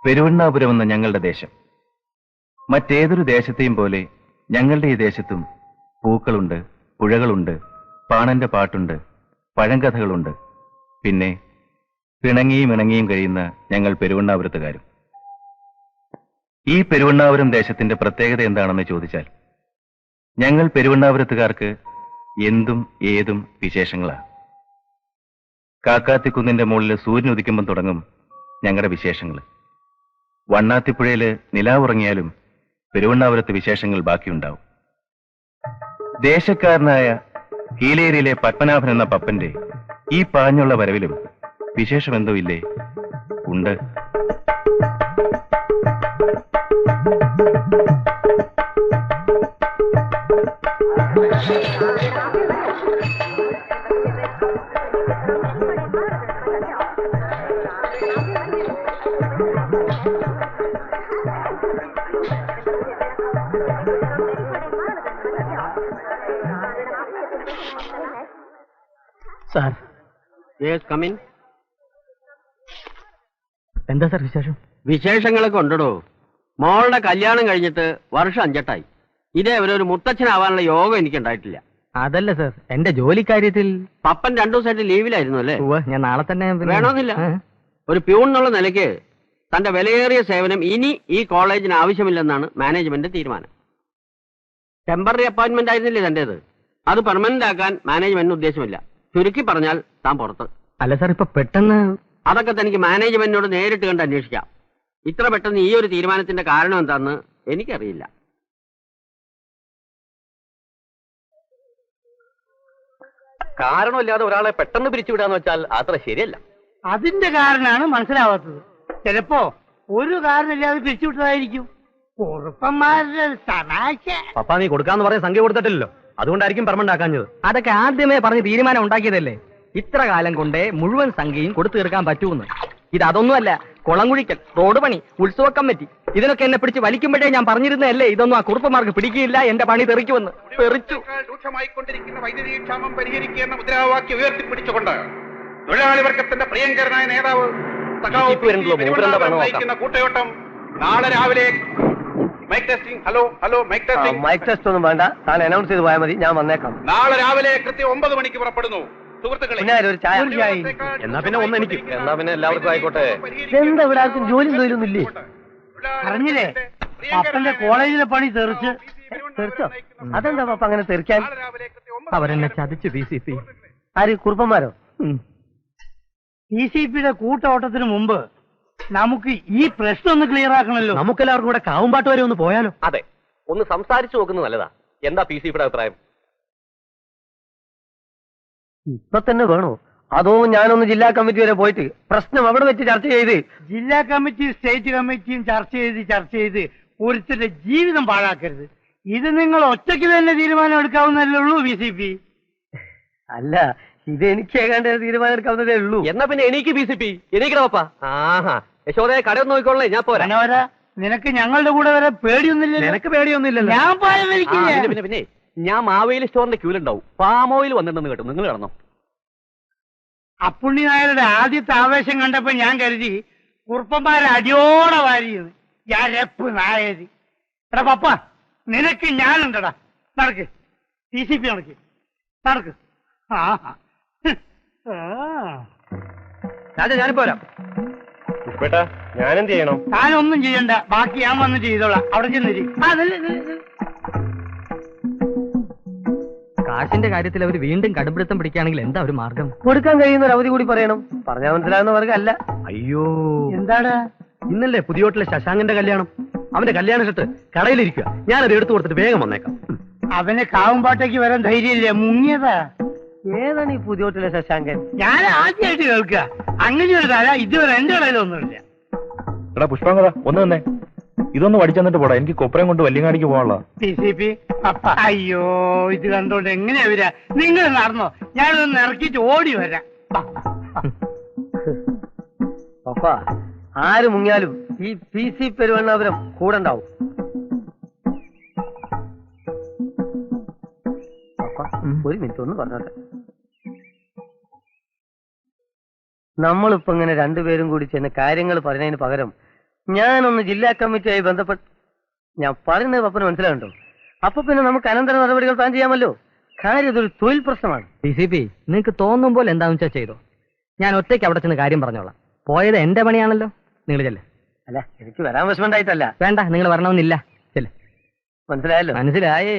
പെരുവണ്ണാപുരം എന്ന ഞങ്ങളുടെ ദേശം. മറ്റേതൊരു ദേശത്തെയും പോലെ ഞങ്ങളുടെ ഈ ദേശത്തും പൂക്കളുണ്ട്, പുഴകളുണ്ട്, പാണന്റെ പാട്ടുണ്ട്, പഴങ്കഥകളുണ്ട്. പിന്നെ പിണങ്ങിയും ഇണങ്ങിയും കഴിയുന്ന ഞങ്ങൾ പെരുവണ്ണാപുരത്തുകാരും. ഈ പെരുവണ്ണാപുരം ദേശത്തിന്റെ പ്രത്യേകത എന്താണെന്ന് ചോദിച്ചാൽ, ഞങ്ങൾ പെരുവണ്ണാപുരത്തുകാർക്ക് എന്തും ഏതും വിശേഷങ്ങളാണ്. കാക്കാത്തിക്കുന്നിന്റെ മുകളിൽ സൂര്യൻ ഉദിക്കുമ്പം തുടങ്ങും ഞങ്ങളുടെ വിശേഷങ്ങൾ. വണ്ണാത്തിപ്പുഴയില് നിലാവുറങ്ങിയാലും പെരുവണ്ണാപുരത്ത് വിശേഷങ്ങൾ ബാക്കിയുണ്ടാവും. ദേശക്കാരനായ കീലേരിയിലെ പത്മനാഭൻ എന്ന പപ്പന്റെ ഈ പാഞ്ഞുള്ള വരവിലും വിശേഷമെന്തോ ഇല്ലേ? ഉണ്ട്. Sir, come in. എന്താ സാർ വിശേഷം? വിശേഷങ്ങളൊക്കെ ഉണ്ടോ? മോളുടെ കല്യാണം കഴിഞ്ഞിട്ട് വർഷം 5 ഇതേവരെ ഒരു മുത്തച്ഛനാവാനുള്ള യോഗം എനിക്ക് ഉണ്ടായിട്ടില്ല. അതല്ല സാർ, എന്റെ ജോലിക്കാര്യത്തിൽ പപ്പൻ 2 ദിവസമായിട്ട് ലീവിലായിരുന്നു അല്ലേ? ഞാൻ നാളെ തന്നെ വേണമെന്നില്ല. ഒരു പ്യൂൺ എന്നുള്ള നിലയ്ക്ക് തന്റെ വിലയേറിയ സേവനം ഇനി ഈ കോളേജിന് ആവശ്യമില്ലെന്നാണ് മാനേജ്മെന്റ് തീരുമാനം. ടെമ്പററി അപ്പോയിന്റ്മെന്റ് ആയിരുന്നില്ലേ തന്റേത്? അത് പെർമനന്റ് ആക്കാൻ മാനേജ്മെന്റിന് ഉദ്ദേശമില്ല. ചുരുക്കി പറഞ്ഞാൽ താൻ പുറത്ത്. അല്ല സാർ, ഇപ്പൊ പെട്ടെന്ന് അതൊക്കെ തനിക്ക് മാനേജ്മെന്റിനോട് നേരിട്ട് കണ്ട് അന്വേഷിക്കാം. ഇത്ര പെട്ടെന്ന് ഈ ഒരു തീരുമാനത്തിന്റെ കാരണം എന്താണെന്ന് എനിക്കറിയില്ല. കാരണമില്ലാതെ ഒരാളെ പെട്ടെന്ന് പിരിച്ചുവിടാന്ന് വെച്ചാൽ അത്ര ശരിയല്ല. അതിന്റെ കാരണമാണ് മനസ്സിലാവാത്തത്. ചിലപ്പോ ഒരു കാരണമില്ലാതെ പിരിച്ചുവിട്ടതായിരിക്കും. കുറുപ്പന്മാരുടെ തമാശ. പപ്പ, നീ കൊടുക്കാന്ന് പറയാൻ സംഖ്യ കൊടുത്തിട്ടില്ലല്ലോ, അതുകൊണ്ടായിരിക്കും പെർമനന്റ് ആക്കാഞ്ഞത്. അതൊക്കെ ആദ്യമേ പറഞ്ഞ് തീരുമാനം ഉണ്ടാക്കിയതല്ലേ. ഇത്ര കാലം കൊണ്ടേ മുഴുവൻ സംഖ്യയും കൊടുത്തു തീർക്കാൻ പറ്റൂന്ന്. ഇത് അതൊന്നുമല്ല. കുളംകുഴിക്കൽ, റോഡ് പണി, ഉത്സവ കമ്മിറ്റി, ഇതിനൊക്കെ എന്നെ പിടിച്ച് വലിക്കുമ്പോഴേ ഞാൻ പറഞ്ഞിരുന്നല്ലേ ഇതൊന്നും ആ കുറുപ്പന്മാർക്ക് പിടിക്കില്ല, എന്റെ പണി തെറിക്കുമെന്ന്. തെറിച്ചു. രൂക്ഷമായിക്കൊണ്ടിരിക്കുന്ന വൈദ്യുതി ക്ഷാമം പരിഹരിക്കുന്ന മുദ്രാവാക്യം ഉയർത്തിപ്പിടിച്ചുകൊണ്ട് തൊഴിലാളി വർഗത്തിന്റെ പ്രിയങ്കരനായ നേതാവ് കൂട്ടയോട്ടം നാളെ രാവിലെ mic testing. Hello hello, mic testing. Mic test ഒന്നും വേണ്ട, താൻ അനൗൺസ് ചെയ്ത് പോയാൽ മതി, ഞാൻ വന്നേക്കാം. നാളെ രാവിലെ കൃത്യം 9 മണിക്ക് പുറപ്പെടുന്നു. സുഹൃത്തുക്കളെ, ഒരു ചായ. എന്നാ പിന്നെ ഒന്ന് എനിക്ക്, എന്നാ പിന്നെ എല്ലാവർക്കും ആയിക്കോട്ടെ. എന്താ ഇവിടെ ആർക്കും ജോലി തൊഴിലൊന്നുമില്ലേ? അറിഞ്ഞില്ലേ, പപ്പന്റെ കോളേജിലെ പണി തെറിച്ച്. തെറിച്ചോ? അതെന്താ പപ്പ അങ്ങനെ തെറിക്കാൻ? അവരെന്നെ ചതിച്ചു. PCP ആര്? കുറുപ്പന്മാരോ? PCPയുടെ കൂട്ടോട്ടത്തിന് മുമ്പ് നമുക്ക് ഈ പ്രശ്നം ഒന്ന് ക്ലിയർ ആക്കണല്ലോ. നമുക്കെല്ലാവർക്കും കൂടെ കാവുംപാട്ട് വരെ ഒന്ന് പോയാലോ? അതെ, ഒന്ന് സംസാരിച്ചു നോക്കുന്നത് നല്ലതാ. എന്താ PCPയുടെ അഭിപ്രായം? ഇപ്പൊ തന്നെ വേണോ, അതോ ഞാനൊന്ന് ജില്ലാ കമ്മിറ്റി വരെ പോയിട്ട് പ്രശ്നം അവിടെ വെച്ച് ചർച്ച ചെയ്ത്? ജില്ലാ കമ്മിറ്റി സ്റ്റേറ്റ് കമ്മിറ്റിയും ചർച്ച ചെയ്ത് ഒരുത്തരുടെ ജീവിതം പാഴാക്കരുത്. ഇത് നിങ്ങൾ ഒറ്റയ്ക്ക് തന്നെ തീരുമാനം എടുക്കാവുന്നതല്ലേ ഉള്ളൂ PCP. അല്ല, ഇത് എനിക്ക് ഏകാണ്ട് തീരുമാനം എടുക്കാവുന്നതേ ഉള്ളൂ. എന്നാ പിന്നെ എനിക്ക് PCP എനിക്കപ്പാ. ആഹാ, യശോദയെ കടയൊന്നും നോക്കിക്കോളേ, ഞാൻ പോരാ. നിനക്ക് ഞങ്ങളുടെ കൂടെ വരെ പേടിയൊന്നുമില്ല? നിനക്ക് പേടിയൊന്നുമില്ലല്ലോ. ഞാൻ പായം വലിക്കില്ല. പിന്നെ ഞാൻ മാവേലി സ്റ്റോറിന്റെ ക്യൂലുണ്ടാവും, പാം ഓയിൽ വന്നിട്ടുണ്ടെന്ന് കേട്ടു. നിങ്ങൾ കിടന്നോ? അപ്പുണ്ണി നായരുടെ ആദ്യത്തെ ആവേശം കണ്ടപ്പോ ഞാൻ കരുതി കുറുപ്പന്മാരെ അടിയോടെ വാരിയെന്ന്. ഞാൻ രപ്പ് നായര്. എടാ പപ്പ, നിനക്ക് ഞാനുണ്ടടാ. നടക്ക്, PCP നടക്ക്. ഞാനിപ്പോ വരാം. ഞാനെന്ത് ചെയ്യണം? താനൊന്നും ചെയ്യണ്ട, ബാക്കി ഞാൻ വന്നിട്ട് ചെയ്തോളാം. അവിടെ ചെന്നിരി. കാശിന്റെ കാര്യത്തിൽ അവർ വീണ്ടും കടുംപിടുത്തം പിടിക്കുകയാണെങ്കിൽ എന്താ ഒരു മാർഗം? കൊടുക്കാൻ കഴിയുന്ന ഒരു അവധി കൂടി പറയണം. പറഞ്ഞാൽ മനസ്സിലാകുന്ന വർഗമല്ല. അയ്യോ, എന്താണ്? ഇന്നല്ലേ പുതിയോട്ടിലെ ശശാങ്കന്റെ കല്യാണം. അവന്റെ കല്യാണ ഷർട്ട് കടയിലിരിക്കുക. ഞാനത് എടുത്തു കൊടുത്തിട്ട് വേഗം വന്നേക്കാം. അവന് കാവുംപാട്ടേക്ക് വരാൻ ധൈര്യമില്ല, മുങ്ങിയതാ. ഏതാണ് ഈ പുതിയോട്ടിലെ ശശാങ്കൻ? ഞാൻ ആദ്യമായിട്ട് കേൾക്കുക. അങ്ങനെ ഒരു തല ഇതുവരെ എന്റെ കടയിലൊന്നുമില്ല. എടാ പുഷ്പാങ്കത, ഒന്ന് തന്നെ ഇതൊന്ന് പഠിച്ചെന്നിട്ട് പോടാ. എനിക്ക് കൊപ്പരം കൊണ്ട് വല്യങ്ങാടിക്ക് പോകാനുള്ള. PCP പപ്പ, അയ്യോ, ഇത് കണ്ടോണ്ട് എങ്ങനെയാ വരാ? നിങ്ങൾ നടന്നോ, ഞാനൊന്ന് ഇറക്കിട്ട് ഓടി വരാം. പപ്പ, ആര് മുങ്ങിയാലും ഈ PC പെരുവണ്ണാപുരം കൂടെ ഉണ്ടാവും. പപ്പ, ഒരു മിനിറ്റ് ഒന്ന് പറഞ്ഞോട്ടെ. നമ്മളിപ്പോ ഇങ്ങനെ രണ്ടുപേരും കൂടി ചെന്ന് കാര്യങ്ങൾ പറഞ്ഞതിന് പകരം ഞാനൊന്ന് ജില്ലാ കമ്മിറ്റിയായി ബന്ധപ്പെട്ട് ഞാൻ പറയുന്നത് പപ്പന് മനസ്സിലാവുണ്ടോ? അപ്പൊ പിന്നെ നമുക്ക് അനന്തര നടപടികൾ പ്ലാൻ ചെയ്യാമല്ലോ. കാര്യം ഇതൊരു തൊഴിൽ പ്രശ്നമാണ്. DCP, നിങ്ങൾക്ക് തോന്നുമ്പോൾ എന്താണെന്ന് വെച്ചാൽ ചെയ്തോ. ഞാൻ ഒറ്റയ്ക്ക് അവിടെ ചെന്ന് കാര്യം പറഞ്ഞോളാം. പോയത് എന്റെ പണിയാണല്ലോ. നിങ്ങൾ ചെല്ലേ. അല്ല, എനിക്ക് വരാൻ വിഷമമുണ്ടായിട്ടല്ല. വേണ്ട, നിങ്ങൾ വരണമെന്നില്ല. ചെല്ലേ. മനസ്സിലായല്ലോ? മനസ്സിലായേ.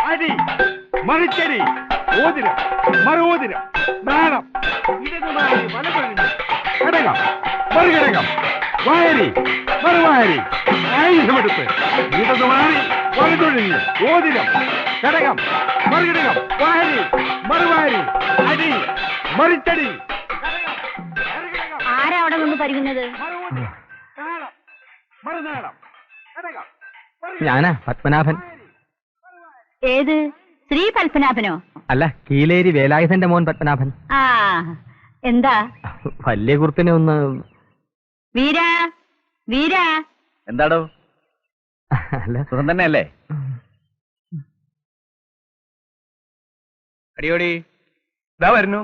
അടി മറിച്ചടി ഓതിരം മറുഓതിരം നാളം ഇടതുമാറി വലതൊഴിഞ്ഞ് ഘടകം മറുഘടകം വാരി മറുവാരി ആയുധമെടുത്ത് ഇടതുമാറി വലതൊഴിഞ്ഞ് ഓതിരം ഘടകം മറുഘടകം വാരി മറുവാരി അടി മറിച്ചടി ആരാ അവിടെ നിന്ന് പരിക്കുന്നത്? മറുനാളം ഘടകം ഞാനാ പത്മനാഭൻ. ഏത് ശ്രീ പത്മനാഭനോ? അല്ല, കീലേരി വേലായുധന്റെ മോൻ പത്മനാഭൻ. ആ, എന്താ? വലിയ കുറുപ്പിനെ ഒന്ന്. വീരാ, വീരാ. എന്താടോ? അല്ല, സുഖം തന്നെയല്ലേ? അടിയോടി, ഇതാ വരുന്നു.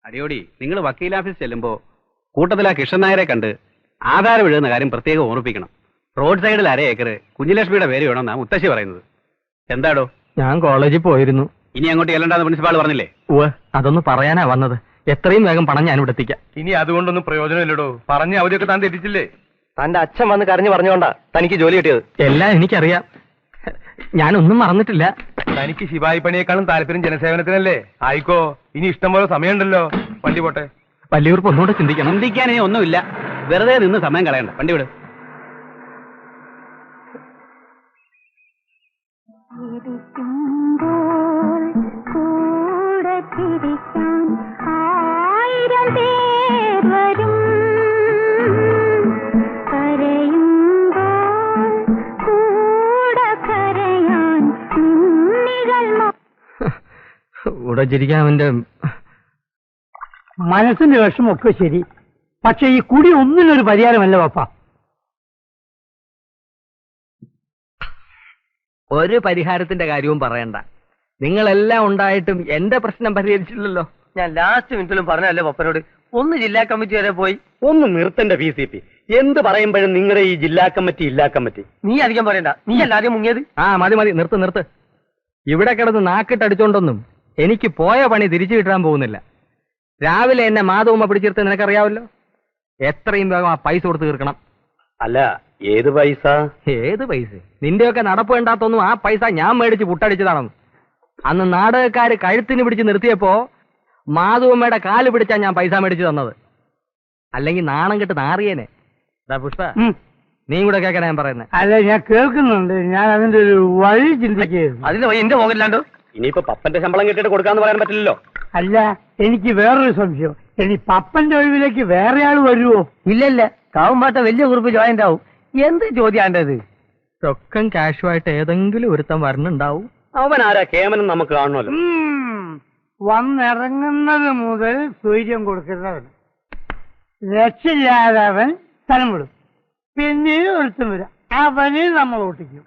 അടിയോടി, നിങ്ങൾ വക്കീൽ ഓഫീസ് ചെല്ലുമ്പോ കൂട്ടത്തിൽ ആ കൃഷ്ണൻ നായരെ കണ്ട് ആധാരം എഴുതുന്ന കാര്യം പ്രത്യേകം ഓർമ്മിപ്പിക്കണം. റോഡ് സൈഡിൽ 1/2 ഏക്കർ കുഞ്ഞിലക്ഷ്മിയുടെ പേര് വേണമെന്നാ മുത്തശ്ശി പറയുന്നത്. എന്താടോ? ഞാൻ കോളേജിൽ പോയിരുന്നു. ഇനി അങ്ങോട്ട് ചെല്ലണ്ടെന്ന് പ്രിൻസിപ്പാൾ പറഞ്ഞില്ലേ? അതൊന്ന് പറയാനാ വന്നത്. എത്രയും വേഗം പണം ഞാൻ ഇവിടെ എത്തിക്കാം. ഇനി അതുകൊണ്ടൊന്നും പ്രയോജനമില്ലടോ. പറഞ്ഞ അവധിയൊക്കെ താൻ തെറ്റിച്ചില്ലേ? തന്റെ അച്ഛൻ വന്ന് കരഞ്ഞു പറഞ്ഞോണ്ടാ തനിക്ക് ജോലി കിട്ടിയത്. എല്ലാം എനിക്കറിയാം. ഞാനൊന്നും മറന്നിട്ടില്ല. തനിക്ക് ശിവായി പണിയേക്കാളും താല്പര്യം ജനസേവനത്തിനല്ലേ? ആയിക്കോ, ഇനി ഇഷ്ടം പോലെ സമയമുണ്ടല്ലോ. വണ്ടി പോട്ടെ. വലിയൂർപ്പ് ഒന്നുകൂടെ ചിന്തിക്കണം. ചിന്തിക്കാൻ ഇനി ഒന്നുമില്ല. വെറുതെ നിന്ന് സമയം കളയണ്ട. വണ്ടി വിട്. ഇവിടെ ചിരിക്കാൻ അവന്റെ മനസ്സിന്റെ വിഷമൊക്കെ ശരി, പക്ഷെ ഈ കുടി ഒന്നിനൊരു പരിഹാരമല്ല പപ്പ. ഒരു പരിഹാരത്തിന്റെ കാര്യവും പറയണ്ട. നിങ്ങളെല്ലാം ഉണ്ടായിട്ടും എന്റെ പ്രശ്നം പരിഹരിച്ചില്ലല്ലോ. ഞാൻ ലാസ്റ്റ് മിനിറ്റിലും പറഞ്ഞല്ലേ പപ്പനോട്, ഒന്ന് ജില്ലാ കമ്മിറ്റി വരെ പോയി. ഒന്ന് നിർത്തണ്ട PCP. എന്ത് പറയുമ്പോഴും നിങ്ങളുടെ ഈ ജില്ലാ കമ്മിറ്റി. നീ അധികം പറയണ്ട. നീ അല്ലാതെ മുങ്ങിയത്. മതി മതി, നിർത്ത്. ഇവിടെ കിടന്ന് നാക്കിട്ടടിച്ചോണ്ടൊന്നും എനിക്ക് പോയ പണി തിരിച്ചു കിട്ടാൻ പോകുന്നില്ല. രാവിലെ എന്നെ മാധവമ്മ പിടിച്ചെടുത്ത് നിനക്കറിയാവല്ലോ. എത്രയും വേഗം ആ പൈസ കൊടുത്ത് തീർക്കണം. അല്ല, ഏത് പൈസ? ഏത് പൈസ? നിന്റെയൊക്കെ നടപ്പ് വേണ്ടാത്തൊന്നും ആ പൈസ ഞാൻ മേടിച്ച് പുട്ടടിച്ചതാണെന്ന്. അന്ന് നാടകക്കാര് കഴുത്തിന് പിടിച്ച് നിർത്തിയപ്പോ മാധവമ്മയുടെ കാല് പിടിച്ചാ ഞാൻ പൈസ മേടിച്ചു തന്നത്. അല്ലെങ്കിൽ നാണം കെട്ട് നാറിയേനെ. പുഷ്പ, നീ കൂടെ കേൾക്കണ ഞാൻ പറയുന്നത്. അല്ല, ഞാൻ കേൾക്കുന്നുണ്ട്. ഞാൻ അതിന്റെ ഒരു വഴി ചിന്തിക്കുകയായിരുന്നു. അതിന് വഴി എന്റെ പോകില്ലാണ്ടോ? ഇനിയിപ്പോ പപ്പന്റെ ശമ്പളം കിട്ടിയിട്ട് കൊടുക്കാന്ന് പറയാൻ പറ്റില്ലല്ലോ. അല്ല, എനിക്ക് വേറൊരു സംശയം. ഇനി പപ്പന്റെ ഒഴിവിലേക്ക് വേറെ ആള് വരുവോ? ഇല്ലല്ല, കാവുമ്പാട്ട വലിയ കുറിപ്പ് ജോയിന്റ് ആവും. എന്ത് ചോദ്യാണ്ടത്? റൊക്കം കാഷുമായിട്ട് ഏതെങ്കിലും ഒരുത്തം വരണുണ്ടാവും. അവൻ ആരാ കേമനും നമുക്ക് കാണണമല്ലോ. വന്നിറങ്ങുന്നത് മുതൽ സ്വൈര്യം കൊടുക്കുന്നവൻ, രക്ഷയില്ലാതെ അവൻ സ്ഥലം വിടും. പിന്നീട് ഒരുത്തം വരും, അവനെ നമ്മൾ ഓട്ടിക്കും.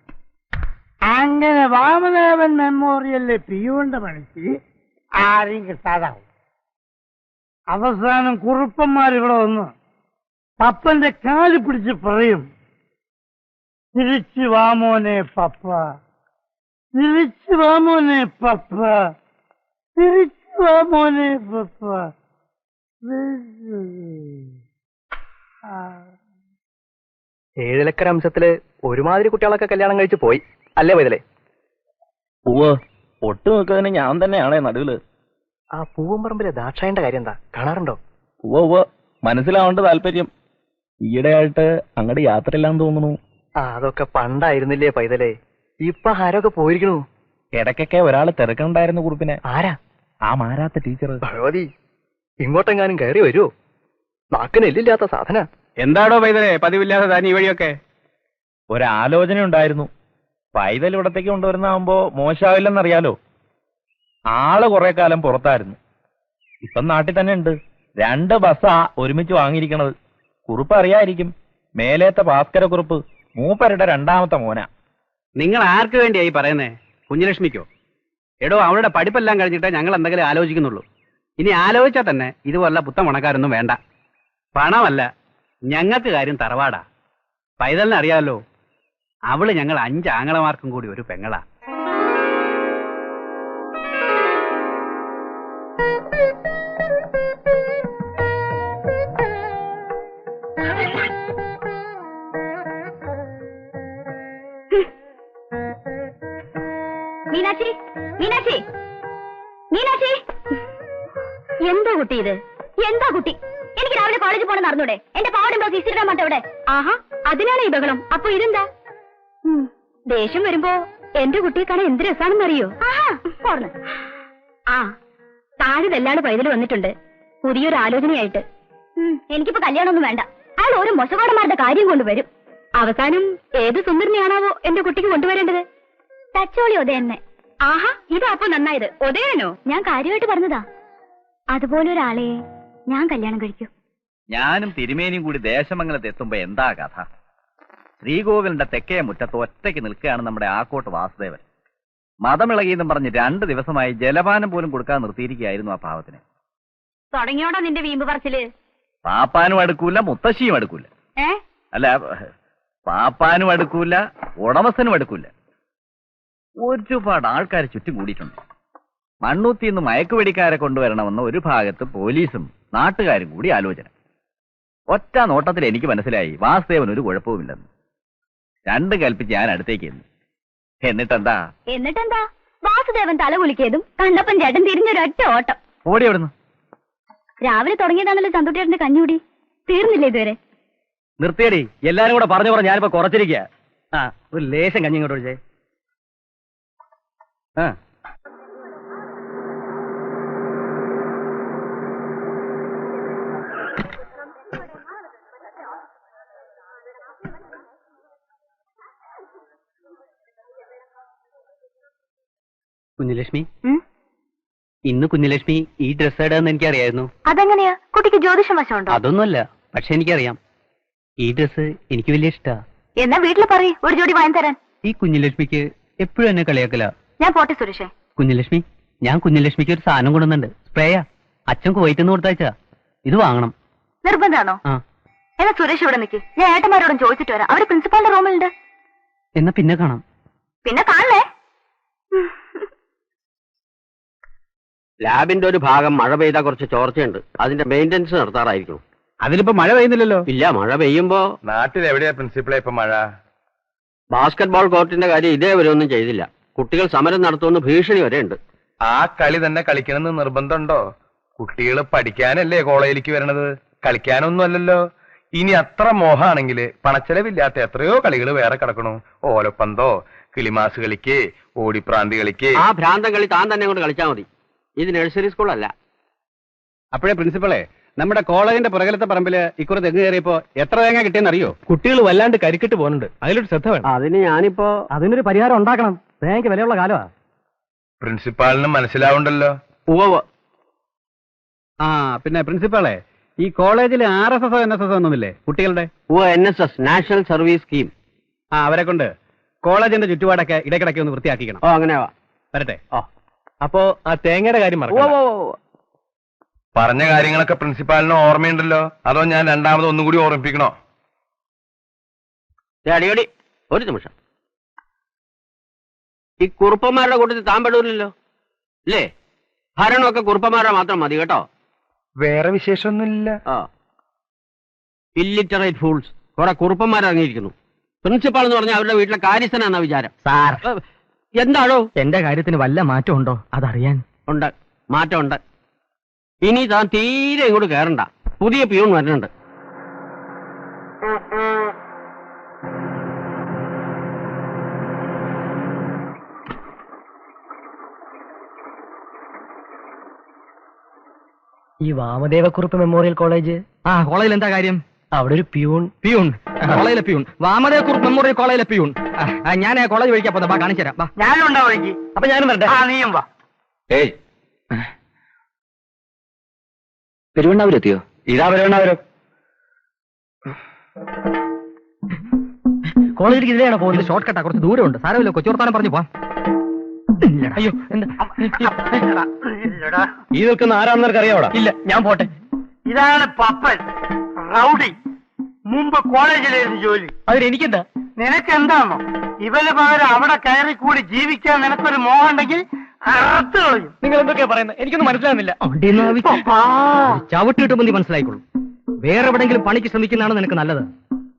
അങ്ങനെ വാമദേവൻ മെമ്മോറിയലിലെ പിയുവിന്റെ പണിക്ക് ആരെയും കിട്ടാതാവും. അവസാനം കുറുപ്പന്മാർ ഇവിടെ വന്ന് പപ്പന്റെ കാല് പിടിച്ച് പറയും, തിരിച്ചു വാമോനെ പപ്പ, തിരിച്ചു വാമോനെ പപ്പ, തിരിച്ചു വാമോനെ പപ്പ. ഏഴിലക്കര അംശത്തില് ഒരുമാതിരി കുട്ടികളൊക്കെ കല്യാണം കഴിച്ച് പോയി അല്ലേ വൈതലേ? ഒട്ടു നോക്കുന്നതിന് ഞാൻ തന്നെയാണേ നടുവില്. ആ പൂവമ്പറമ്പിലെ ദാക്ഷായന്റെ കാര്യം എന്താ? കാണാറുണ്ടോ? മനസ്സിലാവേണ്ട താല്പര്യം. ഈയിടെയായിട്ട് അങ്ങോട്ട് യാത്രയില്ലാന്ന് തോന്നുന്നു. അതൊക്കെ പണ്ടായിരുന്നില്ലേ പൈതലേ? ഇപ്പൊ ആരൊക്കെ പോയിരിക്കണു? ഇടയ്ക്കൊക്കെ ഒരാൾ തിരക്കുണ്ടായിരുന്നു കുറിപ്പിനെ. ആരാ? ആ മാരാത്ത ടീച്ചർ. ഭഗവതി, ഇങ്ങോട്ടെങ്ങാനും കയറി വരുമോ? നാക്കിനെല്ലില്ലാത്ത സാധന. എന്താടോ പൈതലേ പതിവില്ലാതെ താൻ ഈ വഴിയൊക്കെ? ഒരാലോചന ഉണ്ടായിരുന്നു. പൈതൽ ഇവിടത്തേക്ക് കൊണ്ടുവരുന്നാകുമ്പോ മോശമാവില്ലെന്നറിയാലോ. ആള് കുറെ കാലം പുറത്തായിരുന്നു. ഇപ്പം നാട്ടിൽ തന്നെ ഉണ്ട്. 2 ബസ്സാ ഒരുമിച്ച് വാങ്ങിയിരിക്കണത്. കുറുപ്പ് അറിയായിരിക്കും. മേലേത്തെ ഭാസ്കര കുറുപ്പ് മൂപ്പരുടെ 2ാമത്തെ മോനാ. നിങ്ങൾ ആർക്ക് വേണ്ടിയായി പറയുന്നേ? കുഞ്ഞലക്ഷ്മിക്കോ? എടോ, അവളുടെ പഠിപ്പെല്ലാം കഴിഞ്ഞിട്ടേ ഞങ്ങൾ എന്തെങ്കിലും ആലോചിക്കുന്നുള്ളൂ. ഇനി ആലോചിച്ചാൽ തന്നെ ഇതുപോലുള്ള പുത്തൻ പണക്കാരൊന്നും വേണ്ട. പണമല്ല, ഞങ്ങൾക്ക് കാര്യം തറവാടാ. പൈതലിനെ അറിയാമല്ലോ, അവള് ഞങ്ങൾ 5 ആങ്ങളമാർക്കും കൂടി ഒരു പെങ്ങളാ. മീനാക്ഷി, മീനാക്ഷി, മീനാക്ഷി! എന്താ കുട്ടി ഇത്? എന്താ കുട്ടി? എനിക്ക് രാവിലെ കോളേജിൽ പോകണം നടന്നൂടെ? എന്റെ പാവടുമ്പോ ഇസ്തിരിടാൻ മാട്ടെ ഇവിടെ. ആഹാ, അതിനാണ് ഈ ബഹളം. അപ്പൊ ഇതെന്താ? ദേഷ്യം വരുമ്പോ എന്റെ കുട്ടിയെ കാണാൻ എന്ത് രസാണെന്നറിയോ? ആ, താഴെ വെല്ലാണ് പൈതൽ വന്നിട്ടുണ്ട്, പുതിയൊരു ആലോചനയായിട്ട്. എനിക്കിപ്പോ കല്യാണമൊന്നും വേണ്ട. അയാൾ ഓരോ മൊശകോടന്മാരുടെ കാര്യം കൊണ്ടുവരും. അവസാനം ഏത് സുന്ദരനെയാണാവോ എന്റെ കുട്ടിക്ക് കൊണ്ടുവരേണ്ടത്? തച്ചോളി ഉദയന്നെ. ആഹാ, ഇതാ അപ്പൊ നന്നായത്. ഉദയനോ? ഞാൻ കാര്യമായിട്ട് പറഞ്ഞതാ. അതുപോലെ ഒരാളെ ഞാൻ കല്യാണം കഴിക്കൂ. ഞാനും തിരുമേനിയും കൂടി ദേശമംഗലത്ത് എത്തുമ്പോ എന്താ കഥ? ശ്രീകോവിലിന്റെ തെക്കേ മുറ്റത്ത് ഒറ്റയ്ക്ക് നിൽക്കുകയാണ് നമ്മുടെ ആക്കോട്ട് വാസുദേവൻ. മതമിളകിയെന്നും പറഞ്ഞ് 2 ദിവസമായി ജലപാനം പോലും കൊടുക്കാതെ നിർത്തിയിരിക്കുകയായിരുന്നു ആ പാവത്തിന്. തുടങ്ങിയോടാ നിന്റെ വീമ്പ് പറച്ചില്? പാപ്പാനും അടുക്കൂല, മുത്തശ്ശിയും അടുക്കൂല. അല്ല, പാപ്പാനും അടുക്കൂല, ഉടമസ്ഥനും അടുക്കൂല. ഒരുപാട് ആൾക്കാർ ചുറ്റും കൂടിയിട്ടുണ്ട്. മണ്ണൂത്തിന്ന് മയക്കുവെടിക്കാരെ കൊണ്ടുവരണമെന്ന് ഒരു ഭാഗത്ത് പോലീസും നാട്ടുകാരും കൂടി ആലോചന. ഒറ്റ നോട്ടത്തിൽ എനിക്ക് മനസ്സിലായി വാസുദേവൻ ഒരു കുഴപ്പവുമില്ലെന്ന്. 2 കൽപ്പിച്ച് ഞാൻ അടുത്തേക്ക് ചെന്നു. എന്നിട്ടെന്താ? വാസുദേവൻ തല കുലിക്കിയതും കണ്ണപ്പൻ ചേട്ടൻ തിരിഞ്ഞൊരൊറ്റ ഓട്ടം. ഓടി അവിടുന്ന്. രാവിലെ തുടങ്ങിയതാണല്ലോ ചന്തുട്ടേട്ടന്റെ കഞ്ഞൂടി. തീർന്നില്ല ഇതുവരെ? നിർത്തിയടി, എല്ലാരും കൂടെ പറഞ്ഞു ഞാനിപ്പോ കുറച്ചിരിക്കുക. ആ, ഒരു ലേശം കഞ്ഞി ഇങ്ങോട്ട് ഒഴിച്ചേ. ആ, കുഞ്ഞലക്ഷ്മി, ഇന്ന് കുഞ്ഞലക്ഷ്മി ഈ ഡ്രസ് ഇടാന്ന് എനിക്കറിയായിരുന്നു. അതെങ്ങനെയാ? കുട്ടിക്ക് ജ്യോതിഷം വശമുണ്ടോ? അതൊന്നുമല്ല, പക്ഷെ എനിക്കറിയാം. ഈ ഡ്രസ് എനിക്ക് വലിയ ഇഷ്ടാ. എന്നാ വീട്ടിൽ പറയ് ഒരു ജോഡി വാങ്ങി തരാൻ. ഈ കുഞ്ഞലക്ഷ്മിക്ക് എപ്പോഴും എന്നെ കളിയാക്കല. ഞാൻ പോട്ടെ സുരേഷേ. കുഞ്ഞലക്ഷ്മി, ഞാൻ കുഞ്ഞലക്ഷ്മിക്ക് ഒരു സാധനം കൊണ്ടുവന്നുണ്ട്. സ്പ്രേയാ. അച്ഛൻ കുവൈറ്റിന്ന് കൊടുത്തയച്ച. ഇത് വാങ്ങണം. നിർബന്ധാണോ? ആ. എന്നാ സുരേഷ് ഇവിടെ നിൽക്ക്. ഞാൻ ഏട്ടന്മാരോടും ചോദിച്ചിട്ട് വരാം. അവര് പ്രിൻസിപ്പാളിന്റെ റൂമിലുണ്ട്. എന്നാ പിന്നെ കാണാം. പിന്നെ കാണണേ. ലാബിന്റെ ഒരു ഭാഗം മഴ പെയ്താൽ കുറച്ച് ചോർച്ചയുണ്ട്. അതിന്റെ മെയിൻ്റെനൻസ് നടത്താറായിരിക്കും. അതിലിപ്പോ മഴ പെയ്യുന്നില്ലല്ലോ. ഇല്ല, മഴ പെയ്യുമ്പോ നാട്ടിൽ എവിടെയാ പ്രിൻസിപ്പളെ ഇപ്പൊ മഴ? ബാസ്കറ്റ്ബോൾ കോർട്ടിന്റെ കാര്യം ഇതേവരെ ഒന്നും ചെയ്തില്ല. കുട്ടികൾ സമരം നടത്തുമെന്ന് ഭീഷണി വരെ ഉണ്ട്. ആ കളി തന്നെ കളിക്കണമെന്ന് നിർബന്ധമുണ്ടോ? കുട്ടികൾ പഠിക്കാനല്ലേ കോളേജിലേക്ക് വരണത്, കളിക്കാനൊന്നും അല്ലല്ലോ. ഇനി അത്ര മോഹാണെങ്കിൽ പണച്ചെലവില്ലാത്ത എത്രയോ കളികൾ വേറെ കിടക്കണു. ഓലപ്പന്തോ, കിളിമാസ് കളിക്ക്, ഓടിപ്രാന്തി കളിക്ക്. ആ ഭ്രാന്തം കളി താൻ തന്നെ കൊണ്ട് കളിച്ചാൽ മതി. ഇത് നഴ്സറി സ്കൂളല്ല. അപ്പോഴേ പ്രിൻസിപ്പളെ, നമ്മുടെ കോളേജിന്റെ പുറകിലത്തെ പറമ്പില് ഇക്കുറി തെങ്ങ് കയറിയപ്പോ എത്ര തേങ്ങ കിട്ടിയെന്ന് അറിയോ? കുട്ടികൾ വല്ലാണ്ട് കരിക്കിട്ട് പോകുന്നുണ്ട്. അതിലൊരു ശ്രദ്ധ വേണം. അതിന് ഞാനിപ്പോ അതിനൊരു പരിഹാരം ഉണ്ടാക്കണം. തേങ്ങയ്ക്ക് വിലയുള്ള കാലമാ. പ്രിൻസിപ്പാളിന് മനസ്സിലാവുണ്ടല്ലോ. ഉവ്വ്. ആ, പിന്നെ പ്രിൻസിപ്പളെ, ഈ കോളേജിൽ RSS NSS ഒന്നുമില്ലേ കുട്ടികളുടെ? NSS, national service scheme. ആ, അവരെ കൊണ്ട് കോളേജിന്റെ ചുറ്റുപാടൊക്കെ ഇടയ്ക്കിടയ്ക്ക് ഒന്ന് വൃത്തിയാക്കിക്കണം. ഓ, അങ്ങനെ വരട്ടെ. അപ്പോ ആ തേങ്ങയുടെ കാര്യം മറക്കണ്ട. പറഞ്ഞ കാര്യങ്ങളൊക്കെ പ്രിൻസിപ്പാളിന് ഓർമ്മയുണ്ടല്ലോ, അതോ ഞാൻ രണ്ടാമത് ഒന്നും കൂടി ഓർമ്മിപ്പിക്കണോ? അടിയടി, ഒരു നിമിഷം. ഈ കുറുപ്പന്മാരുടെ കൂട്ടത്തിൽ താൻ പെടൂലല്ലോ അല്ലേ? ഭരണമൊക്കെ കുറുപ്പന്മാരുടെ മാത്രം മതി കേട്ടോ. വേറെ വിശേഷമൊന്നുമില്ല. ഇല്ലിറ്ററേറ്റ് ഫൂൾസ്, കുറെ കുറുപ്പന്മാർ ഇറങ്ങിയിരിക്കുന്നു. പ്രിൻസിപ്പാൾ എന്ന് പറഞ്ഞാൽ അവരുടെ വീട്ടിലെ കാര്യസ്ഥനാന്ന വിചാരം. സാർ, എന്താണോ? എന്റെ കാര്യത്തിന് വല്ല മാറ്റം ഉണ്ടോ അതറിയാൻ. ഉണ്ട്, മാറ്റമുണ്ട്. ഇനി താൻ തീരെ ഇങ്ങോട്ട് കയറണ്ട. പുതിയ പിയൂൺ വരുന്നുണ്ട്. ഈ വാമദേവക്കുറുപ്പ് മെമ്മോറിയൽ കോളേജ്, ആ കോളേജിൽ എന്താ കാര്യം? അവിടെ ഒരു പ്യൂൺ. പിയൂൺ, കോളേജിലെ പിയൂൺ, വാമദേവക്കുറുപ്പ് മെമ്മോറിയൽ കോളേജിലെ പിയൂൺ. ഞാൻ കോളേജ് വഴിക്കാ പോന്നെ, വാ കാണിച്ചു തരാം. വാ. ഞാനും ഉണ്ടാവും എനിക്ക്. അപ്പൊ ഞാനും വരട്ടെ? ആ നീയും വാ. ഏയ്, പെരുവണ്ണാവൂരെത്തിയോ? ഇതാ പെരുവണ്ണാവൂരം. കോളേജിലേക്ക് ഇതിലെയാണോ പോകുന്നത്? ഷോർട്ട് കട്ടാ, കുറച്ച് ദൂരമുണ്ട്. സാരമില്ല, കൊച്ചുവർത്താനം പറഞ്ഞു പോവാം. അയ്യോ, എന്താ ഈ നിൽക്കുന്ന ആരാണെന്ന് നിനക്ക് അറിയാവോടാ? ഇല്ല, ഞാൻ പോട്ടെ. ഇതാണ് പപ്പൻ, റൗഡി. മുമ്പ് കോളേജിലായിരുന്നു ജോലി. അതിനെനിക്കെന്താ? നിനക്കെന്താണോ? ഇവന് പകരം അവിടെ കയറി കൂടി ജീവിക്കാൻ നിനക്കൊരു മോഹം ഉണ്ടെങ്കിൽ അറുത്ത് കളയും. നിങ്ങൾ എന്തൊക്കെയാ പറയുന്നത്? എനിക്കൊന്നും മനസ്സിലാകുന്നില്ല. ചവിട്ട് കിട്ടുമ്പോൾ നീ മനസ്സിലായിക്കോളൂ. വേറെ എവിടെങ്കിലും പണിക്ക് ശ്രമിക്കുന്നതാണ് നിനക്ക് നല്ലത്.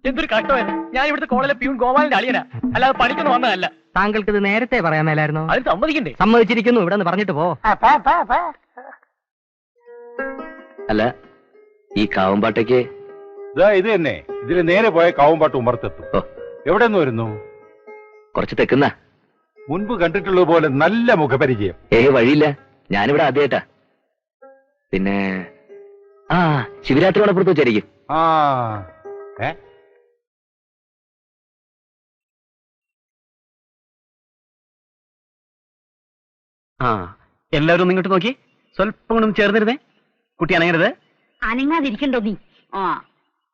എന്തൊരു കഷ്ടമായിരുന്നു. ഞാൻ ഇവിടുത്തെ കോളേജിലെ പ്യൂൺ ഗോപാലിന്റെ അളിയനാ, അല്ലാതെ പണിക്കൊന്നും വന്നതല്ല. താങ്കൾക്ക് ഇത് നേരത്തെ പറയാൻ മേലായിരുന്നോ? അത് സമ്മതിക്കണ്ടേ? സമ്മതിച്ചിരിക്കുന്നു. ഇവിടെ നിന്ന് പറഞ്ഞിട്ട് പോ. അല്ല, ഈ കാവമ്പാട്ടയ്ക്ക് ഇത് തന്നെ, ഇതിന് നേരെ പോയ കാവുംപാട്ട് ഉമ്മർത്തെത്തും. എവിടെ നിന്ന് വരുന്നു? കുറച്ച് തെക്കുന്ന. മുൻപ് കണ്ടിട്ടുള്ളത് പോലെ നല്ല മുഖപരിചയം. വഴിയില്ല, ഞാനിവിടെ ആദ്യമായിട്ടാ. പിന്നെ ആ ശിവരാത്രിയോടപ്പുറത്ത് വെച്ചായിരിക്കും. ആ ആ, എല്ലാവരും ഒന്ന് ഇങ്ങോട്ട് നോക്കി, സ്വല്പം കൊണ്ടൊന്ന് ചേർന്നിരുന്നേ. കുട്ടി അനങ്ങരുത്. അനങ്ങാതിരിക്കണ്ടോ നീ? ആ,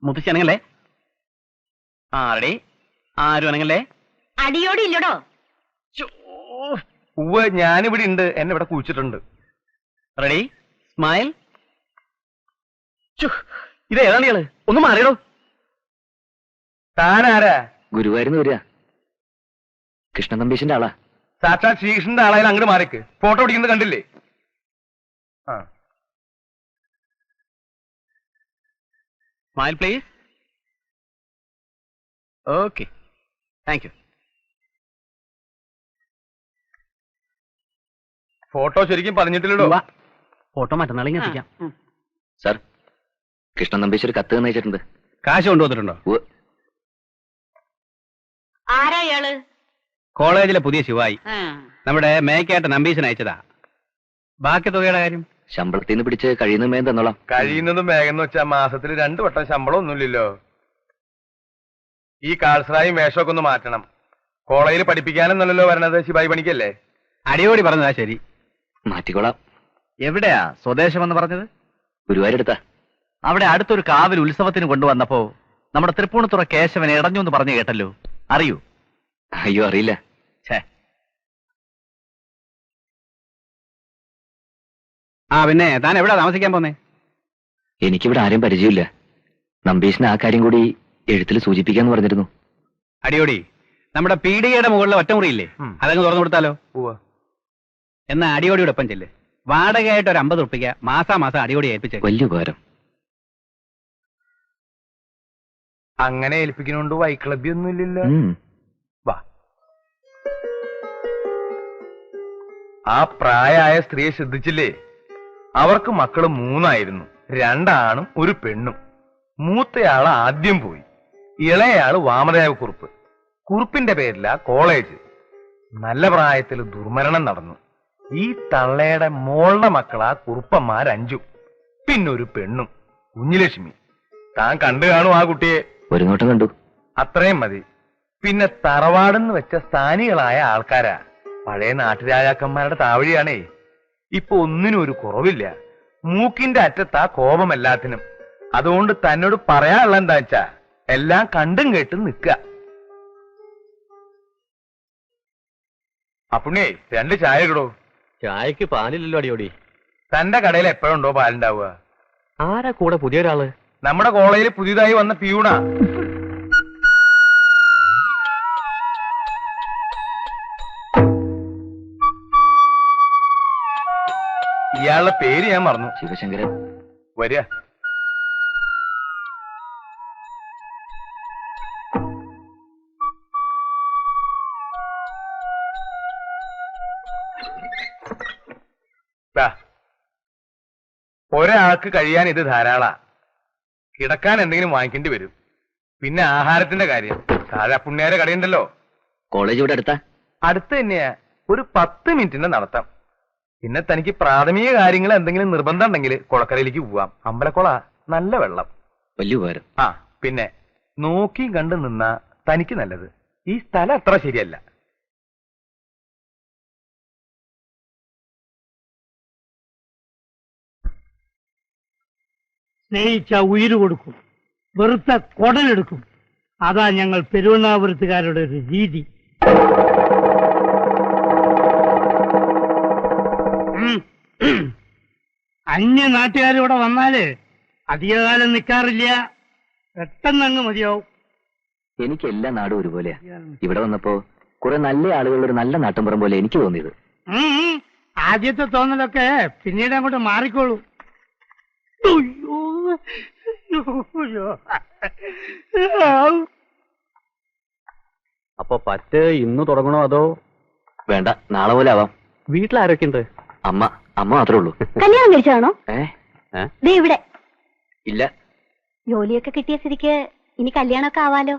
മുത്തശ്ശി അനങ്ങല്ലേ. ആ, റെഡി. ആരും അനങ്ങല്ലേ. അടിയോടി ഇല്ലടോ. ഉവ്വ്, ഞാനിവിടെ ഉണ്ട്. എന്നെ ഇവിടെ കുഴിച്ചിട്ടുണ്ട്. Ready, smile. ഇത് ഏതാണ് ഇയാള്? ഒന്ന് മാറിയടോ. താനാരാ? ഗുരുവായൂരിന്ന് വരിക. കൃഷ്ണൻ നമ്പീശന്റെ ആളാ. സാക്ഷാൽ ശ്രീകൃഷ്ണന്റെ ആളായാലും അങ്ങോട്ട് മാറിക്ക്. ഫോട്ടോ പിടിക്കുന്നത് കണ്ടില്ലേ? ആ, smile please. Okay, thank you. Photo ശരിക്കും പറഞ്ഞിട്ടില്ലടോ. ഫോട്ടോ മറ്റന്നാളെങ്കിൽ എത്തിക്കാം. സാർ, കൃഷ്ണൻ നമ്പീശ് ഒരു കത്ത് തന്നയച്ചിട്ടുണ്ട്. കാശ് കൊണ്ടുവന്നിട്ടുണ്ടോ? ആരാ ഇയാള്? കോളേജിലെ പുതിയ ശിവായി, നമ്മുടെ മേക്കായിട്ട് നമ്പീശൻ അയച്ചതാ. ബാക്കി തുകയുടെ കാര്യം ശമ്പളത്തിൽ നിന്ന് പിടിച്ച് കഴിയുന്ന മേം തന്നോളാം. കഴിയുന്നതും വേഗം എന്ന് വെച്ചാൽ മാസത്തിൽ 2 വട്ടം ശമ്പളം ഒന്നുമില്ലല്ലോ. ഈ കാൾസറായും വേഷമൊക്കെ ഒന്ന് മാറ്റണം. കോളേജിൽ പഠിപ്പിക്കാനെന്നല്ലോ വരണത്, ശിവായി പണിക്കല്ലേ? അടിയോടി പറഞ്ഞതാ ശരി. മാറ്റിക്കോളാം. എവിടെയാ സ്വദേശം എന്ന് പറഞ്ഞത്? ഗുരുവായൂരെടുത്താ. അവിടെ അടുത്തൊരു കാവിൽ ഉത്സവത്തിന് കൊണ്ടുവന്നപ്പോ നമ്മുടെ തൃപ്പൂണിത്തുറ കേശവൻ ഇടഞ്ഞു എന്ന് പറഞ്ഞു കേട്ടല്ലോ, അറിയൂ? അയ്യോ, അറിയില്ല. ഛേ, ആ പിന്നെ താൻ എവിടാ താമസിക്കാൻ പോന്നേ? എനിക്കിവിടെ ആരെയും പരിചയമില്ല. നമ്പീശിന് ആ കാര്യം കൂടി എഴുത്തിൽ സൂചിപ്പിക്കാന്ന് പറഞ്ഞിരുന്നു. അടിയോടി, നമ്മുടെ പീഡികയുടെ മുകളിലെ ഒറ്റമുറിയില്ലേ, അതങ്ങ് തുറന്നു കൊടുത്താലോ? എന്നാ അടിയോടിയുടെ ഒപ്പം ചെല്ല്. വാടകയായിട്ട് ഒരു 50 ഉറുപ്പിക മാസാമാസം അടിയോടി ഏൽപ്പിച്ചേ. വലിയ ഉപകാരം. അങ്ങനെ ഏൽപ്പിക്കുന്നോണ്ട് വൈക്ലബ്യൊന്നുമില്ലല്ലോ. വാ. ആ പ്രായമായ സ്ത്രീയെ ശ്രദ്ധിച്ചില്ലേ? അവർക്ക് മക്കള് 3 ആയിരുന്നു. 2 ആണും 1 പെണ്ണും. മൂത്തയാള് ആദ്യം പോയി. ഇളയയാള് വാമദേവക്കുറുപ്പ്. കുറുപ്പിന്റെ പേരിലാ കോളേജ്. നല്ല പ്രായത്തിൽ ദുർമരണം നടന്നു. ഈ തള്ളയുടെ മോളുടെ മക്കളാ കുറുപ്പന്മാർ 5, പിന്നൊരു പെണ്ണും, കുഞ്ഞുലക്ഷ്മി. താൻ കണ്ടു കാണും ആ കുട്ടിയെ? ഒരു നോട്ടം കണ്ടു. അത്രയും മതി. പിന്നെ തറവാടെന്ന് വെച്ച സ്ഥാനികളായ ആൾക്കാരാ. പഴയ നാട്ടുരാജാക്കന്മാരുടെ താവഴിയാണേ. ഇപ്പൊ ഒന്നിനും ഒരു കുറവില്ല. മൂക്കിന്റെ അറ്റത്താ കോപം എല്ലാത്തിനും. അതുകൊണ്ട് തന്നോട് പറയാനുള്ള എന്താ വെച്ചാ എല്ലാം കണ്ടും കേട്ടും നിക്ക. അപ്പുണ്ണേ, 2 ചായ ഇടോ. ചായക്ക് പാലില്ലല്ലോ അടിയോടി. തന്റെ കടയിൽ എപ്പോഴുണ്ടോ പാലുണ്ടാവുക? ആരാ കൂടെ പുതിയൊരാള്? നമ്മുടെ കോളേജിൽ പുതിയതായി വന്ന പിയൂണാ. ഇയാളുടെ പേര് ഞാൻ മറന്നു. ശിവശങ്കരൻ. വരിക. ഒരാൾക്ക് കഴിയാൻ ഇത് ധാരാളാ. കിടക്കാൻ എന്തെങ്കിലും വാങ്ങിക്കേണ്ടി വരും. പിന്നെ ആഹാരത്തിന്റെ കാര്യം, താഴെ പുണ്യാരെ കടയുണ്ടല്ലോ. കോളേജ് ഇവിടെ അടുത്താ? അടുത്ത് തന്നെയാ, ഒരു 10 മിനിറ്റിന്റെ നടത്തം. പിന്നെ തനിക്ക് പ്രാഥമിക കാര്യങ്ങൾ എന്തെങ്കിലും നിർബന്ധം ഉണ്ടെങ്കിൽ കുളക്കരയിലേക്ക് പോവാം. അമ്പലക്കുള, നല്ല വെള്ളം. വലിയ ഉപകാരം. ആ പിന്നെ നോക്കിയും കണ്ടു നിന്നാ തനിക്ക് നല്ലത്. ഈ സ്ഥലം അത്ര ശരിയല്ല. സ്നേഹിച്ച ഉയിര് കൊടുക്കും, വെറുത്ത കൊടലെടുക്കും. അതാ ഞങ്ങൾ പെരുവണ്ണാപുരത്തുകാരുടെ ഒരു രീതി. അന്യ നാട്ടുകാരിവിടെ വന്നാല് അധികകാലം നിൽക്കാറില്ല, പെട്ടെന്നങ്ങ് മതിയാവും. എനിക്ക് എല്ലാ നാടും ഒരുപോലെയാ. ഇവിടെ വന്നപ്പോ കുറെ നല്ല ആളുകളുടെ ഒരു നല്ല നാട്ടിൻപുറം പോലെ എനിക്ക് തോന്നിയത്. ആദ്യത്തെ തോന്നലൊക്കെ പിന്നീട് അങ്ങോട്ട് മാറിക്കോളൂ. അപ്പൊ പറ്റ് ഇന്ന് തുടങ്ങണോ അതോ? വേണ്ട, നാളെ പോലെ ആവാം. വീട്ടിലാരൊക്കെ ഉണ്ട്? അമ്മ മാത്രമേ ഉള്ളൂ. കല്യാണം കഴിച്ചാണോ? ഏ ഇവിടെ ഇല്ല. ജോലിയൊക്കെ കിട്ടിയ സ്ഥിതിക്ക് ഇനി കല്യാണമൊക്കെ ആവാലോ.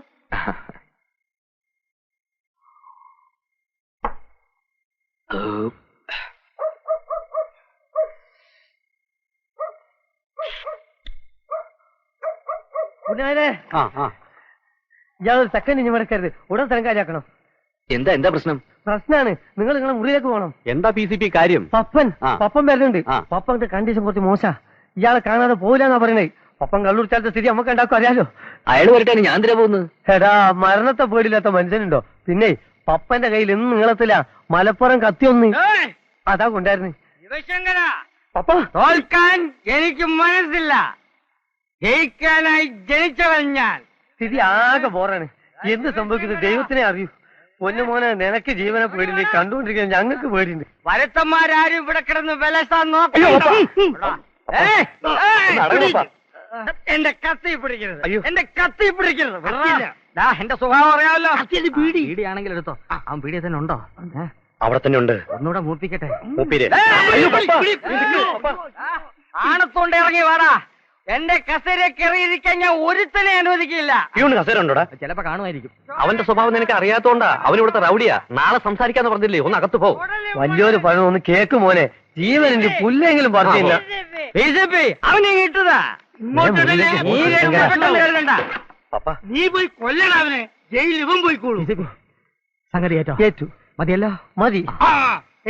ഇയാൾ സെക്കൻഡ് ഇനി മടക്കരുത്, ഉടൻ സ്ഥലം കാര്യാക്കണം. എന്താ പ്രശ്നം? പ്രശ്നമാണ്, നിങ്ങൾ നിങ്ങളെ മുറിയിലേക്ക് പോകണം. എന്താ PCP കാര്യം? പപ്പൻ വരുന്നുണ്ട്. പപ്പന്റെ കണ്ടീഷൻ കുറച്ച് മോശാ. ഇയാളെ കാണാതെ പോയില്ലെന്നാ പറയണേ. പപ്പൻ കള്ളുടിച്ചാലത്തെ സ്ഥിതി നമുക്ക് ഉണ്ടാക്കും, അറിയാലോ. അയാൾ വരട്ടെ, ഞാൻ എന്തിനാ പോകുന്നത്? എടാ, മരണത്തെ പേടില്ലാത്ത മനുഷ്യനുണ്ടോ? പിന്നെ പപ്പന്റെ കയ്യിൽ എന്നും നീളത്തില്ല മലപ്പുറം കത്തിയൊന്ന് അതാ കൊണ്ടായിരുന്നു. പപ്പ തോൽക്കാൻ എനിക്ക് മനസ്സില്ല, ജയിക്കാനായി ജനിച്ചവൻ ഞാൻ. സ്ഥിതി ആകെ ബോറാണ്. എന്ത് സംഭവിക്കുന്നത് ദൈവത്തിനെ അറിയൂ. പൊന്നുമോനെ, നിനക്ക് ജീവനെ പേടില്ല, കണ്ടുകൊണ്ടിരിക്കുന്നത് ഞങ്ങൾക്ക് പേടിയുണ്ട്. വരത്തന്മാരും ഇവിടെ കിടന്ന് വിലസാൻ എന്റെ കത്തി പിടിക്കരുത്, എന്റെ കത്തി പിടിക്കരുത്. എന്റെ സ്വഭാവം അറിയാമല്ലോ. പീടിയാണെങ്കിൽ എടുത്തോ. അവൻ പീടിയ തന്നെ ഉണ്ടോ? അവിടെ തന്നെ ഉണ്ട്. ഒന്നുകൂടെ മൂപ്പിക്കട്ടെ. ആണത്തോണ്ട് ഇറങ്ങി വാടാ. എന്റെ കസേര കയറിയിരിക്കാൻ ഞാൻ ഒരുത്തനെ അനുവദിക്കില്ല. കസേര ഉണ്ടോടാ? ചിലപ്പോ കാണുമായിരിക്കും. അവന്റെ സ്വഭാവം നിനക്ക് അറിയാത്തോണ്ടാ. അവൻ ഇവിടുത്തെ റൗഡിയാ. നാളെ സംസാരിക്കാന്ന് പറഞ്ഞില്ലേ, ഒന്ന് അകത്ത് പോ. വലിയൊരു പഴം ഒന്ന് കേക്ക് മോനെ, ജീവനിന്റെ പുല്ലെങ്കിലും പറഞ്ഞില്ല. അവനെ കിട്ടതാ നീ പോയി കൊല്ലണ അവനെ. ജയിലിൽ ഇവൻ പോയിക്കോളൂ. സംഗതി ഏറ്റു. മതിയല്ലോ? മതി.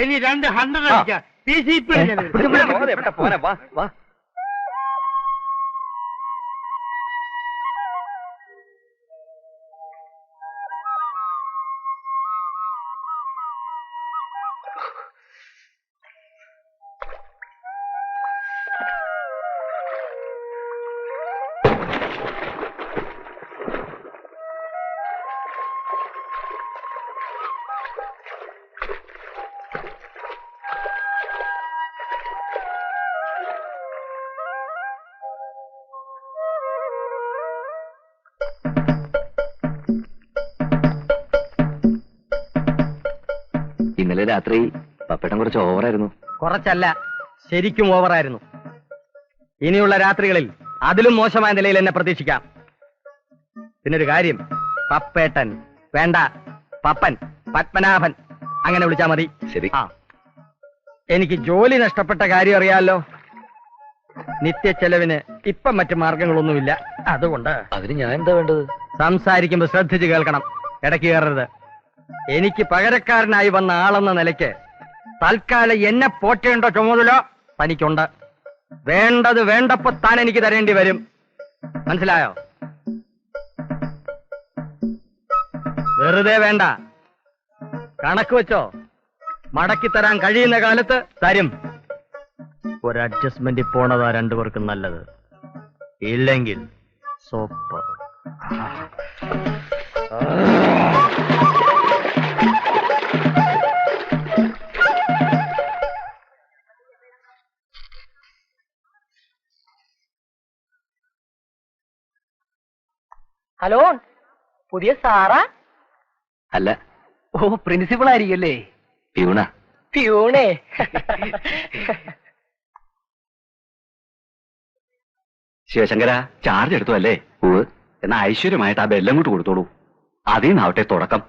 ഇനി 200 അടിക്കാം. PCP ഇന്നലെ രാത്രി പപ്പേട്ടൻ കുറച്ച് ഓവറായിരുന്നു. കുറച്ചല്ല, ശരിക്കും ഓവറായിരുന്നു. ഇനിയുള്ള രാത്രികളിൽ അതിലും മോശമായ നിലയിൽ എന്നെ പ്രതീക്ഷിക്കാം. പിന്നൊരു കാര്യം, പപ്പേട്ടൻ വേണ്ട, പപ്പൻ, പത്മനാഭൻ അങ്ങനെ വിളിച്ചാ മതി. ശരി. എനിക്ക് ജോലി നഷ്ടപ്പെട്ട കാര്യം അറിയാമല്ലോ. നിത്യ ചെലവിന് ഇപ്പം മറ്റു മാർഗങ്ങളൊന്നുമില്ല. അതുകൊണ്ട് അതിന് ഞാൻ എന്താ വേണ്ടത്? സംസാരിക്കുമ്പോ ശ്രദ്ധിച്ച് കേൾക്കണം, ഇടയ്ക്ക് കയറരുത്. എനിക്ക് പകരക്കാരനായി വന്ന ആളെന്ന നിലയ്ക്ക് തൽക്കാലം എന്നെ പോറ്റേണ്ട ചുമതല തനിക്കുണ്ട്. വേണ്ടത് വേണ്ടപ്പോ താൻ എനിക്ക് തരേണ്ടി വരും. മനസ്സിലായോ? വെറുതെ വേണ്ട, കണക്ക് വെച്ചോ. മടക്കി തരാൻ കഴിയുന്ന കാലത്ത് തരും. ഒരു അഡ്ജസ്റ്റ്മെന്റ് പോണതാ രണ്ടുപേർക്കും നല്ലത്. ഇല്ലെങ്കിൽ സോപ്പ്. ഹലോ, പുതിയ സാറാ? അല്ല, ഓ, പ്രിൻസിപ്പൾ ആയിരിക്കുമല്ലേ? പ്യൂണ. പ്യൂണേ. ശിവശങ്കര, ചാർജ് എടുത്തു അല്ലേ? എന്നാ ഐശ്വര്യമായിട്ട് ആ ബെല്ലം കൂട്ട് കൊടുത്തോളൂ. അതിൽ നിന്നാവട്ടെ തുടക്കം.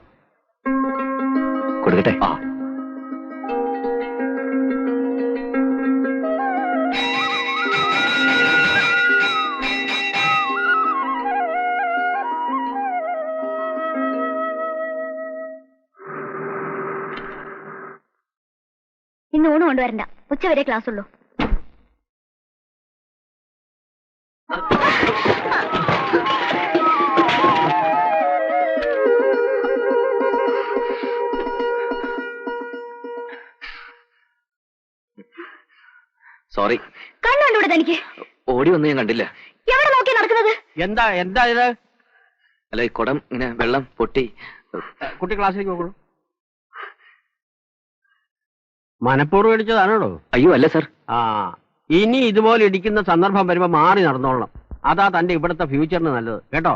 കൊടുക്കട്ടെ? ഇന്ന് ഊണ് കൊണ്ടുവരണ്ട, ഉച്ചവരെ ക്ലാസ് ഉള്ളൂ. സോറി. കണ്ണുണ്ടൂടെ തനിക്ക്? ഓടി വന്ന് ഞാൻ കണ്ടില്ല. എവിടെ നോക്കി നടക്കുന്നത്? എന്താ എന്താ ഇത്? അല്ല, ഈ കുടം ഇങ്ങനെ വെള്ളം പൊട്ടി. കുട്ടി ക്ലാസ്സിലേക്ക് പോകൂ. മനഃപൂർവ്വം ഇടിച്ചതാണോ? അയ്യോ അല്ല സർ. ആ, ഇനി ഇതുപോലെ ഇടിക്കുന്ന സന്ദർഭം വരുമ്പോ മാറി നടന്നോളണം. അതാ തന്റെ ഇവിടുത്തെ ഫ്യൂച്ചറിന് നല്ലത്, കേട്ടോ?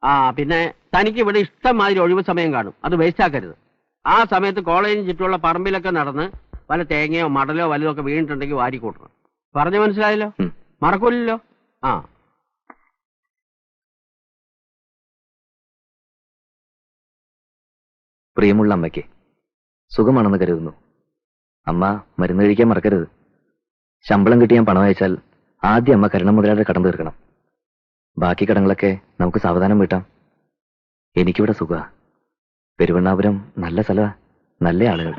ആ, പിന്നെ തനിക്ക് ഇവിടെ ഇഷ്ടംമാതിരി ഒഴിവ് സമയം കാണും, അത് വേസ്റ്റ് ആക്കരുത്. ആ സമയത്ത് കോളേജിന് ചുറ്റുമുള്ള പറമ്പിലൊക്കെ നടന്ന് വല്ല തേങ്ങയോ മടലോ വല്ലതോ ഒക്കെ വീണിട്ടുണ്ടെങ്കിൽ വാരി കൂട്ടണം. പറഞ്ഞു മനസ്സിലായല്ലോ? മറക്കൂലല്ലോ? ആ. പ്രിയമുള്ള അമ്മയ്ക്ക് സുഖമാണെന്ന് കരുതുന്നു. അമ്മ മരുന്ന് കഴിക്കാൻ മറക്കരുത്. ശമ്പളം കിട്ടി ഞാൻ പണം അയച്ചാൽ ആദ്യം അമ്മ കരുണ മുതലാതെ കടം തീർക്കണം. ബാക്കി കടങ്ങളൊക്കെ നമുക്ക് സാവധാനം വീട്ടാം. എനിക്കിവിടെ സുഖ. പെരുവണ്ണാപുരം നല്ല സ്ഥലമാ, നല്ല ആളുകൾ.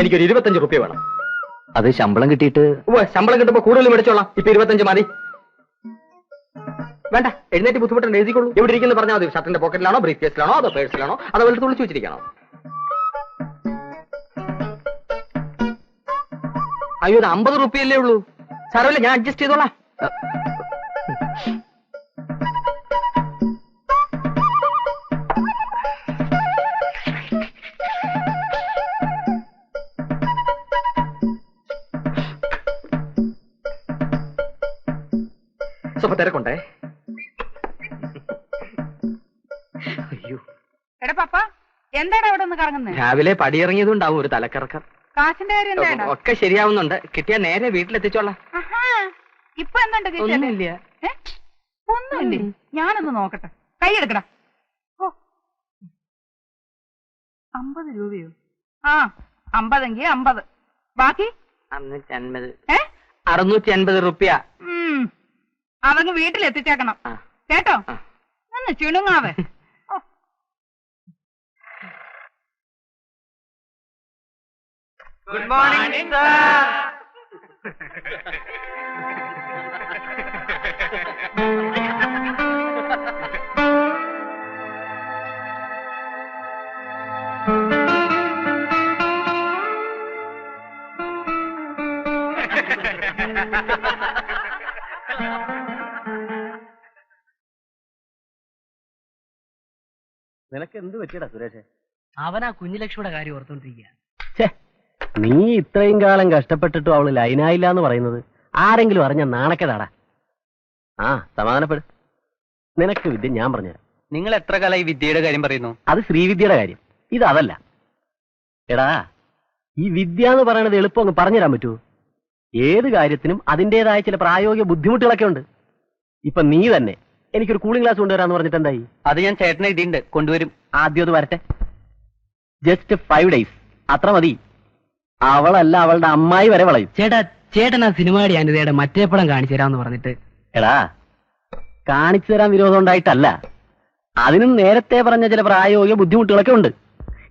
എനിക്കൊരു 25 റുപ്യ വേണം. അത് ശമ്പളം കിട്ടിയിട്ട്. ശമ്പളം കിട്ടുമ്പോ കൂടുതൽ മേടിച്ചോളാം. ഇപ്പൊ 25 മതി. വേണ്ട, എഴുന്നേറ്റ് ബുദ്ധിമുട്ടുണ്ട്, എഴുതിക്കോളൂ. എവിടെ ഇരിക്കുന്നു പറഞ്ഞാൽ മതി. ഷർട്ടിന്റെ പോക്കറ്റിലാണോ, ബ്രീഫ് കേസിലാണോ, അതോ പേഴ്സിലാണോ, അതോ വലുത് തുളിച്ചു വെച്ചിരിക്കണോ? അയ്യോ, ഇത് 50 റുപ്യല്ലേ ഉള്ളൂ. സാരമില്ല, ഞാൻ അഡ്ജസ്റ്റ് ചെയ്തോളാം. സ്വപ്പ തിരക്കുണ്ടേ. അയ്യോ, എടാ പപ്പ, എന്താടാ ഇവിടെ ഒന്ന് കറങ്ങുന്നത്? രാവിലെ പടിയിറങ്ങിയതുണ്ടാവും ഒരു തലക്കറക്കം. കാശിന്റെ കാര്യം എന്താടാ? ഒക്കെ ശരിയാവുന്നുണ്ട്. കിട്ടിയാ നേരെ വീട്ടിലെത്തിച്ചോളാം. ഇപ്പൊ എന്തുണ്ട്? ഒന്നുമില്ല. ഒന്നുമില്ലേ? ഞാനൊന്ന് നോക്കട്ടെ. കൈ എടുക്കടാ. ഓ, 50 രൂപയോ? ആ, 50 എങ്കിൽ 50. ബാക്കി 550. 650 റുപ്യ. അതങ്ങ് വീട്ടിലെത്തിച്ചേക്കണം, കേട്ടോ? ഒന്ന് ചിണുങ്ങാവേ. Good morning sir. നിനക്ക് എന്ത് പറ്റിയടാ സുരേഷ്? അവനാ കുഞ്ഞുലക്ഷ്മിയുടെ കാര്യം ഓർത്തോണ്ടിരിക്കുക. നീ ഇത്രയും കാലം കഷ്ടപ്പെട്ടിട്ടും അവള് ലൈനായില്ല എന്ന് പറയുന്നത് ആരെങ്കിലും അറിഞ്ഞ നാണക്കേടാടാ. ആ, സമാധാനപ്പെടും. നിനക്ക് വിദ്യ ഞാൻ പറഞ്ഞുതരാം. നിങ്ങൾ എത്ര കാലം ഈ വിദ്യയുടെ കാര്യം പറയുന്നു? അത് ശ്രീവിദ്യയുടെ കാര്യം, ഇത് അതല്ല. എടാ, ഈ വിദ്യ എന്ന് പറയണത് എളുപ്പം അങ്ങ് പറഞ്ഞുതരാൻ പറ്റുമോ? ഏത് കാര്യത്തിനും അതിൻ്റെതായ ചില പ്രായോഗിക ബുദ്ധിമുട്ടുകളൊക്കെ ഉണ്ട്. ഇപ്പൊ നീ തന്നെ എനിക്കൊരു കൂളിംഗ് ഗ്ലാസ് കൊണ്ടുവരാന്ന് പറഞ്ഞിട്ട് എന്തായി? അത് ഞാൻ ചേട്ടനെ ഇടിയുണ്ട്, കൊണ്ടുവരും. ആദ്യം അത് വരട്ടെ. ജസ്റ്റ് 5 days, അത്ര മതി. അവളല്ല, അവളുടെ അമ്മായി വരെ വളയും. ചേട്ടൻ ആ സിനിമയുടെ അനുതയുടെ മറ്റേ പടം കാണിച്ചു തരാമെന്ന് പറഞ്ഞിട്ട്. എടാ, കാണിച്ചു തരാൻ വിരോധം ഉണ്ടായിട്ടല്ല, അതിനും നേരത്തെ പറഞ്ഞ ചില പ്രായോഗിക ബുദ്ധിമുട്ടുകളൊക്കെ ഉണ്ട്.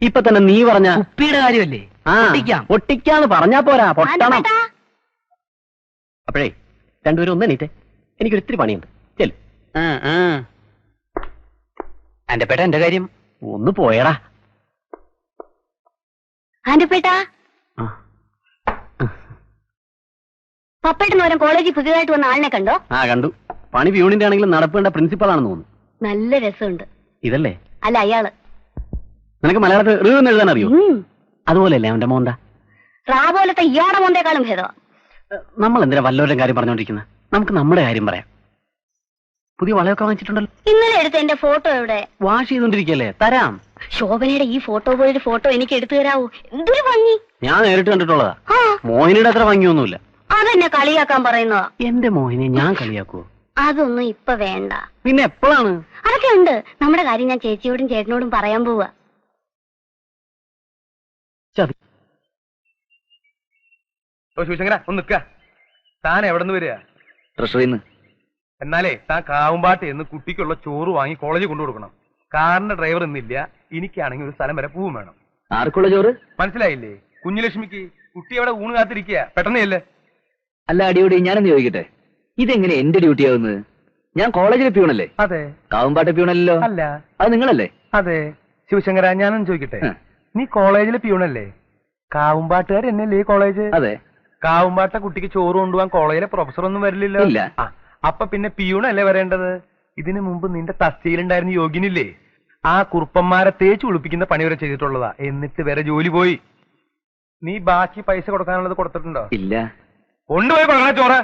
ഇപ്പൊ തന്നെ നീ പറഞ്ഞ കുപ്പിയുടെ കാര്യമല്ലേ? പൊട്ടിക്കാന്ന് പറഞ്ഞാ പോരാ, പൊട്ടണം. അപ്പോഴേ രണ്ടുപേരും ഒന്ന് എണീറ്റേ, എനിക്കൊരു ഇത്തിരി പണിയുണ്ട്. ചെല്. എന്റെ പേട്ട, എന്റെ കാര്യം ഒന്ന് പോയടാ. ആന്റപ്പേട്ടാ, പപ്പേട്ടന് വരും കോളേജിൽ പുതിയതായിട്ട് വന്ന ആളിനെ കണ്ടോ? ആ, കണ്ടു. പണി പ്യൂണിന്റെ ആണെങ്കിലും നടപ്പേണ്ട പ്രിൻസിപ്പൾ ആണെന്ന് തോന്നുന്നു. നല്ല രസമുണ്ട്. ഇതല്ലേ? അല്ല, അയാള്. നിനക്ക് മലയാളത്തിൽ ഋ എന്ന് എഴുതാൻ അറിയോ? അതുപോലെയല്ലേ അവന്റെ മോന്ത? റാ പോലത്തെ ഇയാടെ മോന്തേക്കാളും ഭേദം. നമ്മൾ എന്തിനാ വല്ലവരുടെ കാര്യം പറഞ്ഞോണ്ടിരിക്കുന്നത്? നമുക്ക് നമ്മുടെ കാര്യം പറയാം. പുതിയ വളയൊക്കെ വാങ്ങിച്ചിട്ടുണ്ടല്ലോ. ഇന്നലെ എടുത്ത എന്റെ ഫോട്ടോ എവിടെ? വാഷ് ചെയ്തോണ്ടിരിക്കല്ലേ, തരാം. ശോഭനയുടെ ഈ ഫോട്ടോ പോലൊരു ഫോട്ടോ എനിക്ക് എടുത്തു തരാവോ? എന്തൊരു ഭംഗി. ഞാൻ നേരിട്ട് കണ്ടിട്ടുള്ളതാ. മോഹിനിയുടെ അത്ര ഭംഗിയൊന്നുമില്ല. അതെന്നെ കളിയാക്കാൻ പറയുന്നതാ. എന്റെ മോഹിനെ ഞാൻ കളിയാക്കുവോ? അതൊന്നും ഇപ്പൊ വേണ്ട. പിന്നെ എപ്പോഴാണ്? അതൊക്കെ ഉണ്ട്. നമ്മുടെ കാര്യം ഞാൻ ചേച്ചിയോടും ചേട്ടനോടും പറയാൻ പോവാ. ശിവശങ്കര, ഒന്ന് നിക്ക. താൻ എവിടെ നിന്ന് വരിക? ട്രഷറിന്ന്. എന്നാലേ താൻ കാവുമ്പാട്ട് എന്ന് കുട്ടിക്കുള്ള ചോറ് വാങ്ങി കോളേജിൽ കൊണ്ടു കൊടുക്കണം. കാറിന്റെ ഡ്രൈവർ ഇന്നില്ല, എനിക്കാണെങ്കിൽ ഒരു സ്ഥലം വരെ പൂവും വേണം. ആർക്കുള്ള ചോറ്? മനസ്സിലായില്ലേ? കുഞ്ഞുലക്ഷ്മിക്ക്. കുട്ടി അവിടെ ഊണ് കാത്തിരിക്കുക, പെട്ടെന്നല്ലേ. അല്ല അടിയോടി, ഞാനൊന്ന് ചോദിക്കട്ടെ, ഇതെങ്ങനെ എന്റെ ഡ്യൂട്ടി ആവുന്നത്? ഞാൻ കോളേജിലെ പ്യൂണല്ലേ? അതെ. കാവുമ്പാട്ടെ പ്യൂണല്ലോ? അല്ല. അത് നിങ്ങളല്ലേ? അതെ. ശിവശങ്കര, ഞാനൊന്ന് ചോദിക്കട്ടെ, നീ കോളേജിലെ പ്യൂണല്ലേ? കാവുമ്പാട്ടുകാർ എന്നല്ലേ കോളേജ്? അതെ. കാവുമ്പാട്ട കുട്ടിക്ക് ചോറ് കൊണ്ടുപോകാൻ കോളേജിലെ പ്രൊഫസർ ഒന്നും വരില്ലല്ലോ. ഇല്ല. അപ്പൊ പിന്നെ പ്യൂണല്ലേ വരേണ്ടത്? ഇതിനു മുമ്പ് നിന്റെ തസ്തിയിലുണ്ടായിരുന്ന യോഗ്യനില്ലേ, ആ കുറുപ്പന്മാരെ തേച്ച് കുളിപ്പിക്കുന്ന പണി വരെ ചെയ്തിട്ടുള്ളതാ. എന്നിട്ട് വേറെ ജോലി പോയി. നീ ബാക്കി പൈസ കൊടുക്കാനുള്ളത് കൊടുത്തിട്ടുണ്ടോ? ഇല്ല. കൊണ്ടുപോയി കൊടുക്കണ ചോറ്.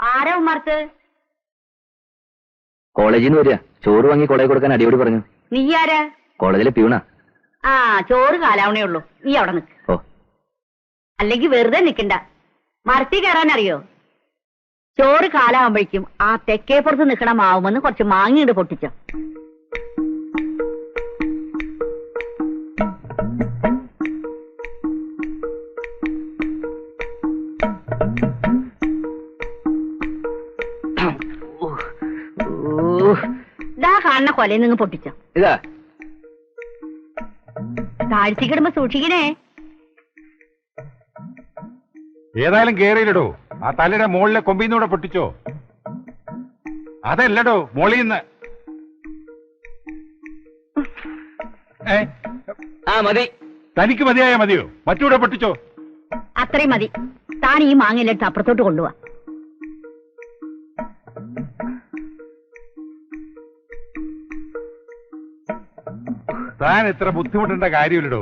ആരാ ഉമ്മാർത്ത്? കോളേജിൽ നിന്ന് വരിക. ചോറ് വാങ്ങി കോളേജ് കൊടുക്കാൻ അടിയോടി പറഞ്ഞു. നീ ആരാ? കോളേജിലെ പ്യൂണാ. ആ, ചോറ് കാലാവണേ ഉള്ളൂ. നീ അവിടെ നിക്ക്. ഓ, അല്ലെങ്കിൽ വെറുതെ നിക്കണ്ട. മരത്തി കയറാൻ അറിയോ? ചോറ് കാലാവുമ്പോഴേക്കും ആ തെക്കേപ്പുറത്ത് നിക്കണ മാവുമെന്ന് കുറച്ച് മാങ്ങിയിട്ട് പൊട്ടിച്ചോ. ഇതാ കാണുന്ന കൊലയിൽ നിന്ന് പൊട്ടിച്ചോ. ഇതാ താഴ്ത്തിക്കിടുമ്പോ സൂക്ഷിക്കണേ. ഏതായാലും കേറിയില്ലടോ. ആ തലയുടെ മുകളിലെ കൊമ്പിന്നൂടെ പൊട്ടിച്ചോ. അതല്ലടോ, മോളിന്ന്. ആ മതി. തനിക്ക് മതിയായ മതിയോ? മറ്റൂടെ പൊട്ടിച്ചോ. അത്രയും മതി. താൻ ഈ മാങ്ങയിലെടുത്ത് അപ്പുറത്തോട്ട് കൊണ്ടുപോവാ. താൻ ഇത്ര ബുദ്ധിമുട്ടേണ്ട കാര്യമില്ലടോ.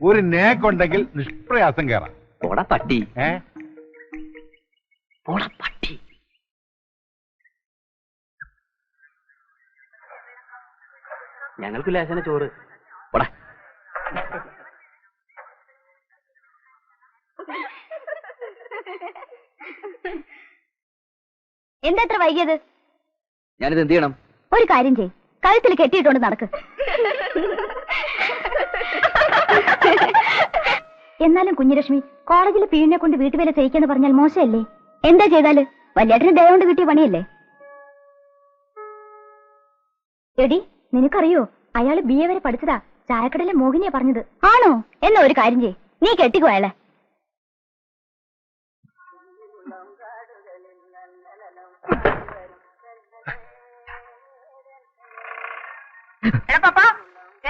ഒരു നേക്കുണ്ടെങ്കിൽ നിഷ്പ്രയാസം കയറാം. പോടാ പട്ടി. പോടാ പട്ടി. ഞങ്ങൾക്ക് ലേശന ചോറ്. പോടാ. എന്താ എത്ര വൈകിയത്? ഞാനിത് എന്ത് ചെയ്യണം? ഒരു കാര്യം ചെയ്, കഴുത്തിൽ കെട്ടിയിട്ടുണ്ട് നടക്ക്. എന്നാലും കുഞ്ഞുലക്ഷ്മി, കോളേജിൽ പീഴിനെ കൊണ്ട് വീട്ടുവേല ചെയ്യിക്കാന്ന് പറഞ്ഞാൽ മോശമല്ലേ? എന്താ ചെയ്താല്? വല്യേട്ടന് ദയ കൊണ്ട് കിട്ടിയ പണിയല്ലേ? എടി, നിനക്കറിയോ, അയാള് BA വരെ പഠിച്ചതാ. ചായക്കടയിലെ മോഹിനിയാ പറഞ്ഞത്. ആണോ? എന്നാ ഒരു കാര്യം ചെയ്, നീ കെട്ടിക്കോ അയാളെ.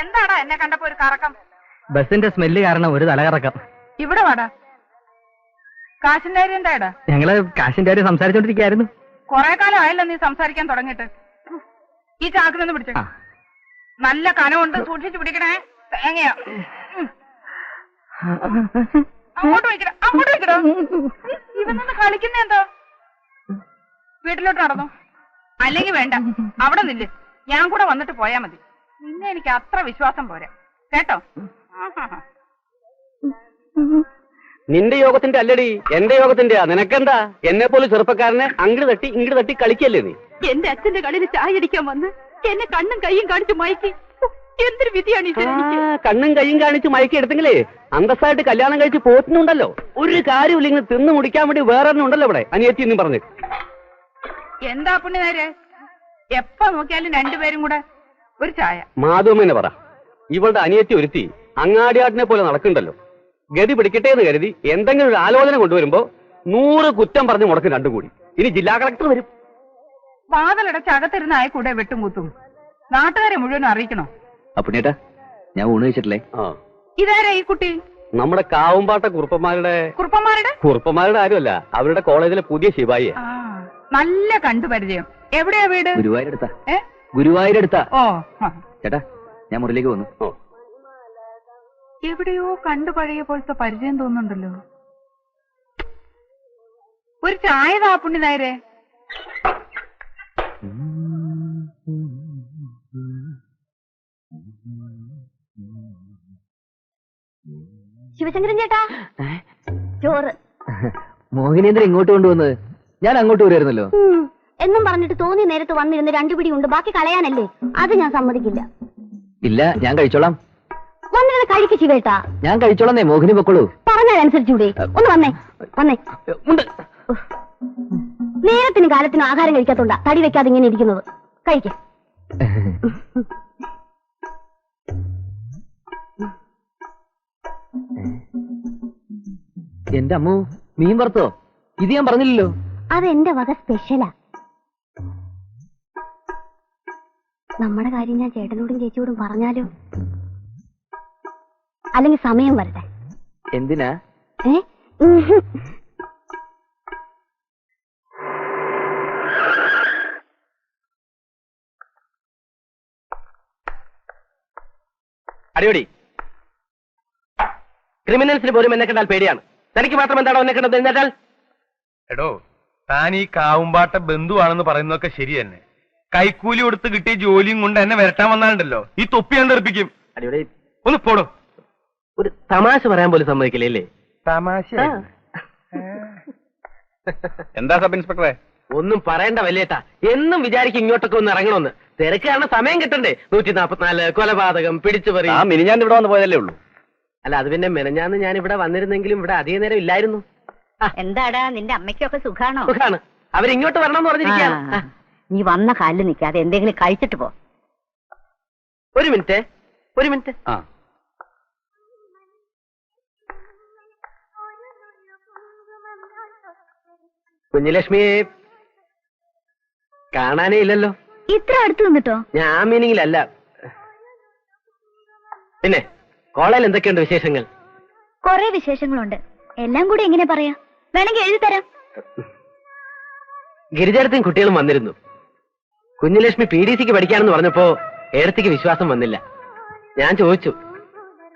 എന്താടാ എന്നെ കണ്ടപ്പോ ഒരു കറക്കം? ബസിന്റെ സ്മെല്ല് കാരണം ഒരു തലകറക്കം. ഇവിടെ വാടാ. കാശിന്റെ കാര്യം എന്താടാ? ഞങ്ങള് കാശിന്റെ കാര്യം സംസാരിച്ചോണ്ടിരിക്കായിരുന്നു. കൊറേ കാലം ആയല്ലോ നീ സംസാരിക്കാൻ തുടങ്ങിയിട്ട്. ഈ ചാക്കിനൊന്ന് പിടിച്ചേ. നല്ല കനമുണ്ട്, സൂക്ഷിച്ചു പിടിക്കണേ. തേങ്ങയാ. അങ്ങോട്ട് വയ്ക്കട, അങ്ങോട്ട് വയ്ക്കട. ഇവനൊന്ന് കളിക്കുന്ന എന്താ? വീട്ടിലോട്ട് നടന്നു. അല്ലെങ്കിൽ വേണ്ട, അവിടെ നില്ല്. ഞാൻ കൂടെ വന്നിട്ട് പോയാ മതി. നിന്നെ എനിക്ക് അത്ര വിശ്വാസം പോരാ കേട്ടോ. നിന്റെ യോഗത്തിന്റെ അല്ലടി, എന്റെ യോഗത്തിന്റെയാ. നിനക്കെന്താ? എന്നെ പോലെ ചെറുപ്പക്കാരനെ അങ്ങോട്ട് തട്ടി ഇങ്ങോട്ട് തട്ടി കളിക്കല്ലേ നീ? എന്റെ അച്ഛന്റെ കടയിൽ ചായ അടിക്കാൻ വന്ന് എന്നെ കണ്ണും കൈയും കാണിച്ച് മയക്കി. എന്തൊരു വിധിയാണ് ഇത്. കണ്ണും കൈയും കാണിച്ച് മയക്കി എടുത്തെങ്കിലേ അന്തസ്സായിട്ട് കല്യാണം കഴിച്ച് പോറ്റുന്നുണ്ടല്ലോ. ഒരു കാര്യമില്ല, ഇങ്ങനെ തിന്നു മുടിക്കാൻ വേണ്ടി വേറെ ഉണ്ടല്ലോ ഇവിടെ അനിയത്തി എന്നും പറഞ്ഞ്. എന്താ പുണ്ണി നേരെ? എപ്പ നോക്കിയാലും രണ്ടുപേരും കൂടെ ഒരു ചായ. മാധവമ്മനെ പറ, ഇവളുടെ അനിയത്തി ഒരുത്തി അങ്ങാടിയാട്ടിനെ പോലെ നടക്കുന്നുണ്ടല്ലോ. ഗതി പിടിക്കട്ടെ എന്ന് കരുതി എന്തെങ്കിലും ഒരു ആലോചന കൊണ്ടുവരുമ്പോ 100 കുറ്റം പറഞ്ഞ് മുടക്കും രണ്ടും കൂടി. ഇനി ജില്ലാ കളക്ടർ വരും. വാതിലടച്ച് അകത്തിരുന്ന ആയ കൂടെ വെട്ടും കുത്തും. നാട്ടുകാരെ മുഴുവനും അറിയിക്കണോ? അപ്പുണ്ണിയേട്ടാ, ഞാൻ ഊണ് കഴിച്ചിട്ടില്ലേ? ഇതാരാ ഈ കുട്ടി? നമ്മുടെ കാവുമ്പാട്ട കുറുപ്പന്മാരുടെ ആരുമല്ല, അവരുടെ കോളേജിലെ പുതിയ ശിവായിയെ. നല്ല കണ്ടുപരിചയം. എവിടെയാ വീട്? ഗുരുവായൂരെടുത്താ. ഗുരുവായൂരെടുത്താ. ഓ ചേട്ടാ, ഞാൻ മുറിയിലേക്ക് വന്നു. എവിടെയോ കണ്ടു പഴയ പോലത്തെ പരിചയം തോന്നുന്നുണ്ടല്ലോ. ഒരു ചായ താ പുണ്ണി നേരെ. ശിവശങ്കരൻ ചേട്ടാ, ചോറ്. മോഹിനേന്ദ്രൻ ഇങ്ങോട്ട് കൊണ്ടുവന്നത്? ഞാൻ അങ്ങോട്ട് വരുമായിരുന്നല്ലോ. എന്നും പറഞ്ഞിട്ട് തോന്നിയ നേരത്ത് വന്നിരുന്ന് 2 പിടി ഉണ്ട്, ബാക്കി കളയാനല്ലേ? അത് ഞാൻ സമ്മതിക്കില്ല. ഇല്ല, ഞാൻ കഴിച്ചോളാം. വന്നിരുന്ന് കഴിക്ക് ശിവേട്ടാ. ഞാൻ കഴിച്ചോളന്നേ, മോഹിനി പൊക്കോളൂ. പറഞ്ഞതനുസരിച്ചൂടെ? ഒന്ന് വന്നേ വന്നേ. നേരത്തിനും കാലത്തിനും ആഹാരം കഴിക്കാത്തോണ്ടാ തടി വെക്കാതെ ഇങ്ങനെ ഇരിക്കുന്നത്. കഴിക്ക്. എന്റെ അമ്മു, മീൻ വറുത്തോ? ഇത് ഞാൻ പറഞ്ഞില്ലല്ലോ. അതെന്റെ വക സ്പെഷ്യലാ. നമ്മുടെ കാര്യം ഞാൻ ചേട്ടനോടും ചേച്ചിയോടും പറഞ്ഞാലോ? അല്ലെങ്കിൽ സമയം വരട്ടെ. എന്തിനാ? അടിയോടി. ക്രിമിനൽസിന് പോലും എന്നെ കണ്ടാൽ പേടിയാണ്. തനിക്ക് മാത്രം എന്താണോ എന്നെ കണ്ടത്? എന്നിട്ടാൽ എടോ, താൻ ഈ കാവുമ്പാട്ട ബന്ധുവാണെന്ന് പറയുന്നതൊക്കെ ശരി തന്നെ. കൈക്കൂലി കൊടുത്ത് കിട്ടിയ ജോലിയും കൊണ്ട് എന്നെ വരട്ടാൻ വന്നാലുണ്ടല്ലോ, ഈ തൊപ്പി ഞാൻ തെറിപ്പിക്കും. അടിയോടി, ഒന്ന് പോടോ. ഒരു തമാശ പറയാൻ പോലും സമ്മതിക്കില്ലേ? തമാശ. എന്താ സബ് ഇൻസ്പെക്ടറെ? ഒന്നും പറയണ്ട വല്യേട്ടാ. എന്നും വിചാരിക്കും ഇങ്ങോട്ടൊക്കെ ഒന്ന് ഇറങ്ങണമെന്ന്. തിരക്ക് കാരണം സമയം കിട്ടണ്ടേ? 144 കൊലപാതകം, പിടിച്ചുപറി. മിനിഞ്ഞാന്ന് ഇവിടെ വന്ന് പോയതല്ലേ ഉള്ളൂ. അല്ല, അത് പിന്നെ മെനഞ്ഞാന്ന് ഞാൻ ഇവിടെ വന്നിരുന്നെങ്കിലും ഇവിടെ അധിക നേരം ഇല്ലായിരുന്നു. എന്താടാ, നിന്റെ അമ്മയ്ക്കൊക്കെ സുഖാണോ? സുഖാണ്. അവരിങ്ങോട്ട് വരണമെന്ന് പറഞ്ഞിരിക്കുകയാണ്. നീ വന്ന കാലിൽ നിൽക്കാതെ എന്തെങ്കിലും കഴിച്ചിട്ട് പോ. ഒരു മിനിറ്റ്. കുഞ്ഞിലക്ഷ്മിയെ കാണാനേ ഇല്ലല്ലോ. ഇത്ര അടുത്ത് നിന്നിട്ടോ? ഞാൻ ആ മീനിങ്ങിലല്ല. പിന്നെ കോളേജിൽ എന്തൊക്കെയുണ്ട് വിശേഷങ്ങൾ? കൊറേ വിശേഷങ്ങളുണ്ട്. എല്ലാം കൂടി എങ്ങനെ പറയാ? വേണമെങ്കിൽ എഴുതി തരാം. ഗിരിജാടത്തും കുട്ടികളും വന്നിരുന്നു. കുഞ്ഞുലക്ഷ്മി PDCക്ക് പഠിക്കാനെന്ന് പറഞ്ഞപ്പോ ഏടത്തിക്ക് വിശ്വാസം വന്നില്ല. ഞാൻ ചോദിച്ചു,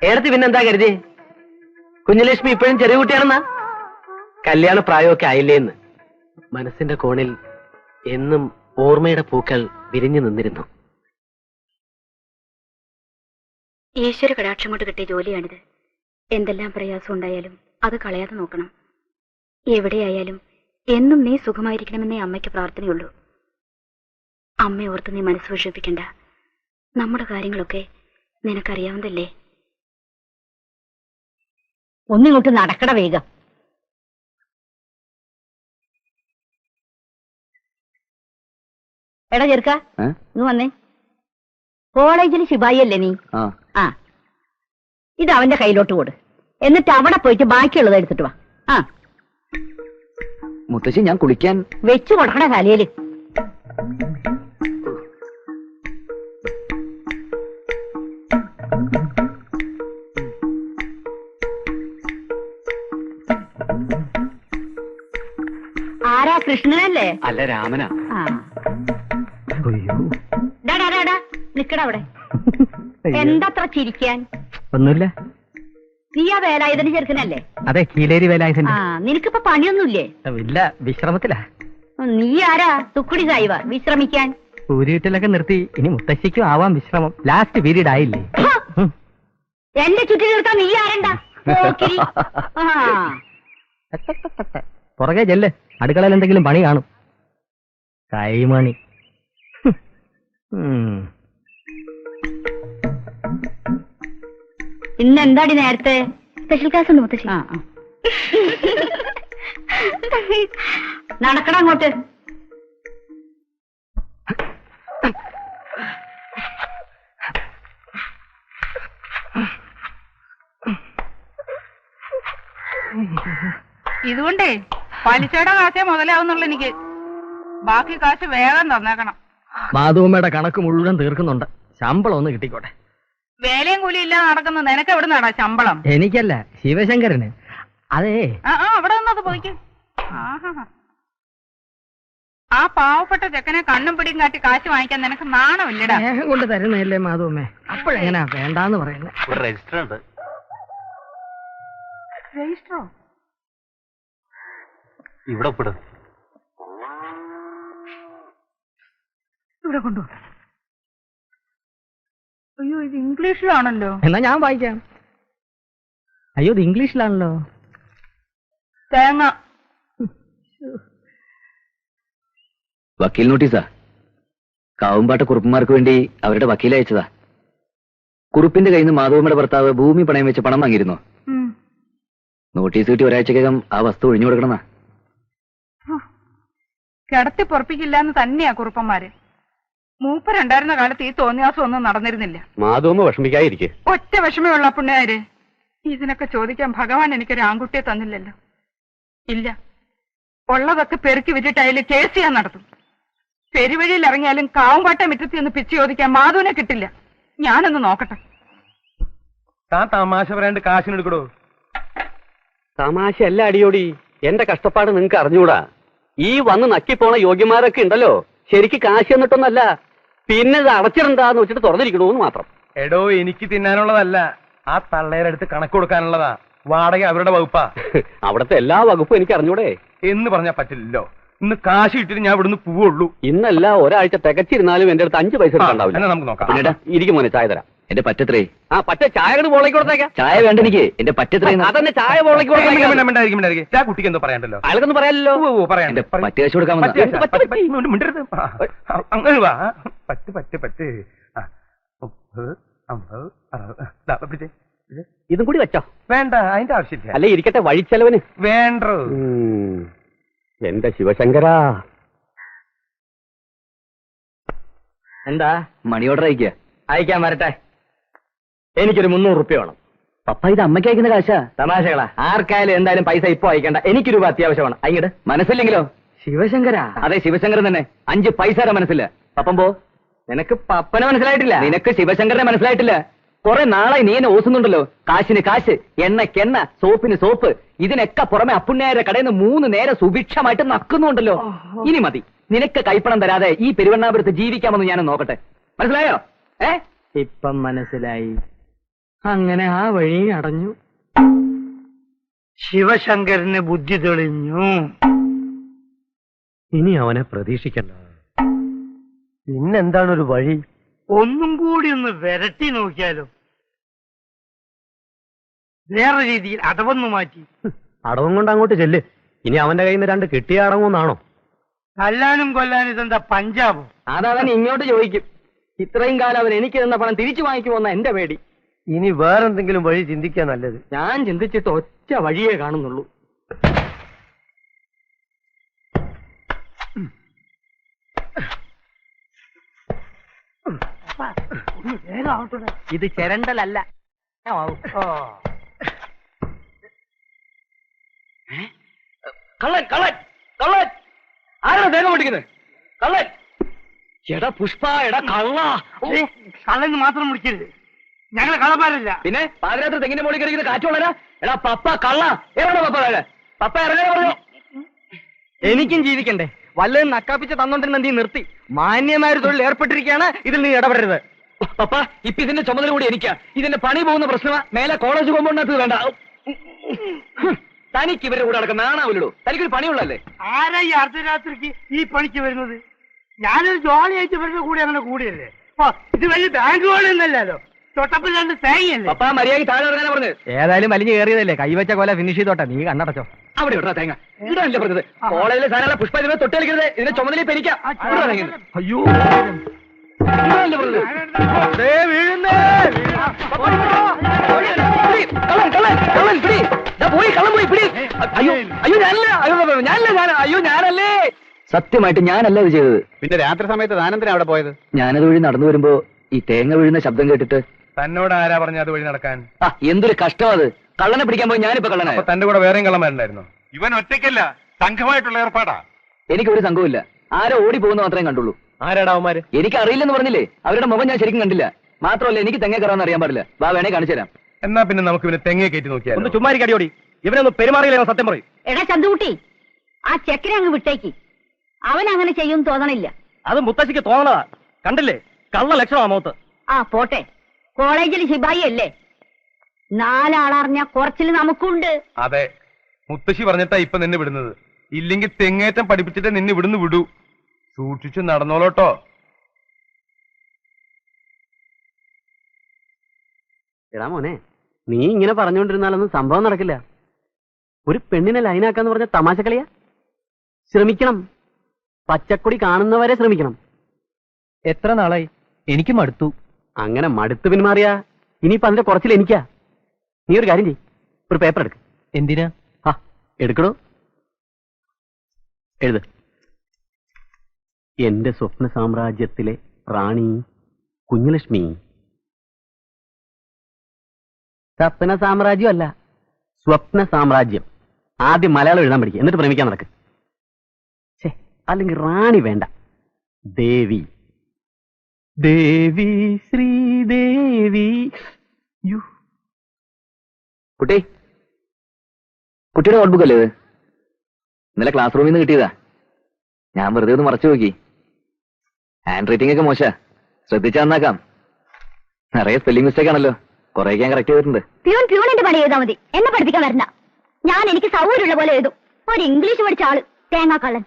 ഏടത്തി പിന്നെന്താ കരുതിയേ? കുഞ്ഞുലക്ഷ്മി ഇപ്പോഴും ചെറിയ കുട്ടിയാണെന്നാ? കല്യാണ പ്രായമൊക്കെ ആയില്ലേന്ന്. മനസ്സിന്റെ കോണിൽ എന്നും ഓർമ്മയുടെ പൂക്കൾ വിരിഞ്ഞു നിന്നിരുന്നു. ഈശ്വര കടാക്ഷം കൊണ്ട് കിട്ടിയ ജോലിയാണിത്. എന്തെല്ലാം പ്രയാസം ഉണ്ടായാലും അത് കളയാതെ നോക്കണം. എവിടെയായാലും എന്നും നീ സുഖമായിരിക്കണമെന്നേ അമ്മയ്ക്ക് പ്രാർത്ഥനയുള്ളൂ. അമ്മയെ ഓർത്ത് നീ മനസ്സ് വിഷമിപ്പിക്കണ്ട. നമ്മുടെ കാര്യങ്ങളൊക്കെ നിനക്കറിയാവുന്നതല്ലേ. ഒന്നിങ്ങോട്ട് നടക്കട വേഗം. എടാ ചെറുക്ക, നീ വന്നേ. കോളേജിൽ ശിപായിയല്ലേ നീ? ആ, ഇത് അവന്റെ കയ്യിലോട്ട് കൊടു. എന്നിട്ട് അവിടെ പോയിട്ട് ബാക്കിയുള്ളത് എടുത്തിട്ട് വാ. ആ മുത്തശ്ശി, ഞാൻ കുളിക്കാൻ വെച്ചു കൊടുക്കണ തലയില്. ആരാ? കൃഷ്ണനല്ലേ? അല്ല, രാമനാ. നിക്കട അവിടെ. എന്തത്ര ചിരിക്കാൻ? ഒന്നുമില്ല. നീ ആ വേലായുധന് ചെറുക്കനല്ലേ? അതെ, കീലേരി വേലായുധൻ. ആ, നിനക്കിപ്പോ പണിയൊന്നുമില്ലേ? ഇല്ല, വിശ്രമത്തിലാ. നീ ആരാ? തുക്കുടി സായിവ വിശ്രമിക്കാൻ? ഊരിയിട്ടിലൊക്കെ നിർത്തി. ഇനി മുത്തശ്ശിക്കും ആവാം വിശ്രമം. ലാസ്റ്റ് പീരീഡ് ആയില്ലേ? എന്റെ ചുറ്റി നിർത്താൻ നീ ആരണ്ടാ? പുറകെ ചെല്ല്, അടുക്കളയിൽ എന്തെങ്കിലും പണി കാണും. കൈമണി. ഇന്നെന്താടി നേരത്തെ? സ്പെഷ്യൽ ക്ലാസ് ഉണ്ട് മുത്തശ്ശി. നടക്കണം അങ്ങോട്ട്. ഇതുകൊണ്ടേ പലിശയുടെ കാശേ മുതലാവുന്നുള്ളു എനിക്ക്. ബാക്കി കാശ് വേഗം തന്നേക്കണം. മാധവമ്മയുടെ കണക്ക് മുഴുവൻ തീർക്കുന്നുണ്ട്. ശമ്പളം ഒന്ന് കിട്ടിക്കോട്ടെ. വേലയും കൂലിയും ഇല്ലാതെ നടക്കുന്ന നിനക്ക് എവിടെ നടാ ശമ്പളം? എനിക്കല്ല, ശിവശങ്കരന്. അതേ, അവിടെ നിന്നത് പോയിക്ക്. ആ പാവപ്പെട്ട ചെക്കനെ കണ്ണും പിടിയും കാട്ടി കാശ് വാങ്ങിക്കാൻ നിനക്ക് നാണമില്ലടാ. സ്നേഹം കൊണ്ട് തരുന്നതല്ലേ മാധവമ്മേ? അപ്പോഴെങ്ങനാ വേണ്ടാന്ന് പറയുന്നത്? രജിസ്റ്റർ ഉണ്ട്. രജിസ്റ്ററോ? ഇവിടെ ഒപ്പിടും. ഇവിടെ കൊണ്ടു. അയ്യോ, ഇത് ഇംഗ്ലീഷിലാണല്ലോ. എന്നാ ഞാൻ വായിക്കാം. അയ്യോ, ഇത് ഇംഗ്ലീഷിലാണല്ലോ. തേങ്ങ. വക്കീൽ നോട്ടീസാ. കാവുമ്പാട്ട് കുറുപ്പന്മാർക്ക് വേണ്ടി അവരുടെ വക്കീൽ അയച്ചതാ. കുറുപ്പിന്റെ കയ്യിൽ നിന്ന് മാധവമ്മയുടെ ഭർത്താവ് ഭൂമി പണയം വെച്ച് പണം വാങ്ങിയിരുന്നു. നോട്ടീസ് കിട്ടി ഒരാഴ്ചക്കകം ആ വസ്തു ഒഴിഞ്ഞു കൊടുക്കണമെന്നാ. കിടത്തി പൊറപ്പിക്കില്ല എന്ന് തന്നെയാ കുറുപ്പന്മാര്. മൂപ്പരുണ്ടായിരുന്ന കാലത്ത് ഈ തോന്നിയാസം ഒന്നും നടന്നിരുന്നില്ല. മാധവമ്മ വിഷമിക്കാതിരിക്കെ. ഒറ്റ വിഷമമുള്ള പുണ്യാര്. ഇതിനൊക്കെ ചോദിക്കാൻ ഭഗവാൻ എനിക്കൊരു ആൺകുട്ടിയെ തന്നില്ലല്ലോ. ഇല്ല, ഉള്ളതൊക്കെ പെരുക്കി വിറ്റിട്ട് അതിൽ കേസ് ചെയ്യാൻ നടത്തും. പെരുവഴിയിൽ ഇറങ്ങിയാലും കാവുംപാട്ട മിറ്റത്തി ഒന്ന് പിച്ച് ചോദിക്കാൻ മാധവനെ കിട്ടില്ല. ഞാനൊന്ന് നോക്കട്ടെ. താൻ തമാശ പറയാണ്ട് കാശിനെടുക്കടോ. തമാശ അല്ല അടിയോടി, എന്റെ കഷ്ടപ്പാട് നിങ്ങക്ക് അറിഞ്ഞൂടാ. ഈ വന്ന് നക്കിപ്പോണ യോഗ്യന്മാരൊക്കെ ഉണ്ടല്ലോ, ശരിക്ക് കാശ് എന്നിട്ടൊന്നല്ല, പിന്നെ ഇത് അടച്ചിടണ്ടാന്ന് വെച്ചിട്ട് തുറന്നിരിക്കണോന്ന് മാത്രം. എടോ, എനിക്ക് തിന്നാനുള്ളതല്ല, ആ തള്ളേരടുത്ത് കണക്ക് കൊടുക്കാനുള്ളതാ. വാടക അവരുടെ വകുപ്പാ. അവിടുത്തെ എല്ലാ വകുപ്പും എനിക്ക് അറിഞ്ഞൂടെ എന്ന് പറഞ്ഞാൽ പറ്റില്ലല്ലോ. ഇന്ന് കാശ് ഇട്ടിട്ട് ഞാൻ ഇവിടുന്ന് പോവുള്ളൂ. ഇന്നല്ല ഒരാഴ്ച തികച്ചിരുന്നാലും എന്റെ അടുത്ത് 5 പൈസ ഉണ്ടാവില്ല. എന്നാ നമുക്ക് നോക്കാം. പിന്നീട് ഇരിക്കും മോനെ, ചായ തരാം. എന്റെ പറ്റത്രേ. ആ പറ്റ ചായ പോളേക്ക് കൊടുത്തേക്കാം. ചായ വേണ്ട എനിക്ക്, എന്റെ പറ്റത്രേ. അതന്നെ ചായ പോളേക്ക് കൊടുത്തേക്കാം. ആ കുട്ടിക്ക് എന്തോ പറയാണ്ടല്ലോ. അയാൾക്കൊന്നും പറയാനല്ലോ. എന്റെ പറ്റ് കാശ് കൊടുക്കാൻ മിണ്ടരുത്. അങ്ങനെ വാ. പറ്റ്. 30, 50, 60. ഇതും കൂടി വെച്ചോ. വേണ്ട, അതിന്റെ ആവശ്യമില്ല. അല്ലെ ഇരിക്കട്ടെ, വഴിച്ചെലവന് വേണ്ട. എന്റെ ശിവശങ്കരാ. എന്താ മണി ഓർഡർ അയക്കാൻ വരട്ടെ. എനിക്കൊരു 300 റുപ്യ വേണം. പപ്പ ഇത് അമ്മയ്ക്ക് അയക്കുന്ന കാശാ. തമാശകളാ. ആർക്കായാലും എന്തായാലും പൈസ ഇപ്പൊ അയക്കണ്ട. എനിക്ക് രൂപ അത്യാവശ്യമാണ്. അയ്യട് മനസ്സില്ലെങ്കിലോ? ശിവശങ്കര. അതെ, ശിവശങ്കരൻ തന്നെ. 5 പൈസയുടെ മനസ്സില്ല. പപ്പം പോ. നിനക്ക് പപ്പനെ മനസ്സിലായിട്ടില്ല, നിനക്ക് ശിവശങ്കരനെ മനസ്സിലായിട്ടില്ല. കുറെ നാളായി നീ എന്നെ ഓസുന്നുണ്ടല്ലോ. കാശിന് കാശ്, എണ്ണയ്ക്കെണ്ണ, സോപ്പിന് സോപ്പ്, ഇതിനൊക്കെ പുറമെ അപ്പുണ്യാരുടെ കടയിൽ നിന്ന് 3 നേരം സുഭിക്ഷമായിട്ട് നക്കുന്നുണ്ടല്ലോ. ഇനി മതി. നിനക്ക് കൈപ്പണം തരാതെ ഈ പെരുവണ്ണാപുരത്ത് ജീവിക്കാമെന്ന് ഞാനും നോക്കട്ടെ. മനസ്സിലായോ? ഇപ്പം മനസ്സിലായി. അങ്ങനെ ആ വഴി അടഞ്ഞു. ശിവശങ്കരന് ബുദ്ധി തെളിഞ്ഞു. ഇനി അവനെ പ്രതീക്ഷിക്കണ്ട. പിന്നെന്താണ് ഒരു വഴി? ഒന്നും കൂടി ഒന്ന് വിരട്ടി നോക്കിയാലോ? വേറെ രീതിയിൽ അടവൊന്നു മാറ്റി. അടവും കൊണ്ട് അങ്ങോട്ട് ചെല്ല്. ഇനി അവന്റെ കയ്യിൽ നിന്ന് 2 കിട്ടിയ അടങ്ങുമെന്നാണോ? തല്ലാനും കൊല്ലാനും ഇതെന്താ പഞ്ചാബോ? അതവൻ ഇങ്ങോട്ട് ചോദിക്കും. ഇത്രയും കാലം അവൻ എനിക്ക് തന്ന പണം തിരിച്ചു വാങ്ങിക്കുമെന്ന എന്റെ പേടി. ഇനി വേറെന്തെങ്കിലും വഴി ചിന്തിക്കാൻ നല്ലത്. ഞാൻ ചിന്തിച്ചിട്ട് ഒറ്റ വഴിയേ കാണുന്നുള്ളൂ. ഇത് ചെരണ്ടലല്ല. കള്ളൻ കള്ളൻ കള്ളൻ! ആരാണ് വേഗം ഓടിക്കുന്നത്? കള്ളൻ! എടാ പുഷ്പ, എടാ കള്ള! കള്ളന് മാത്രം വിളിക്കരുത്, ഞങ്ങളെ കള്ളന്മാരല്ല. പിന്നെ പാതിരാത്രി തെങ്ങിന്റെ മുകളിൽ കയറിക്കുന്ന കാറ്റ് വളരാ. എടാ പപ്പ കള്ള! എവിടെ പപ്പ? പപ്പ ഇറങ്ങാൻ പറഞ്ഞു. എനിക്കും ജീവിക്കണ്ടേ? വല്ലതും നക്കാപ്പിച്ച് തന്നോണ്ടിരുന്ന നീ നിർത്തി. മാന്യമായ ഒരു തൊഴിൽ ഏർപ്പെട്ടിരിക്കുകയാണ്, ഇതിൽ നീ ഇടപെടരുത്. പപ്പ, ഇപ്പൊ ഇതിന്റെ ചുമതല കൂടി എനിക്കാ. ഇതിന്റെ പണി പോകുന്ന പ്രശ്നമാ. മേലെ കോളേജ് പോകുമ്പോണ്ടത് വേണ്ട. തനിക്ക് ഇവരുടെ കൂടെ നടക്കുന്ന നാണാവില്ലടോ. തനിക്കൊരു പണിയുള്ളല്ലേ? ആരാ ഈ അർദ്ധരാത്രിക്ക് ഈ പണിക്ക് വരുന്നത്? ഞാനൊരു ജോലിയായിട്ട് വരുന്ന കൂടി അങ്ങനെ കൂടിയല്ലേ. ഇത് വലിയ ബാങ്ക് കോളൊന്നല്ലോ, തൊട്ടപ്പിൽ 2 തേങ്ങയല്ലേ. പപ്പ മര്യാദ താഴെ ഇറങ്ങാനാ പറഞ്ഞത്. ഏതായാലും വലിഞ്ഞു കയറിയതല്ലേ, കൈവച്ച കൊല ഫിനിഷ് ചെയ്തോട്ടെ. നീ കണ്ണടച്ചോ. അവിടെ ഇടാ തേങ്ങ. ഇടാനല്ലേ പറഞ്ഞത്? കോളേജിലെ സാധനങ്ങളെ പുഷ്പ ഇതിനെ തൊട്ട് കളിക്കരുത്. ഇതിന്റെ ചുമതല ഇപ്പൊ എനിക്കാ. അയ്യോ, ഇടാനല്ലേ പറഞ്ഞത്? സത്യമായിട്ട് ഞാനല്ല ഇത് ചെയ്തത്. പിന്നെ രാത്രി സമയത്ത് താനെന്തിനാ അവിടെ പോയത്? ഞാനത് വഴി നടന്നു വരുമ്പോ ഈ തേങ്ങ വീഴുന്ന ശബ്ദം കേട്ടിട്ട്. തന്നോട് ആരാ പറഞ്ഞ അത് വഴി നടക്കാൻ? എന്തൊരു കഷ്ടം അത്. കള്ളനെ പിടിക്കാൻ പോയി ഞാനിപ്പോ കള്ളനായി. അപ്പൊ തന്റെ കൂടെ വേറെയും കള്ളന്മാരുണ്ടായിരുന്നു? ഇവൻ ഒറ്റയ്ക്കല്ല, സംഘമായിട്ടുള്ള ഏർപ്പാടാ. എനിക്കൊരു സംഘവുമില്ല. ആരോ ഓടി പോകുന്ന മാത്രമേ കണ്ടുള്ളൂ. ആരാടാ അവന്മാര്? എനിക്ക് അറിയില്ലെന്ന് പറഞ്ഞില്ലേ? അവരുടെ മുഖം ഞാൻ ശരിക്കും കണ്ടില്ല. മാത്രമല്ല എനിക്ക് തെങ്ങ കയറാന്ന് അറിയാൻ പാടില്ല. വാ, വേണേ കാണിച്ചു തരാം. എന്നാ പിന്നെ നമുക്ക് ഇവനെ തെങ്ങയെ കയറ്റി നോക്കിയാൽ. ഒന്ന് ചുമ്മാരി കടിയോടി. ഇവനൊന്ന് പെരുമാറിയില്ല, സത്യം പറയും. എടാ ചന്തുകുട്ടി, ആ ചെക്കനെ അങ്ങ് വിട്ടേക്ക്. അവൻ അങ്ങനെ ചെയ്യും തോന്നണില്ല. അത് മുത്തശ്ശിക്ക് തോന്നണതാ. കണ്ടില്ലേ, കള്ള ലക്ഷണമാ മുഖത്ത്. ആ പോട്ടെ, കോളേജിൽ ശിപായി അല്ലേ? 4 ആളറിഞ്ഞ കുറച്ചിൽ നമുക്കുണ്ട്. അതെ, മുത്തശ്ശി പറഞ്ഞിട്ടാ ഇപ്പൊ നിന്നെ വിടുന്നത്. ഇല്ലെങ്കിൽ തെങ്ങേറ്റം പഠിപ്പിച്ചിട്ട് നിന്നെ ഇവിടുന്ന് വിടൂ. സൂക്ഷിച്ചു നടന്നോളോട്ടോ. എടാ മോനെ, നീ ഇങ്ങനെ പറഞ്ഞുകൊണ്ടിരുന്നാലൊന്നും സംഭവം നടക്കില്ല. ഒരു പെണ്ണിനെ ലൈനാക്കാന്ന് പറഞ്ഞ തമാശ കളിയാ. ശ്രമിക്കണം, പച്ചക്കൊടി കാണുന്നവരെ ശ്രമിക്കണം. എത്ര നാളായി? എനിക്ക് മടുത്തു. അങ്ങനെ മടുത്ത് പിന്മാറിയാ ഇനിയിപ്പോ അതിന്റെ കുറച്ചിൽ എനിക്കാ. നീ ഒരു കാര്യം ചെയ്യ്, ഒരു പേപ്പർ എടുക്ക്. എന്തിനാ? ആ എടുക്കണോ? എഴുത്. എന്റെ സ്വപ്ന സാമ്രാജ്യത്തിലെ റാണി കുഞ്ഞുലക്ഷ്മി. സ്വപ്ന സാമ്രാജ്യമല്ല, സ്വപ്ന സാമ്രാജ്യം. ആദ്യം മലയാളം എഴുതാൻ പഠിക്കുക, എന്നിട്ട് പ്രേമിക്കാൻ നടക്ക്. അല്ലെങ്കിൽ റാണി വേണ്ട, ദേവി. ദേവി ശ്രീദേവി. കുട്ടി, കുട്ടിയുടെ നോട്ട്ബുക്ക് അല്ലേ ഇത്? ഇന്നലെ ക്ലാസ് റൂമിൽ നിന്ന് കിട്ടിയതാ. ഞാൻ വെറുതെ ഒന്ന് മറച്ചു നോക്കി. ഹാൻഡ് റൈറ്റിംഗ് ഒക്കെ മോശ, ശ്രദ്ധിച്ചാ നന്നാക്കാം. നിറയെ സ്പെല്ലിംഗ് മിസ്റ്റേക്ക് ആണല്ലോ, കുറേയൊക്കെ ഞാൻ കറക്റ്റ് ചെയ്തിട്ടുണ്ട്. പ്യൂണിന്റെ പണി എഴുതാ മതി, എന്നെ പഠിപ്പിക്കാൻ വരണ്ട. ഞാൻ എനിക്ക് സൗകര്യമുള്ള പോലെ എഴുതും. ഒരു ഇംഗ്ലീഷ് പഠിച്ച ആള് തേങ്ങാക്കള്ളൻ.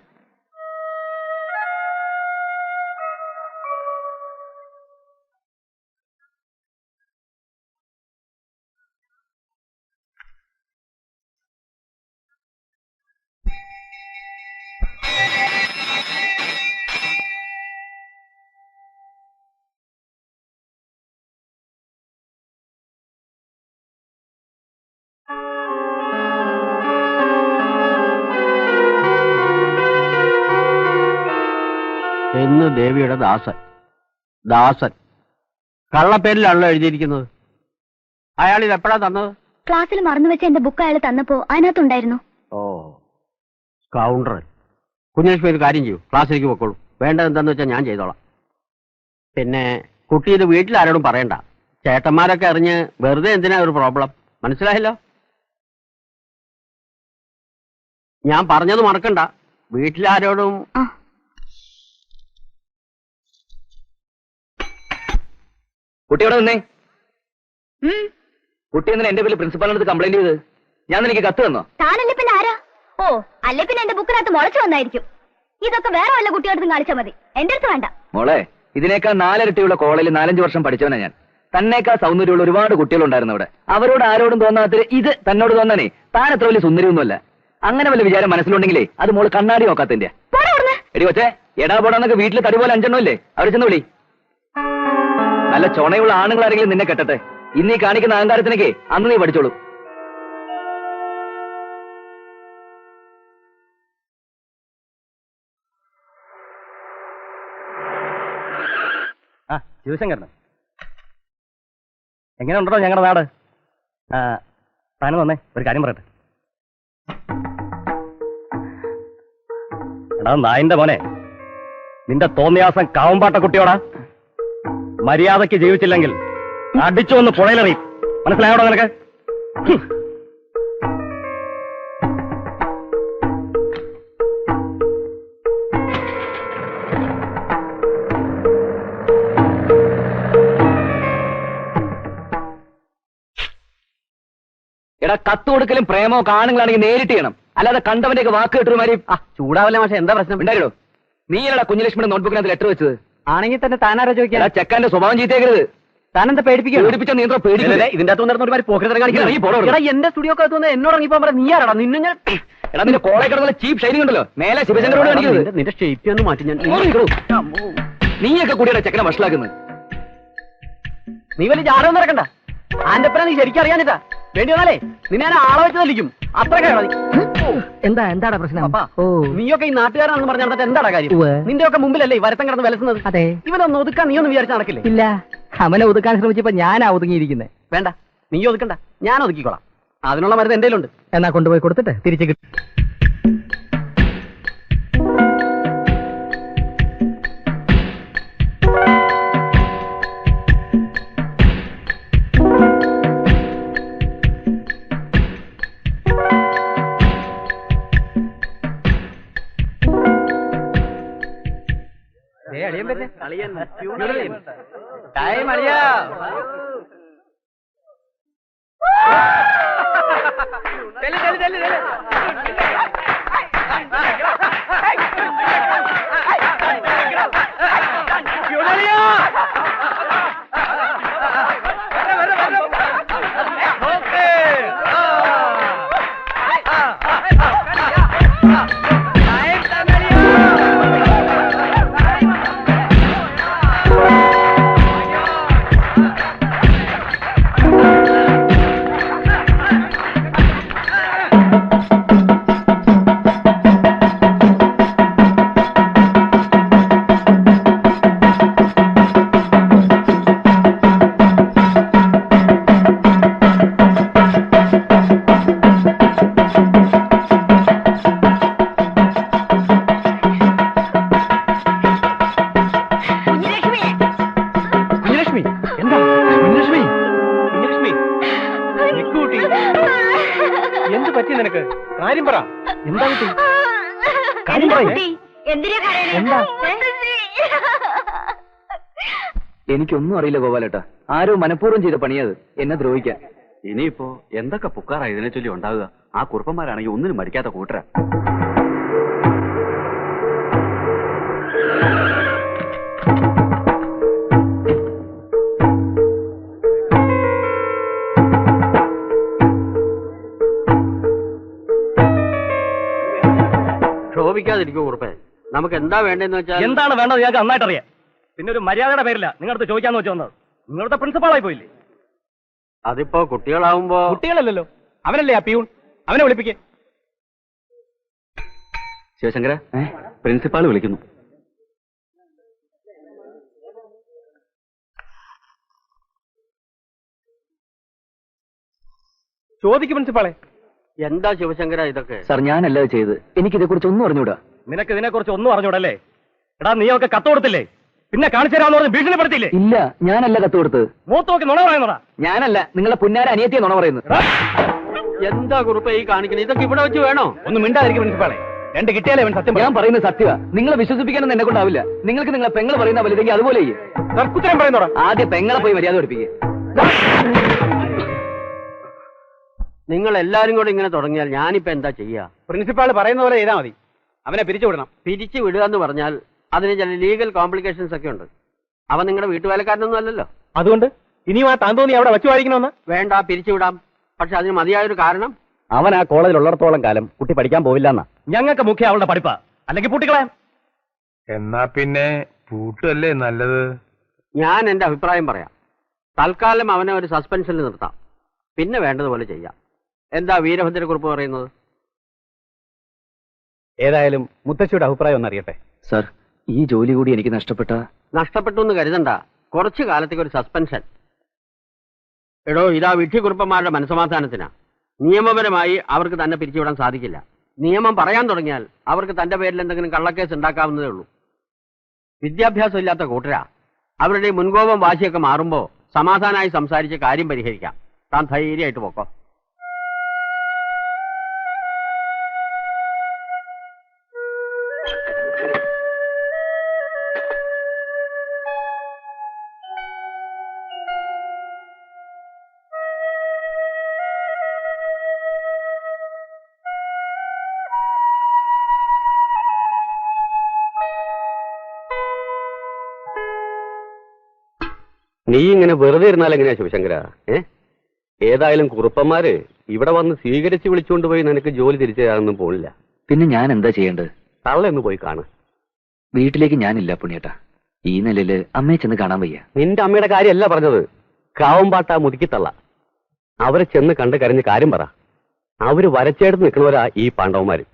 എന്ന് ദേവിയുടെ ദാസൻ. ദാസൻ കള്ളപ്പേരിലാണല്ലോ എഴുതിയിരിക്കുന്നത്. അയാൾ ഇത് എപ്പോഴാ തന്നത്? ക്ലാസ്സിൽ മറന്നു വെച്ച എന്റെ ബുക്ക് അയാൾ തന്നപ്പോ അതിനകത്തുണ്ടായിരുന്നു. ഓ കൗണ്ടർ. കുഞ്ഞലക്ഷ്മി ഒരു കാര്യം ചെയ്യൂ, ക്ലാസ്സിലേക്ക് പൊക്കോളൂ. വേണ്ടത് എന്താന്ന് വെച്ചാൽ ഞാൻ ചെയ്തോളാം. പിന്നെ കുട്ടി ഇത് വീട്ടിൽ ആരോടും പറയണ്ട. ചേട്ടന്മാരൊക്കെ അറിഞ്ഞ് വെറുതെ എന്തിനാ ഒരു പ്രോബ്ലം, മനസ്സിലായല്ലോ? ഞാൻ പറഞ്ഞത് മറക്കണ്ട, വീട്ടിലാരോടും. കുട്ടിയോടെ നിന്നേ. കുട്ടി എന്തിനാ എന്റെ പേരിൽ പ്രിൻസിപ്പാളിനടുത്ത് കംപ്ലൈന്റ് ചെയ്ത്? ഞാൻ നിനക്ക് കത്ത് തന്നോ? താനല്ലേ പിന്നെ ആരാ? ഓ അല്ലേ പിന്നെ എന്റെ ബുക്കിനകത്ത് മുളച്ചു വന്നായിരിക്കും. ഇതൊക്കെ വേറെ വല്ല കുട്ടിയോടത്തും കാണിച്ചാൽ മതി, എന്റെ അടുത്ത് വേണ്ട. മോളെ, ഇതിനേക്കാൾ 4 ഇരട്ടിയുള്ള കോളേജിൽ 4-5 വർഷം പഠിച്ചവനാ ഞാൻ. തന്നേക്കാൾ സൗന്ദര്യമുള്ള ഒരുപാട് കുട്ടികളുണ്ടായിരുന്നു അവിടെ. അവരോട് ആരോടും തോന്നാത്ത ഇത് തന്നോട് തോന്നാനേ താൻ അത്ര വലിയ സുന്ദരിയൊന്നുമല്ല. അങ്ങനെ വല്ല വിചാരം മനസ്സിലുണ്ടെങ്കിലേ അത് മോള് കണ്ണാടി നോക്കാത്തതിന്റെ. എടി കൊച്ചേ, എടാ പോടാന്നൊക്കെ വീട്ടിൽ തടി പോലെ 5 എണ്ണം ഇല്ലേ, അവരെ ചെന്ന് വിളി. നല്ല ചുണയുള്ള ആണുങ്ങൾ ആരെങ്കിലും നിന്നെ കെട്ടട്ടെ. ഇന്നീ കാണിക്കുന്ന അഹങ്കാരത്തിനൊക്കെ അന്ന് നീ പഠിച്ചോളൂ. ശിവശങ്കരൻ എങ്ങനെ ഉണ്ടോ ഞങ്ങളുടെ നാട്? താനും വന്നേ, ഒരു കാര്യം പറയട്ടെ. എടാ നായിന്റെ മോനെ, നിന്റെ തോന്നിയാസം കാവമ്പാട്ട കുട്ടിയോടാ. മര്യാദയ്ക്ക് ജീവിച്ചില്ലെങ്കിൽ അടിച്ചു വന്ന് പുഴയിലെറിയും, മനസ്സിലായോടോ നിനക്ക്? എടാ കത്ത് കൊടുക്കലും പ്രേമോ കാണുകളാണെങ്കിൽ നേരിട്ട് ചെയ്യണം, അല്ലാതെ കണ്ടവന്റെ വാക്ക് കേട്ടൊരുമാതിരി. ചൂടാവല്ലേ മാഷെ, എന്താ പ്രശ്നം? ഉണ്ടായിരോ? നീയല്ലടാ കുഞ്ഞലക്ഷ്മിയുടെ നോട്ട്ബുക്കിനകത്ത് ലെറ്റർ വെച്ചത്. ആണെങ്കിൽ തന്നെ താനാരാ ചോദിക്കാൻ? ചെക്കാന്റെ സ്വഭാവം ചീത്തേക്കരുത്. താനെന്താ പേടിപ്പിക്കുക? പേടിപ്പിച്ച നീന്ത്ര പേടിക്കില്ല. ഇതിന്റെ അകത്ത് നടന്നൊരു പോക്കറ്റ് കാണിക്കണം. എന്റെ സ്റ്റുഡിയോ അകത്ത് എന്നോട് ഇറങ്ങിപ്പോ പറയാം, നീ ആരാടാ? നിന്നെ ഞാൻ എടാ നിന്റെ കോളേജ് കിടന്നുള്ള ചീപ്പ് ഷൈനിങ് ഉണ്ടല്ലോ, മേലെ ശിവശങ്കരോട് കാണിക്കുന്നത്. നിന്റെ ഷേപ്പ് ഒന്ന് മാറ്റി ഞാൻ. നീയൊക്കെ കൂടിയുടെ ചെക്കനെ വഷളാക്കുന്നത്. നീ വലിയ ജാടകം നടക്കണ്ട. ആന്റപ്പന നീ ശരിക്കും അറിയാനിട്ടാ. വേണ്ടി വന്നാലേ നിന്നെ ഞാൻ ആളെ വെച്ച് തല്ലിക്കും. അത്രയ്ക്ക് എന്താടാ പ്രശ്നം? നീയൊക്കെ ഈ നാട്ടുകാരാണെന്ന് പറഞ്ഞാൽ എന്താടാ കാര്യം? നിന്റെ ഒക്കെ മുമ്പിലല്ലേ ഈ വരത്തം കിടന്ന് വിലസുന്നത്? അതെ. ഇവനൊന്ന് ഒതുക്കാൻ നീ ഒന്ന് വിചാരിച്ച് നടക്കില്ലേ? ഇല്ല, അവനെ ഒതുക്കാൻ ശ്രമിച്ചപ്പോ ഞാനാ ഒതുങ്ങിയിരിക്കുന്നത്. വേണ്ട, നീ ഒതുക്കണ്ട, ഞാൻ ഒതുക്കിക്കോളാം. അതിനുള്ള മരുന്ന് എന്റെ ഉണ്ട്. എന്നാ കൊണ്ടുപോയി കൊടുത്തിട്ട് തിരിച്ചു കിട്ടും. ടൈം അളിയാ. നിനക്ക്? കാര്യം പറ. എന്താ കുട്ടി? എന്തിനാ കരയണേ? എനിക്കൊന്നും അറിയില്ല ഗോപാലേട്ടാ. ആരോ മനഃപൂർവ്വം ചെയ്ത പണിയത് എന്നെ ദ്രോഹിക്കാൻ. ഇനിയിപ്പോ എന്തൊക്കെ പുക്കാറാ ഇതിനെ ചൊല്ലി ഉണ്ടാവുക? ആ കുറുപ്പന്മാരാണെങ്കിൽ ഒന്നിനും മടിക്കാത്ത കൂട്ടരാ. ക്ഷോഭിക്കാതിരിക്കോ കുറുപ്പേ. നമുക്ക് എന്താ വേണ്ടെന്ന് വെച്ചാൽ എന്താണ് വേണ്ടത് ഞങ്ങൾക്ക് നന്നായിട്ട് അറിയാം. പിന്നെ ഒരു മര്യാദയുടെ പേരില്ല നിങ്ങളടുത്ത് ചോദിക്കാന്ന് വെച്ച് വന്നത്. നിങ്ങളുടെ പ്രിൻസിപ്പാളായി പോയില്ലേ? അതിപ്പോ കുട്ടികളാവുമ്പോ കുട്ടികളല്ലല്ലോ, അവനല്ലേ ആ പിയൂൺ. അവനെ വിളിപ്പിക്കേ. ശിവശങ്കര, പ്രിൻസിപ്പാൾ വിളിക്കുന്നു. ചോദിക്കും പ്രിൻസിപ്പാളെ. എന്താ ശിവശങ്കര ഇതൊക്കെ? സാർ ഞാനല്ല ചെയ്ത്. എനിക്കിതെ കുറിച്ച് ഒന്നും അറിഞ്ഞൂടാ. നിനക്ക് ഇതിനെ കുറിച്ച് ഒന്നും അറിഞ്ഞൂടല്ലേ? എടാ നീ ഒക്കെ കത്ത് കൊടുത്തില്ലേ? പിന്നെ കാണിച്ചു തരാമെന്ന് പറഞ്ഞ് ഭീഷണിപ്പെടുത്തിയില്ലേ? ഇല്ല, ഞാനല്ല കത്ത് കൊടുത്തത്. മൂത്ത് നോക്കി നുണ പറയുന്നതാ. ഞാനല്ല, നിങ്ങളെ പുന്നാര അനിയത്തിയെ നുണ പറയുന്നത്. എന്താ കുറുപ്പ ഈ കാണിക്കുന്നത്? ഇതൊക്കെ ഇവിടെ വെച്ച് വേണോ? ഒന്ന് മിണ്ടാതിരിക്കും പ്രിൻസിപ്പാളെ. രണ്ട് കിട്ടിയാലേ അവൻ സത്യം. ഞാൻ പറയുന്നത് സത്യമാ. നിങ്ങളെ വിശ്വസിപ്പിക്കാനൊന്നും എന്നെ കൊണ്ടാവില്ല. നിങ്ങൾക്ക് നിങ്ങളെ പെങ്ങൾ പറയുന്ന വലുതെങ്കിൽ അതുപോലെ തർക്കുത്തരം പറയുന്നോടാ. ആദ്യം പെങ്ങളെ പോയി മര്യാദ പഠിപ്പിക്കുക. നിങ്ങൾ എല്ലാരും കൂടെ ഇങ്ങനെ തുടങ്ങിയാൽ ഞാനിപ്പോ എന്താ ചെയ്യാ? പ്രിൻസിപ്പാൾ പറയുന്ന പോലെ ചെയ്താൽ മതി. അവനെ പിരിച്ചു വിടണം. പിരിച്ചു വിടുക എന്ന് പറഞ്ഞാൽ അതിന് ചില ലീഗൽ കോംപ്ലിക്കേഷൻസ് ഒക്കെ ഉണ്ട്. അവൻ നിങ്ങളുടെ വീട്ടുവേലക്കാരനൊന്നും അല്ലല്ലോ. അതുകൊണ്ട് ഇനിയും ആ താൻ തോന്നി അവിടെ വെച്ചു വായിക്കണമെന്ന് വേണ്ട, പിരിച്ചുവിടാം. പക്ഷെ അതിന് മതിയായൊരു കാരണം. അവൻ ആ കോളേജിൽ ഉള്ളിടത്തോളം കാലം കുട്ടി പഠിക്കാൻ പോവില്ല എന്നാ. ഞങ്ങൾക്ക് മുഖ്യ അവളുടെ പഠിപ്പാ. അല്ലെങ്കിൽ പൂട്ടിക്കളയാം. എന്നാ പിന്നെ പൂട്ടല്ലേ നല്ലത്. ഞാൻ എന്റെ അഭിപ്രായം പറയാം. തൽക്കാലം അവനെ ഒരു സസ്പെൻഷനിൽ നിർത്താം. പിന്നെ വേണ്ടതുപോലെ ചെയ്യാം. എന്താ വീരഭദ്രക്കുറിപ്പ് പറയുന്നത്? ഏതായാലും മുത്തശ്ശിയുടെ അഭിപ്രായം ഒന്നറിയട്ടെ. സാർ, ഈ ജോലി കൂടി എനിക്ക് നഷ്ടപ്പെട്ടു എന്ന് കരുതണ്ട. കുറച്ചു കാലത്തേക്ക് ഒരു സസ്പെൻഷൻ. എടോ, ഇതാ വിഡ്ഢിക്കുറുപ്പന്മാരുടെ മനസ്സമാധാനത്തിനാ. നിയമപരമായി അവർക്ക് തന്നെ പിരിച്ചുവിടാൻ സാധിക്കില്ല. നിയമം പറയാൻ തുടങ്ങിയാൽ അവർക്ക് തന്റെ പേരിൽ എന്തെങ്കിലും കള്ളക്കേസ് ഉണ്ടാക്കാവുന്നതേ ഉള്ളൂ. വിദ്യാഭ്യാസം ഇല്ലാത്ത കൂട്ടരാ. അവരുടെ മുൻകോപം വാശിയൊക്കെ മാറുമ്പോ സമാധാനമായി സംസാരിച്ച് കാര്യം പരിഹരിക്കാം. താൻ ധൈര്യമായിട്ട് പോക്കോ. നീ ഇങ്ങനെ വെറുതെ ഇരുന്നാൽ എങ്ങനെയാ ശിവശങ്കര? ഏതായാലും കുറുപ്പന്മാര് ഇവിടെ വന്ന് സ്വീകരിച്ച് വിളിച്ചുകൊണ്ടുപോയി നിനക്ക് ജോലി തിരിച്ചു തരാനൊന്നും പോണില്ല. പിന്നെ ഞാൻ എന്താ ചെയ്യേണ്ടത്? തള്ളയൊന്ന് പോയി കാണ്. വീട്ടിലേക്ക് ഞാനില്ല പുണ്യേട്ടാ. ഈ നിലയില് അമ്മയെ ചെന്ന് കാണാൻ വയ്യ. നിന്റെ അമ്മയുടെ കാര്യമല്ല പറഞ്ഞത്. കാവമ്പാട്ട മുതുക്കിത്തള്ള. അവരെ ചെന്ന് കണ്ട് കരഞ്ഞ് കാര്യം പറ. അവര് വരച്ചെടുത്ത് നിൽക്കുന്നവരാ ഈ പാണ്ഡവന്മാര്.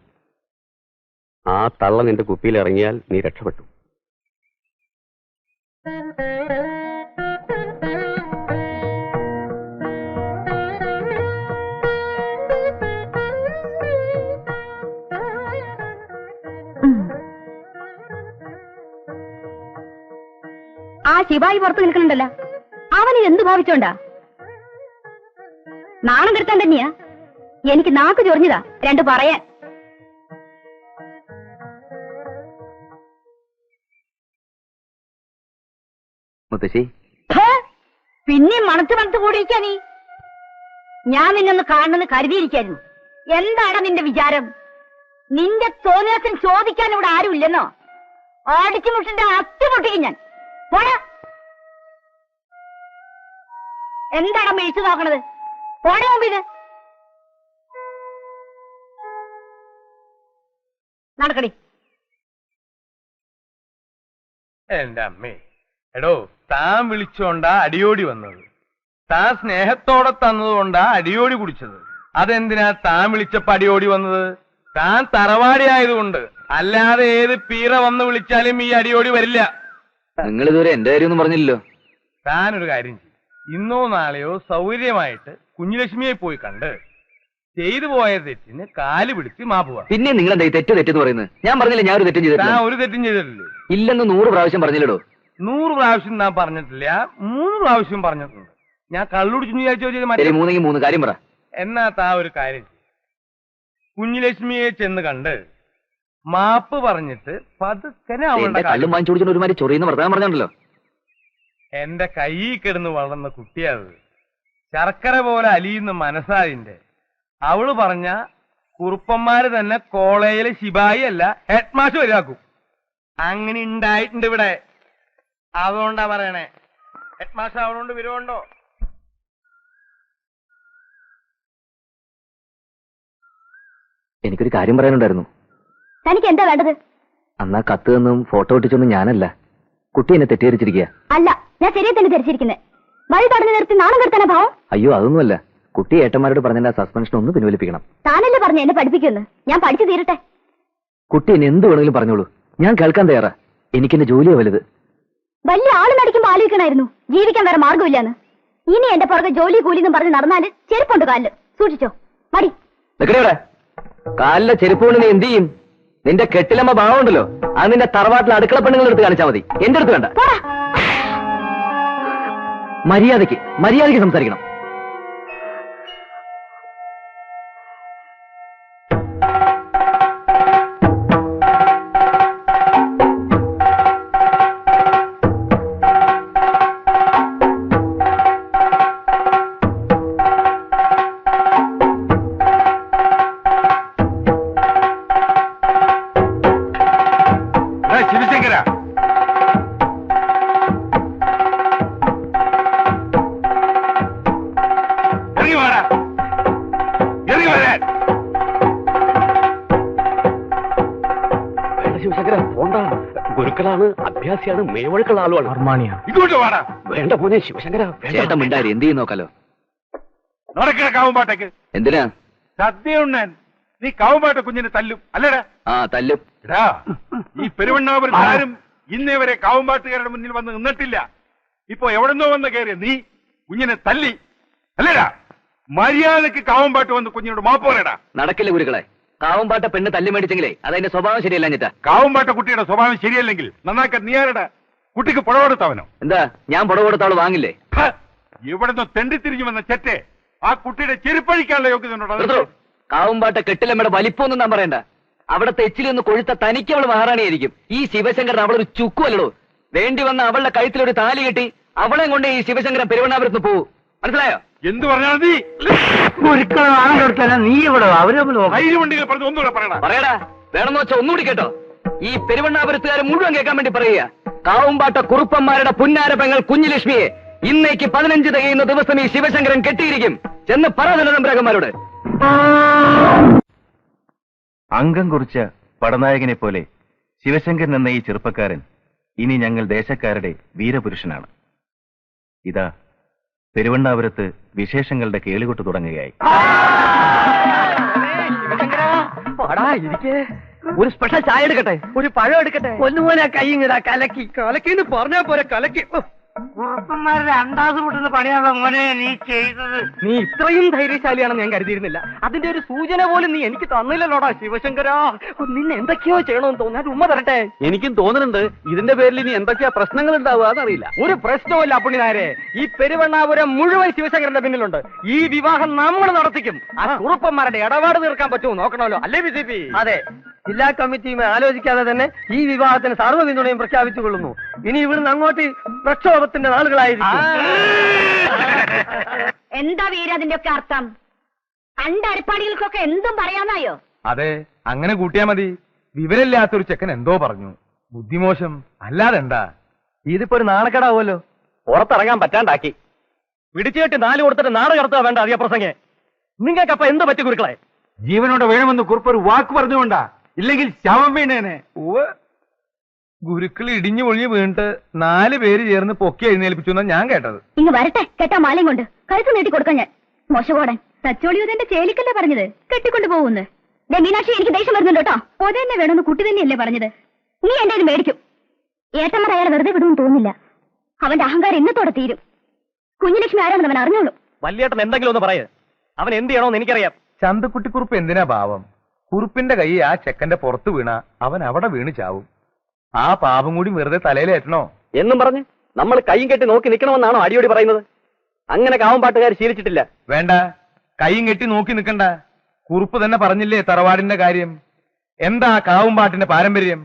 ആ തള്ള നിന്റെ കുപ്പിയിൽ ഇറങ്ങിയാൽ നീ രക്ഷപ്പെട്ടു. ആ ശിവായി പുറത്ത് നിൽക്കുന്നുണ്ടല്ലോ, അവന് എന്ത് ഭാവിച്ചോണ്ടാ? നാണം കെടുത്താൻ തന്നെയാ. എനിക്ക് നാക്ക് ചൊറിഞ്ഞതാ രണ്ട് പറയാൻ. മുത്തശ്ശി, പിന്നെ മണത്ത് കൂടിയിരിക്കാ നീ. ഞാൻ നിന്നൊന്ന് കാണണമെന്ന് കരുതിയിരിക്കായിരുന്നു. എന്താണ് നിന്റെ വിചാരം? നിന്റെ തോന്നിയത്തിന് ചോദിക്കാൻ ഇവിടെ ആരുമില്ലെന്നോ? അടിച്ചു മുട്ടിന്റെ അത്തി പൊട്ടിക്കും ഞാൻ. പോടാ. എന്താണ് മേടിച്ചു നോക്കണത്? പോടാ മുമ്പിത്. നടക്കടി. എന്റെ അമ്മേ, എടോ, താൻ വിളിച്ചോണ്ടാ അടിയോടി വന്നത്. താൻ സ്നേഹത്തോടെ തന്നതുകൊണ്ടാ അടിയോടി കുടിച്ചത്. അതെന്തിനാ താൻ വിളിച്ചപ്പോ അടിയോടി വന്നത്? താൻ തറവാടി ആയതുകൊണ്ട്. അല്ലാതെ ഏത് പീറ വന്ന് വിളിച്ചാലും ഈ അടിയോടി വരില്ല. നിങ്ങൾ ഇതുവരെ എന്റെ കാര്യമൊന്നും പറഞ്ഞില്ലല്ലോ. താനൊരു കാര്യം ചെയ്യും. ഇന്നോ നാളെയോ സൗകര്യമായിട്ട് കുഞ്ഞുലക്ഷ്മിയെ പോയി കണ്ട് ചെയ്തു പോയ തെറ്റിന് കാല് പിടിച്ച് മാപ്പ് പറ. പിന്നെ നിങ്ങൾ എന്താ തെറ്റെന്ന് പറയുന്നത്? ഞാൻ പറഞ്ഞില്ല ഞാൻ ഒരു തെറ്റും ചെയ്തിട്ടില്ല. താൻ ഒരു തെറ്റും ചെയ്തിട്ടില്ലേ? ഇല്ലെന്ന് 100 പ്രാവശ്യം പറഞ്ഞില്ലടോ. 100 പ്രാവശ്യം താൻ പറഞ്ഞിട്ടില്ല, 3 പ്രാവശ്യം പറഞ്ഞിട്ടുണ്ട്. ഞാൻ കള്ളുടിച്ചു വിചാരിച്ചോ ചെയ്ത് 3 കാര്യം പറ. എന്നാ താ ഒരു കാര്യം. കുഞ്ഞുലക്ഷ്മിയെ ചെന്ന് കണ്ട് മാപ്പ് പറഞ്ഞിട്ട് പതുക്കനെ അവളുടെ കള്ളും വാങ്ങിച്ചു കുടിച്ചോണ്ട് ഒരുമാതിരി ചൊറിയുന്ന വർത്തമാനം പറഞ്ഞല്ലോ. എന്റെ കയ്യിൽ കിടന്ന് വളർന്ന കുട്ടിയത് ശർക്കര പോലെ അലിയുന്ന മനസ്സാതിന്റെ. അവള് പറഞ്ഞ കുറുപ്പന്മാര് തന്നെ കോളേജിലെ ശിപായി അല്ല ഹെഡ് മാസ്റ്റർ വരെയാക്കും. അങ്ങനെ ഉണ്ടായിട്ടുണ്ട് ഇവിടെ. അതുകൊണ്ടാ പറയണേ. ഹെഡ് മാസ്റ്റർ അവളോണ്ട് വിരോധമുണ്ടോ? എനിക്കൊരു കാര്യം പറയാനുണ്ടായിരുന്നു. തനിക്ക് എന്താ വേണ്ടത്? അന്നാ കത്ത് നിന്നും ഫോട്ടോ ഒട്ടിച്ചൊന്നും ഞാനല്ല, കുട്ടി എന്നെ തെറ്റിദ്ധരിച്ചിരിക്കുക. അല്ല, ഞാൻ ശരിയെ തന്നെ ധരിച്ചിരിക്കുന്നത്. വഴി തടഞ്ഞു നിർത്തി നാണം കെടുത്താനാ ഭാവം? അയ്യോ, അതൊന്നുമല്ല. കുട്ടി ഏട്ടന്മാരോട് പറഞ്ഞ സസ്പെൻഷൻ ഒന്ന് പിൻവലിപ്പിക്കണം. താനല്ലേ പറഞ്ഞു എന്നെ പഠിപ്പിക്കുമെന്ന്. ഞാൻ പഠിച്ചു തീരട്ടെ. കുട്ടി എന്നെ എന്ത് വേണമെങ്കിലും പറഞ്ഞോളൂ, ഞാൻ കേൾക്കാൻ തയ്യാറാ. എനിക്കെന്റെ ജോലിയോ വലുത്. വലിയ ആള് നടിക്കുമ്പോ ആലോചിക്കണായിരുന്നു ജീവിക്കാൻ വേറെ മാർഗമില്ലാന്ന്. ഇനി എന്റെ പുറകെ ജോലി കൂലിന്നും പറഞ്ഞ് നടന്നാല് ചെരുപ്പുണ്ട് കാലില്, സൂക്ഷിച്ചോ. മടി നിക്കടെ. കാലിലെ ചെരുപ്പ് കൊണ്ട് നീ എന്ത് ചെയ്യും? നിന്റെ കെട്ടിലമ്മ ഭാവമുണ്ടല്ലോ, അത് നിന്റെ തറവാട്ടിലെ അടുക്കള പെണ്ണുങ്ങൾ എടുത്ത് കാണിച്ചാൽ മതി, എന്റെ അടുത്ത് വേണ്ട. മര്യാദയ്ക്ക് സംസാരിക്കണം. ശിവശങ്കര, ഇറങ്ങി വാടാ, ഇറങ്ങി വരാൻ. ശിവശങ്കര പോണ്ട. ഗുരുക്കളാണ്, അഭ്യാസിയാണ്, മേവഴക്കുള്ള ആളുമാണ്. ഇങ്ങോട്ട് വാടാ. വേണ്ട പോനെ ശിവശങ്കര. ചേട്ടൻ മിണ്ടാരി, എന്ത് ചെയ്യും നോക്കാലോ. നടക്കണ കാവുമ്പാട്ടേക്ക്. എന്തിനാ? സദ്യ ഉണ്ണാൻ. നീ കാവുമ്പാട്ട കുഞ്ഞിനെ തല്ലും അല്ലേടാ? ആ, തല്ലും. എടാ, ഈ പെരുവണ്ണാപുരത്ത് ആരും ഇന്നേ വരെ കാവുമ്പാട്ടുകാരുടെ മുന്നിൽ വന്ന് നിന്നിട്ടില്ല. ഇപ്പൊ എവിടെന്നോ വന്ന് കയറിയ നീ കുഞ്ഞിനെ തല്ലി അല്ലേടാ? മര്യാദക്ക് കാവുമ്പാട്ട് വന്ന് കുഞ്ഞിനോട് മാപ്പ് പറയടാ. നടക്കില്ല ഗുരുക്കളെ. കാവുംപാട്ട പെണ്ണ് തല്ലി മേടിച്ചെങ്കിലേ അതതിന്റെ സ്വഭാവം ശരിയല്ല. ഞെട്ടാ, കാവുമ്പാട്ട കുട്ടിയുടെ സ്വഭാവം ശരിയല്ലെങ്കിൽ നന്നാക്കാൻ നീ ആരടാ? കുട്ടിക്ക് പുടവ കൊടുത്തവനോ? എന്താ ഞാൻ പുടവ കൊടുത്ത ആള് വാങ്ങില്ലേ? ഇവിടുന്ന് തെണ്ടിത്തിരിഞ്ഞു വന്ന ചെറ്റെ ആ കുട്ടിയുടെ ചെരുപ്പഴിക്കാനുള്ള യോഗ്യത. കാവുംപാട്ട കെട്ടിലമ്മയുടെ വലിപ്പമൊന്നും ഞാൻ പറയണ്ട. അവിടത്തെ എച്ചിലൊന്ന് കൊഴുത്ത തനിക്ക് അവള് മഹാറാണിയായിരിക്കും. ഈ ശിവശങ്കരൻ അവളൊരു ചുക്കുമല്ലോ. വേണ്ടി വന്ന അവളുടെ കഴുത്തിലൊരു താലി കെട്ടി അവളെ കൊണ്ട് ഈ ശിവശങ്കരൻ പെരുവണ്ണാപുരത്ത് പോവൂ. മനസ്സിലായോ? എന്ത് പറഞ്ഞാൽ നീ നീ ഇവിടെ ധൈര്യമുണ്ടെങ്കിൽ പറഞ്ഞു ഒന്നുകൂടെ പറയടാ. പറയടാ. വേണമെന്ന് വെച്ചാൽ ഒന്നുകൂടി കേട്ടോ. ഈ പെരുവണ്ണാപുരത്തുകാരെ മുഴുവൻ കേൾക്കാൻ വേണ്ടി പറയുക. കാവുംപാട്ട കുറുപ്പന്മാരുടെ പുന്നാര പെങ്ങൾ കുഞ്ഞുലക്ഷ്മിയെ ഇന്നേക്ക് 15 തികയുന്ന ദിവസം ഈ ശിവശങ്കരൻ കെട്ടിയിരിക്കും. ചെന്ന് പറ തമ്പരാക്കന്മാരോട്. അംഗം കുറിച്ച പടനായകനെ പോലെ ശിവശങ്കരൻ എന്ന ഈ ചെറുപ്പക്കാരൻ ഇനി ഞങ്ങൾ ദേശക്കാരുടെ വീരപുരുഷനാണ്. ഇതാ പെരുവണ്ണാപുരത്ത് വിശേഷങ്ങളുടെ കേളികൊട്ട് തുടങ്ങുകയായി. ഒരു സ്പെഷ്യൽ ചായ എടുക്കട്ടെ, ഒരു പഴം എടുക്കട്ടെ. ഒന്നുപോലെ കൈങ്ങിതാ കലക്കി കലക്കിന്ന് പറഞ്ഞാ പോരെ. കലക്കി കുറുപ്പന്മാരുടെ അണ്ടാസ് പൊട്ടുന്ന പണിയാണോ മോനെ നീ ചെയ്തത്? നീ ഇത്രയും ധൈര്യശാലിയാണെന്ന് ഞാൻ കരുതിയിരുന്നില്ല. അതിന്റെ ഒരു സൂചന പോലും നീ എനിക്ക് തന്നില്ലല്ലോടാ ശിവശങ്കരാ. നിന്നെ എന്തൊക്കെയോ ചെയ്യണമെന്ന് തോന്നാൻ ഉമ്മ തരട്ടെ. എനിക്കും തോന്നുന്നുണ്ട് ഇതിന്റെ പേരിൽ ഇനി എന്തൊക്കെയാ പ്രശ്നങ്ങൾ ഉണ്ടാവുക എന്നറിയില്ല. ഒരു പ്രശ്നവുമില്ല പുണ്യനായരെ. ഈ പെരുവണ്ണാപുരം മുഴുവൻ ശിവശങ്കരന്റെ പിന്നിലുണ്ട്. ഈ വിവാഹം നമ്മൾ നടത്തിക്കും. ആ കുറുപ്പന്മാരുടെ ഇടപാട് തീർക്കാൻ പറ്റുമോ നോക്കണമല്ലോ, അല്ലേ BJP? അതെ, ജില്ലാ കമ്മിറ്റിയുമായി ആലോചിക്കാതെ തന്നെ ഈ വിവാഹത്തിന് സർവ്വ പിന്തുണയും പ്രഖ്യാപിച്ചു കൊള്ളുന്നു. ഇനി ഇവിടുന്ന് അങ്ങോട്ട് പ്രക്ഷോഭത്തിന്റെ നാളുകളായിരിക്കും. എന്താ വീര അതിന്റെ ഒക്കെ അർത്ഥം? അരിപ്പാടികൾക്കൊക്കെ എന്തും പറയാനായോ? അതെ, അങ്ങനെ കൂട്ടിയാ മതി. വിവരമില്ലാത്തൊരു ചെക്കൻ എന്തോ പറഞ്ഞു. ബുദ്ധിമോശം അല്ലാതെന്താ? ഇതിപ്പോ ഒരു നാണക്കേടാവുമല്ലോ. പുറത്തിറങ്ങാൻ പറ്റാണ്ടാക്കി. പിടിച്ചു കെട്ടി 4 കൊടുത്തിട്ട് നാട് കടത്തുക വേണ്ട അധിക പ്രസംഗേ. നിങ്ങൾക്കപ്പൊ എന്ത് പറ്റി ഗുരുക്കളെ? ജീവനോടെ വേണമെന്ന് കുറിപ്പ് ഒരു വാക്ക് പറഞ്ഞുകൊണ്ടാ, ഇല്ലെങ്കിൽ ശവം വീണേനെ. ഗുരുക്കൾ ഇടിഞ്ഞു പൊളിഞ്ഞു വീണിട്ട് 4 പേര് ചേർന്ന് പൊക്കി എഴുന്നേൽപ്പിച്ചു എന്നാ ഞാൻ കേട്ടത്. ഇങ്ങ് വരട്ടെ, കെട്ടാ മാലയും കൊണ്ട് കഴുത്ത് നീട്ടി കൊടുക്കാൻ ഞാൻ. മോശകോടൻ തച്ചോളിയോതെന്റെ ചേലിക്കല്ലേ പറഞ്ഞത് കെട്ടിക്കൊണ്ട് പോകുന്നു. മീനാക്ഷി, എനിക്ക് ദേഷ്യം വരുന്നുണ്ട് കേട്ടോ. ഒതന്നെ വേണമെന്ന് കുട്ടി തന്നെയല്ലേ പറഞ്ഞത്. നീ എന്റെ ഇത് മേടിക്കും. ഏട്ടന്മാർ അയാളെ വെറുതെ വിടുമെന്ന് തോന്നില്ല. അവന്റെ അഹങ്കാരം ഇന്നത്തോടെ തീരും. കുഞ്ഞുലക്ഷ്മി ആരാണെന്ന് അവൻ അറിഞ്ഞോളൂ. വല്യേട്ടൻ എന്തെങ്കിലും ഒന്ന് പറയേ. അവൻ എന്ത് ചെയ്യണമെന്ന് എനിക്കറിയാം. ചന്തക്കുട്ടിക്കുറുപ്പ് എന്തിനാ പാവം? കുറുപ്പിന്റെ കൈ ആ ചെക്കന്റെ പുറത്ത് വീണ അവൻ അവിടെ വീണ് ചാവും. ആ പാപം കൂടി വെറുതെ തലയിലേറ്റണോ എന്നും പറഞ്ഞ് നമ്മൾ കൈയും കെട്ടി നോക്കി നിൽക്കണമെന്നാണോ അടിയോടി പറയുന്നത്? അങ്ങനെ കാവുംപാട്ടുകാർ ശീലിച്ചിട്ടില്ല. വേണ്ട, കൈയും കെട്ടി നോക്കി നിൽക്കണ്ട. കുറുപ്പ് തന്നെ പറഞ്ഞില്ലേ തറവാടിന്റെ കാര്യം. എന്താ കാവുംപാട്ടിന്റെ പാരമ്പര്യം?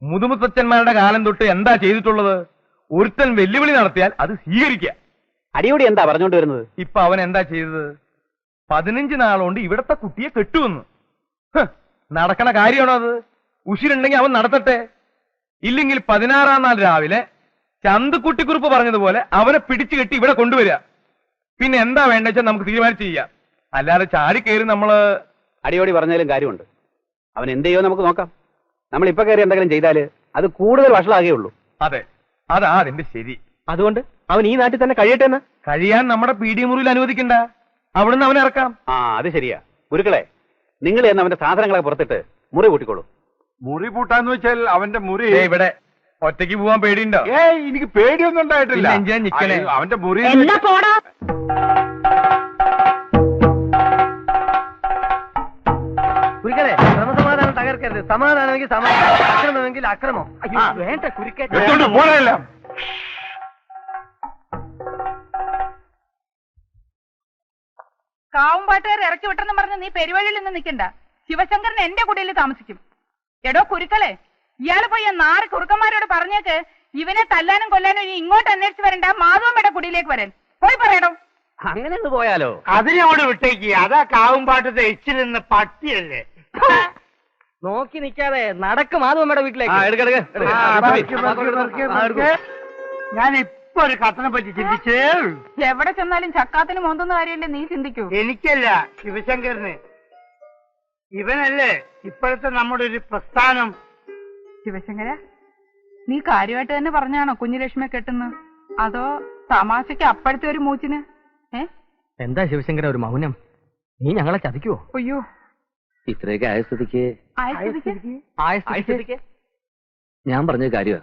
മുതുമുത്തച്ഛന്മാരുടെ കാലം തൊട്ട് എന്താ ചെയ്തിട്ടുള്ളത്? ഒരുത്തൻ വെല്ലുവിളി നടത്തിയാൽ അത് സ്വീകരിക്കുക. അടിയോടി എന്താ പറഞ്ഞുകൊണ്ട് വരുന്നത്? ഇപ്പൊ അവൻ എന്താ ചെയ്തത്? 15 നാളുകൊണ്ട് ഇവിടത്തെ കുട്ടിയെ കെട്ടുവന്നു. നടക്കണ കാര്യമാണോ അത്? ഉശിരുണ്ടെങ്കിൽ അവൻ നടത്തട്ടെ. ഇല്ലെങ്കിൽ 16-ാം നാൾ രാവിലെ ചന്തുക്കുട്ടിക്കുറിപ്പ് പറഞ്ഞതുപോലെ അവനെ പിടിച്ചു കെട്ടി ഇവിടെ കൊണ്ടുവരിക. പിന്നെ എന്താ വേണ്ട വെച്ചാൽ നമുക്ക് തീരുമാനിച്ച് ചെയ്യാം. അല്ലാതെ ചാടി കയറി നമ്മള് അടിയോടി പറഞ്ഞാലും കാര്യമുണ്ട്. അവൻ എന്ത് ചെയ്യുമോ നമുക്ക് നോക്കാം. നമ്മൾ ഇപ്പൊ കയറി എന്തെങ്കിലും ചെയ്താല് അത് കൂടുതൽ വഷളാകുകയുള്ളൂ. അതെ, അതാ അതിന്റെ ശരി. അതുകൊണ്ട് അവൻ ഈ നാട്ടിൽ തന്നെ കഴിയട്ടെ എന്ന്. കഴിയാൻ നമ്മുടെ പീഡിയ മുറിയിൽ അനുവദിക്കണ്ട. അവിടുന്ന് അവനെ ഇറക്കാം. ആ അത് ശരിയാ. ഗുരുക്കളെ, നിങ്ങൾ എന്ന് അവന്റെ സാധനങ്ങളൊക്കെ പുറത്തിട്ട് മുറി കൂട്ടിക്കോളൂ. മുറി പൂട്ടാന്ന് വെച്ചാൽ അവന്റെ മുറി ഇവിടെ ഒറ്റയ്ക്ക് പോവാൻ പേടിയുണ്ടോ? എനിക്ക് പേടിയൊന്നും ഉണ്ടായിട്ടില്ല. പിന്നെ എന്തിനാ നിക്കണേ? അവന്റെ മുറി എന്നാ പോടാ. കുരുക്കനെ ക്രമസമാധാനം തകർക്കരുത്. സമാധാനമെങ്കിൽ സമാധാനം, അക്രമമെങ്കിൽ അക്രമം. വേണ്ട കുരുക്കൻ. എടുത്തോണ്ട് പോണെല്ലാം. കാവുംപാട്ടുകാർ ഇറക്കി വിട്ടെന്ന് പറഞ്ഞ് നീ പെരുവഴിയിൽ നിന്ന് നിൽക്കണ്ട. ശിവശങ്കരൻ എന്റെ കുടിയിൽ താമസിക്കും. എടോ കുരുക്കളെ, ഇയാള് പോയി നാറ് കുറുക്കന്മാരോട് പറഞ്ഞേക്ക് ഇവനെ തല്ലാനും കൊല്ലാനും ഇനി ഇങ്ങോട്ട് അന്വേഷിച്ച് വരണ്ട, മാധവമ്മയുടെ കുടിയിലേക്ക് വരാൻ. പോയി പറയടോ. അങ്ങനെ ഒന്ന് പോയാലോ? അതിനോട് വിട്ടേക്ക്. അതാ കാവുംപാട്ടത്തെ എച്ചിരുന്ന് പട്ടിയല്ലേ. നോക്കി നിൽക്കാതെ നടക്കും മാധവമ്മയുടെ വീട്ടിലേക്ക്. ഞാൻ ഇപ്പൊ ഒരു കത്തിനെ പറ്റി ചിന്തിച്ചേ ഉള്ളൂ. എവിടെ ചെന്നാലും ചക്കാത്തിന് മോന്തുന്ന കാര്യമല്ലേ നീ ചിന്തിക്കൂ. എനിക്കല്ല, ശിവശങ്കരന്. ഇവനല്ലേ ഇപ്പോഴത്തെ നമ്മുടെ ഒരു പ്രസ്ഥാനം. ശിവശങ്കര, നീ കാര്യമായിട്ട് തന്നെ പറഞ്ഞാണോ കുഞ്ഞുലക്ഷ്മിയെ കെട്ടുന്നു? അതോ തമാശക്ക് അപ്പോഴത്തെ ഒരു മൂച്ചിന്? എന്താ ശിവശങ്കര ഒരു മൗനം? നീ ഞങ്ങളെ ചതിക്കുവോ? അയ്യോ, ഇത്രയൊക്കെ ആയ സ്ഥിതിക്ക് ഞാൻ പറഞ്ഞ കാര്യമാ.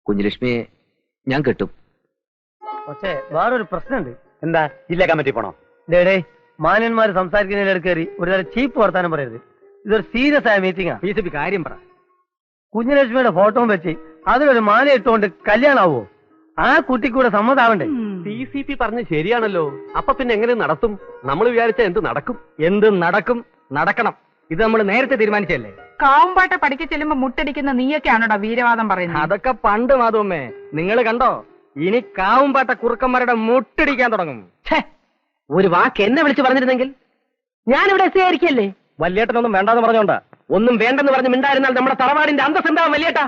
കുഞ്ഞുലക്ഷ്മിയെ ഞാൻ കെട്ടും. പക്ഷേ വേറൊരു പ്രശ്നമുണ്ട്. എന്താ ജില്ലാ കമ്മിറ്റി പോണോ? ഡേ മാന്യന്മാര് സംസാരിക്കുന്നതിൽ കയറി ഒരു തരം ചീപ്പ് വർത്താനം പറയരുത്. ഇതൊരു സീരിയസ് ആയ മീറ്റിംഗാ. PCP കാര്യം പറ. കുഞ്ഞുലക്ഷ്മിയുടെ ഫോട്ടോ വെച്ച് അതിലൊരു മാല ഇട്ടുകൊണ്ട് കല്യാണാവോ? ആ കുട്ടിക്കൂടെ സമ്മതാവണ്ടേ? PCP പറഞ്ഞ് ശരിയാണല്ലോ. അപ്പൊ പിന്നെ എങ്ങനെ നടത്തും? നമ്മൾ വിചാരിച്ച എന്ത് നടക്കും? എന്ത് നടക്കും? നടക്കണം. ഇത് നമ്മൾ നേരത്തെ തീരുമാനിച്ചല്ലേ. കാവുംപാട്ട പഠിക്ക ചെല്ലുമ്പോ മുട്ടടിക്കുന്ന നീയൊക്കെയാണോടാ വീരവാദം പറയുന്നത്? അതൊക്കെ പണ്ട് മാധവമ്മേ. നിങ്ങൾ കണ്ടോ? ഇനി കാവുംപാട്ട കുറുക്കന്മാരുടെ മുട്ടടിക്കാൻ തുടങ്ങും. ഒരു വാക്ക് എന്നെ വിളിച്ചു പറഞ്ഞിരുന്നെങ്കിൽ ഞാനിവിടെ എത്തിയായിരിക്കല്ലേ. വല്യേട്ടനൊന്നും വേണ്ടാന്ന് പറഞ്ഞോണ്ടാ. ഒന്നും വേണ്ടെന്ന് പറഞ്ഞ് മിണ്ടായിരുന്നാൽ നമ്മുടെ തറവാടിന്റെ അന്തസ് എന്താവും വല്യേട്ടാ?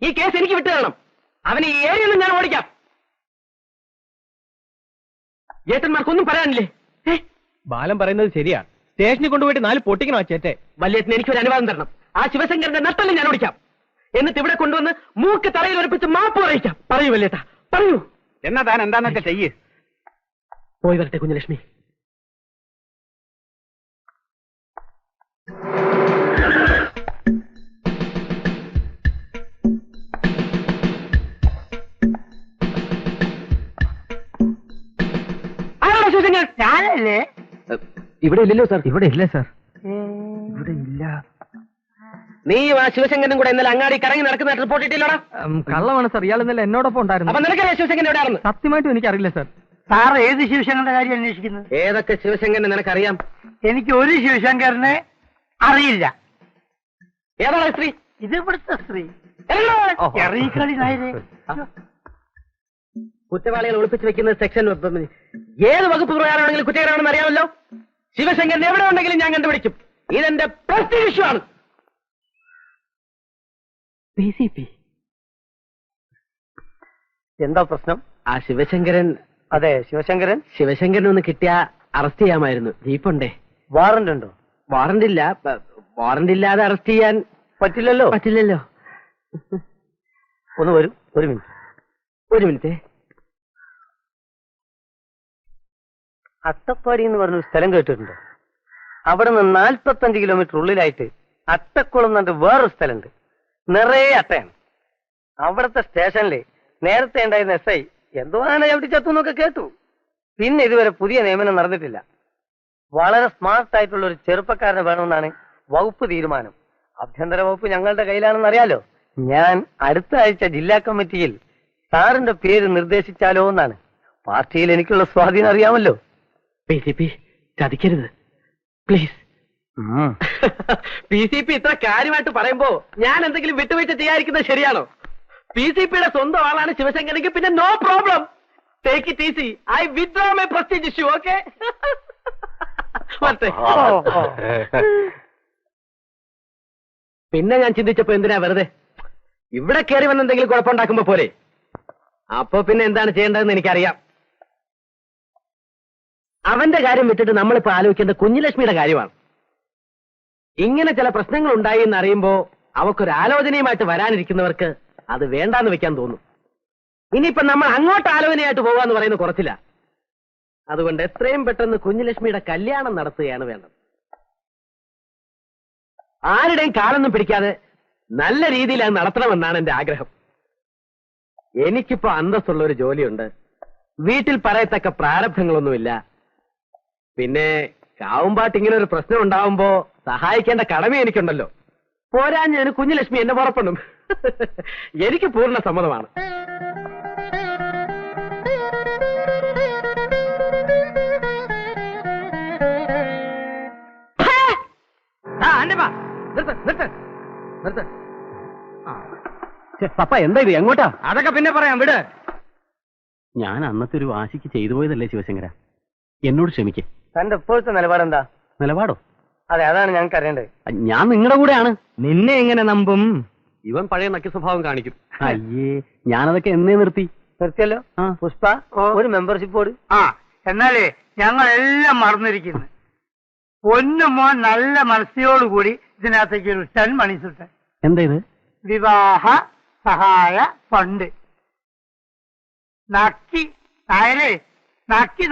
ഈ കേസ് എനിക്ക് വിട്ടു തരണം. അവനെ ഈ ഏരിയയിൽ ഞാൻ ഓടിക്കാം. ഏട്ടന്മാർക്കൊന്നും പറയാനില്ലേ? ബാലൻ പറയുന്നത് ശരിയാ. സ്റ്റേഷനിൽ കൊണ്ടുപോയിട്ട് 4 പൊട്ടിക്കണോ ചേറ്റെ? വല്യേട്ടന് എനിക്കൊരു അനുവാദം തരണം. ആ ശിവശങ്കരന്റെ നട്ടല് ഞാൻ ഓടിക്കാം. എന്നിട്ട് ഇവിടെ കൊണ്ടുവന്ന് മൂക്ക് തറയിൽ ഉറപ്പിച്ച് മാപ്പ് പറയിക്കാം. പറയൂ വല്യേട്ടാ, പറയൂ. എന്നാ താൻ എന്താന്നൊക്കെ ചെയ്യ്. പോയി വരട്ടെ കുഞ്ഞുലക്ഷ്മി. ആരാണ് ശിവശങ്കരൻ? ഞാനല്ലേ? ഇവിടെ ഇല്ലല്ലോ സാർ. ഇവിടെ ഇല്ല സാർ. ഇവിടെ ഇല്ല. നീ ആ ശിവശങ്കരനും കൂടെ ഇന്നലെ അങ്ങാടി കറങ്ങി നടക്കുന്ന റിപ്പോർട്ട് ഇട്ടില്ലോടാ? കള്ളമാണ് സാർ. ഇയാൾ ഇന്നലെ എന്നോടൊപ്പം ഉണ്ടായിരുന്നു. അപ്പൊ നിനക്കറിയാം ശിവശങ്കരൻ എവിടെയാണെന്ന്? സത്യമായിട്ടും എനിക്കറിയില്ല സാർ. സാർ ഏത് ശിവശങ്കരന്റെ കാര്യം അന്വേഷിക്കുന്നത്? ഏതൊക്കെ ശിവശങ്കരനെ നിനക്കറിയാം? എനിക്ക് ഒരു ശിവശങ്കരനെ അറിയില്ല. ഏതാണ് സ്ത്രീ? ഇത് ഇവിടുത്തെ സ്ത്രീ. ഓഹോ. എറീക്കളി നായരെ. കുറ്റവാളികൾ ഒളിപ്പിച്ചു വെക്കുന്ന സെക്ഷൻ ഏത് വകുപ്പ് പ്രകാരമാണെങ്കിലും കുറ്റകരമാണെന്ന് അറിയാമല്ലോ. ശിവശങ്കരൻ എവിടെ ഉണ്ടെങ്കിലും ഞാൻ കണ്ടുപിടിക്കും. ഇതെന്റെ പ്രസ്റ്റീജ് ഇഷ്യൂ ആണ്. PCP എന്താ പ്രശ്നം? ആ ശിവശങ്കരൻ. അതെ, ശിവശങ്കരൻ. ശിവശങ്കരൻ ഒന്ന് കിട്ടിയാ അറസ്റ്റ് ചെയ്യാമായിരുന്നു. ജീപ്പുണ്ടേ? വാറന്റ് ഉണ്ടോ? വാറന്റ് ഇല്ല. വാറന്റ് ഇല്ലാതെ അറസ്റ്റ് ചെയ്യാൻ പറ്റില്ലല്ലോ. പറ്റില്ലല്ലോ. ഒന്ന് വരും. ഒരു മിനിറ്റ്. ഒരു മിനിറ്റ്. അട്ടപ്പാടി എന്ന് പറഞ്ഞൊരു സ്ഥലം കേട്ടിട്ടുണ്ടോ? അവിടെ നിന്ന് 45 കിലോമീറ്റർ ഉള്ളിലായിട്ട് അട്ടക്കുളം എന്നിട്ട് വേറൊരു സ്ഥലമുണ്ട്. നിറയെ അട്ടയാണ്. അവിടുത്തെ സ്റ്റേഷനില് നേരത്തെ ഉണ്ടായിരുന്ന SI എന്തോ ആന ചവിട്ടി ചത്തു എന്നൊക്കെ കേട്ടു. പിന്നെ ഇതുവരെ പുതിയ നിയമനം നടന്നിട്ടില്ല. വളരെ സ്മാർട്ട് ആയിട്ടുള്ള ഒരു ചെറുപ്പക്കാരനെ വേണമെന്നാണ് വകുപ്പ് തീരുമാനം. ആഭ്യന്തര വകുപ്പ് ഞങ്ങളുടെ കയ്യിലാണെന്ന് അറിയാലോ. ഞാൻ അടുത്ത ആഴ്ച ജില്ലാ കമ്മിറ്റിയിൽ സാറിന്റെ പേര് നിർദ്ദേശിച്ചാലോ എന്നാണ്. പാർട്ടിയിൽ എനിക്കുള്ള സ്വാധീനം അറിയാമല്ലോ. PCP ചതിക്കരുത് please. PCP ഇത്ര കാര്യമായിട്ട് പറയുമ്പോ ഞാൻ എന്തെങ്കിലും വിട്ടുവീഴ്ച ചെയ്യാതിരിക്കുന്നത് ശരിയാണോ? PCPയുടെ സ്വന്തം ആളാണ് ശിവശങ്കരനെങ്കിൽ പിന്നെ no problem. Take it easy. I withdraw my prestige issue. Okay. പിന്നെ ഞാൻ ചിന്തിച്ചപ്പോ എന്തിനാ വെറുതെ ഇവിടെ കയറി വന്ന് എന്തെങ്കിലും കുഴപ്പമുണ്ടാക്കുമ്പോ പോലെ. അപ്പൊ പിന്നെ എന്താണ് ചെയ്യേണ്ടതെന്ന് എനിക്കറിയാം. അവന്റെ കാര്യം വിട്ടിട്ട് നമ്മളിപ്പോ ആലോചിക്കേണ്ടത് കുഞ്ഞുലക്ഷ്മിയുടെ കാര്യമാണ്. ഇങ്ങനെ ചില പ്രശ്നങ്ങൾ ഉണ്ടായി എന്ന് അറിയുമ്പോ അവക്കൊരു ആലോചനയുമായിട്ട് വരാനിരിക്കുന്നവർക്ക് അത് വേണ്ടാന്ന് വെക്കാൻ തോന്നും. ഇനിയിപ്പൊ നമ്മൾ അങ്ങോട്ട് ആലോചനയായിട്ട് പോകാന്ന് പറയുന്നത് കുറച്ചില്ല. അതുകൊണ്ട് എത്രയും പെട്ടെന്ന് കുഞ്ഞുലക്ഷ്മിയുടെ കല്യാണം നടത്തുകയാണ് വേണ്ടത്. ആരുടെയും കാലൊന്നും പിടിക്കാതെ നല്ല രീതിയിൽ അത് നടത്തണമെന്നാണ് എന്റെ ആഗ്രഹം. എനിക്കിപ്പോ അന്തസ്സുള്ള ഒരു ജോലിയുണ്ട്. വീട്ടിൽ പറയത്തക്ക പ്രാരബ്ധങ്ങളൊന്നുമില്ല. പിന്നെ കാവുമ്പാട്ട് ഇങ്ങനെ ഒരു പ്രശ്നം ഉണ്ടാവുമ്പോ സഹായിക്കേണ്ട കടമ എനിക്കുണ്ടല്ലോ. പോരാഞ്ഞതിന് കുഞ്ഞുലക്ഷ്മി എന്നെ പുറപ്പെടും. എനിക്ക് പൂർണ്ണ സമ്മതമാണ്. പപ്പ എന്താ ഇത്? എങ്ങോട്ടാ? അതൊക്കെ പിന്നെ പറയാം, വിട്. ഞാൻ അന്നത്തെ ഒരു വാശിക്ക് ചെയ്തു പോയതല്ലേ ശിവശങ്കര, എന്നോട് ക്ഷമിക്കേ. തന്റെ ഇപ്പോഴത്തെ നിലപാടെന്താ? നിലപാടോ? അതെ, അതാണ് ഞങ്ങൾക്ക് അറിയേണ്ടത്. ഞാൻ നിങ്ങളുടെ കൂടെയാണ്. നിന്നെ എങ്ങനെ നമ്പും? ഇവൻ പഴയ നക്കി സ്വഭാവം കാണിക്കും. അയ്യേ, ഞാനതൊക്കെ എന്നേ നിർത്തി. നിർത്തിയല്ലോ. പുഷ്പ, ഒരു മെമ്പർഷിപ്പ് കൊടു. എന്നാലേ ഞങ്ങളെല്ലാം മറന്നിരിക്കുന്നു. പൊന്നുമോൻ നല്ല മനസ്സിയോടുകൂടി ഇതിനകത്തേക്ക് ഒരു 10 മണി സുട്ടൻ. എന്താ ഇത്? വിവാഹ സഹായ ഫണ്ട്. നക്കി നായരെ, നക്കി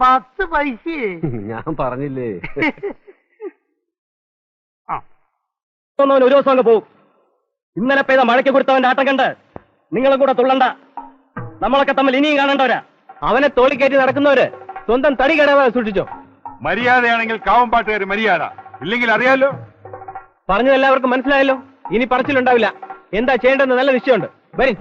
10 പൈസ. ഞാൻ പറഞ്ഞില്ലേ. ഒരു ദിവസം അങ്ങ് പോവും. ഇന്നലെ പെയ്ത മഴയ്ക്ക് കൊടുത്തവന്റെ ആട്ടം കണ്ട് നിങ്ങളും കൂടെ തുള്ളണ്ട. നമ്മളൊക്കെ തമ്മിൽ ഇനിയും കാണണ്ടവരാ. അവനെ തോളി കയറ്റി നടക്കുന്നവര് സ്വന്തം തടി കടവാ സൂക്ഷിച്ചോ. മര്യാദയാണെങ്കിൽ കാവമ്പാട്ടുകാർ മര്യാദ, ഇല്ലെങ്കിൽ അറിയാലോ. പറഞ്ഞത് എല്ലാവർക്കും മനസ്സിലായല്ലോ. ഇനി പറച്ചിലുണ്ടാവില്ല. എന്താ ചെയ്യേണ്ടതെന്ന് നല്ല നിശ്ചയമുണ്ട്. വരും.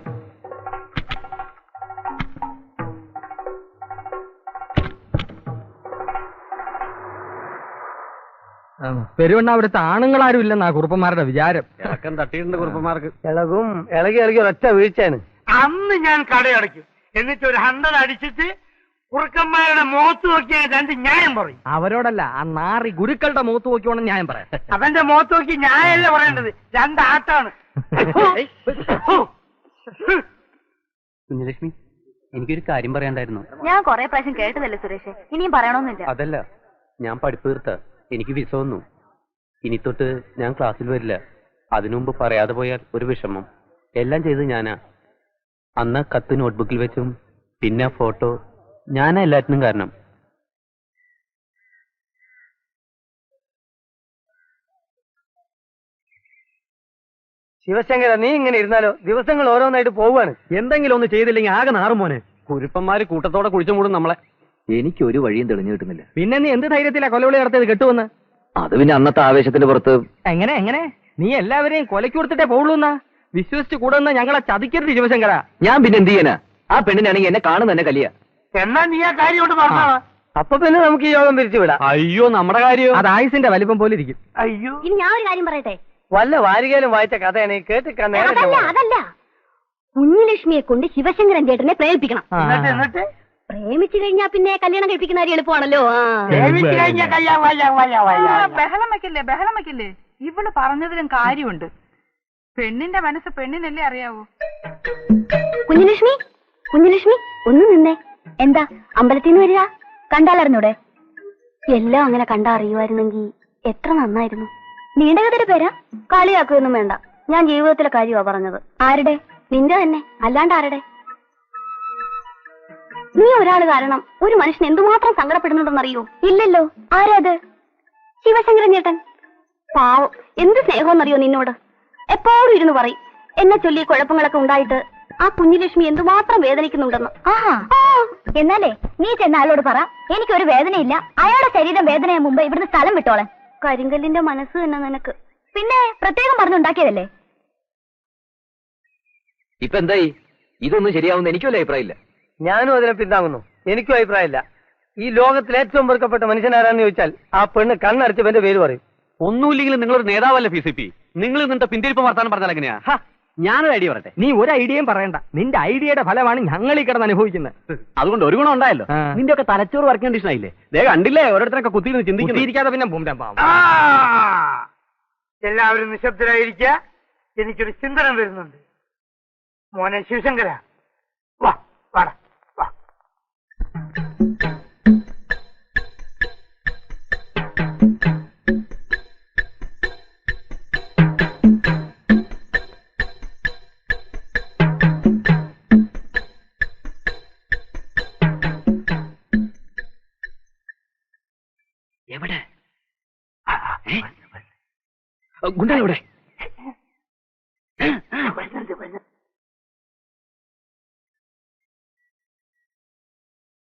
പെരുവണ്ണ അവിടുത്തെ ആണുങ്ങളാരും ഇല്ലെന്നാ കുറുപ്പന്മാരുടെ വിചാരം. ഇളക്കം തട്ടിയിട്ടുണ്ട് കുറുപ്പന്മാർക്ക്. ഇളകി ഒരൊറ്റ വീഴ്ചയാണ്. അന്ന് ഞാൻ കടയടയ്ക്കും. എന്നിട്ട് ഒരു 100 അടിച്ചിട്ട് കുറുക്കന്മാരുടെ മുഖത്ത് നോക്കിയാൽ 2 ന്യായം പറയും. അവരോടല്ല, ആ നാറി ഗുരുക്കളുടെ മുഖത്ത് നോക്കിയോണം ന്യായം പറയാം. അവന്റെ മുഖത്ത് നോക്കി ന്യായമല്ല പറയേണ്ടത്, 2 ആട്ടാണ്. കുഞ്ഞലക്ഷ്മി, എനിക്കൊരു കാര്യം പറയാണ്ടായിരുന്നു. ഞാൻ കൊറേ പ്രാവശ്യം കേട്ടതല്ലേ സുരേഷ്, ഇനിയും പറയണമെന്നില്ല. അതല്ല, ഞാൻ പഠിപ്പ് തീർത്ത, എനിക്ക് വിസ വന്നു. ഇനി തൊട്ട് ഞാൻ ക്ലാസ്സിൽ വരില്ല. അതിനു മുമ്പ് പറയാതെ പോയാൽ ഒരു വിഷമം. എല്ലാം ചെയ്ത് ഞാനാ. അന്ന് കത്ത് നോട്ട്ബുക്കിൽ വെച്ചും പിന്നെ ഫോട്ടോ, ഞാനാ എല്ലാറ്റിനും കാരണം. ശിവശങ്കര, നീ ഇങ്ങനെ ഇരുന്നാലോ? ദിവസങ്ങൾ ഓരോന്നായിട്ട് പോവാണ്. എന്തെങ്കിലും ഒന്ന് ചെയ്തില്ലെങ്കിൽ ആകെ നാറും മോനെ. കുരുപ്പന്മാര് കൂട്ടത്തോടെ കുഴിച്ചു മൂടും നമ്മളെ. എനിക്ക് ഒരു വഴിയും തെളിഞ്ഞു കിട്ടുന്നില്ല. പിന്നെ നീ എന്ത് ധൈര്യത്തിലാ കൊലവിളി നടത്തിയത് കെട്ടുവന്ന്? അത് പിന്നെ അന്നത്തെ ആവേശത്തിന്റെ പുറത്ത്. എങ്ങനെ നീ എല്ലാവരെയും കൊലയ്ക്ക് കൊടുത്തിട്ടേ പോവുള്ളൂ എന്നാ? വിശ്വസിച്ച് കൂടെ ഞങ്ങളെ ചതിക്കരുത് ശിവശങ്കര. ഞാൻ പിന്നെ എന്ത് ചെയ്യാനാ? ആ പെണ്ണിനാണെങ്കിൽ എന്നെ കാണുന്ന തന്നെ കലിയ. എന്നാ നീ ആ കാര്യം കൊണ്ട് പറഞ്ഞോ. അപ്പൊ പിന്നെ നമുക്ക് ഈ യോഗം പിരിച്ചു വിടാം. അയ്യോ, നമ്മുടെ കാര്യം അത് ആയുസിന്റെ വലിപ്പം പോലെ ഇരിക്കും. അയ്യോ, ഇനി ഞാൻ ഒരു കാര്യം പറയട്ടെ. വല്ല വാരികയിലും വായിച്ച കഥയാണ് കേട്ടിക്കാൻ. അതല്ല, കുഞ്ഞുലക്ഷ്മിയെ കൊണ്ട് ശിവശങ്കരൻ ചേട്ടനെ പ്രേമിപ്പിക്കണം. എന്നിട്ട് പ്രേമിച്ചു കഴിഞ്ഞാ പിന്നെ കല്യാണം കഴിപ്പിക്കുന്ന കാര്യം എളുപ്പമാണല്ലോ. ബഹളം വെക്കില്ലേ. ഇവള് പറഞ്ഞതിലും കാര്യമുണ്ട്. പെണ്ണിന്റെ മനസ്സ് പെണ്ണിനല്ലേ അറിയാവൂ. കുഞ്ഞുലക്ഷ്മി ഒന്ന് നിന്നേ. എന്താ അമ്പലത്തിൽ നിന്ന് വരിക? കണ്ടാലറിഞ്ഞൂടെ? എല്ലാം അങ്ങനെ കണ്ടാ അറിയുമായിരുന്നെങ്കിൽ എത്ര നന്നായിരുന്നു. നീണ്ട കഥയുടെ പേരാ. കളിയാക്കുകയൊന്നും വേണ്ട. ഞാൻ ജീവിതത്തിലെ കാര്യമാ പറഞ്ഞത്. ആരുടെ? നിന്റെ തന്നെ, അല്ലാണ്ട് ആരുടെ? നീ ഒരാള് കാരണം ഒരു മനുഷ്യൻ എന്തുമാത്രം സങ്കടപ്പെടുന്നുണ്ടെന്നറിയോ? ഇല്ലല്ലോ. ആരാത്? ശിവശങ്കരൻ ചേട്ടൻ. പാവം, എന്ത് സ്നേഹമെന്നറിയോ നിന്നോട്. എപ്പോഴും ഇരുന്ന് പറയും എന്നെ ചൊല്ലി കുഴപ്പങ്ങളൊക്കെ ഉണ്ടായിട്ട് ആ കുഞ്ഞുലക്ഷ്മി എന്തുമാത്രം വേദനിക്കുന്നുണ്ടെന്ന്. എന്നാലേ നീ ചെന്ന ആളോട് പറ, എനിക്കൊരു വേദനയില്ല, അയാളുടെ ശരീരം വേദനയാ മുമ്പ് ഇവിടുന്ന് സ്ഥലം വിട്ടോളെ. കരിങ്കല്ലിന്റെ മനസ്സ് തന്നെ നിനക്ക്. പിന്നെ പ്രത്യേകം പറഞ്ഞുണ്ടാക്കിയതല്ലേ. ഇപ്പൊ എന്തായി? ഇതൊന്നും ശരിയാവുന്ന എനിക്കും അഭിപ്രായമില്ല. ഞാനും അതിനെ പിന്താങ്ങുന്നു. എനിക്കും അഭിപ്രായമില്ല. ഈ ലോകത്തിൽ ഏറ്റവും വെറുക്കപ്പെട്ട മനുഷ്യനാരാന്ന് ചോദിച്ചാൽ ആ പെണ്ണ് കണ്ണടച്ചവന്റെ പേര് പറയും. ഒന്നുമില്ലെങ്കിലും നിങ്ങളൊരു നേതാവല്ലേ PCP. നിങ്ങൾ നിന്നിട്ട് പിന്തിരിപ്പം വർത്താനം പറഞ്ഞാൽ എങ്ങനെയാ? ഞാനൊരു ഐഡിയ പറയട്ടെ. നീ ഒരു ഐഡിയയും പറയണ്ട. നിന്റെ ഐഡിയയുടെ ഫലമാണ് ഞങ്ങൾ ഈ കിടന്ന് അനുഭവിക്കുന്നത്. അതുകൊണ്ട് ഒരു ഗുണം ഉണ്ടായല്ലോ. നിന്റെ ഒക്കെ തലച്ചോറ് വർക്കിംഗ് കണ്ടീഷൻ ആയില്ലേ? ദേ കണ്ടില്ലേ ഓരോരുത്തരൊക്കെ കുത്തിയിരുന്ന് ചിന്തിക്കാതെ പിന്നെ എല്ലാവരും നിശബ്ദരായിരിക്കുക. എനിക്കൊരു ചിന്തനം വരുന്നുണ്ട്. മോനെ ശിവശങ്കര, വാ വാടാ വാ. എവിടെ ഗുണ്ടകളെവിടെ?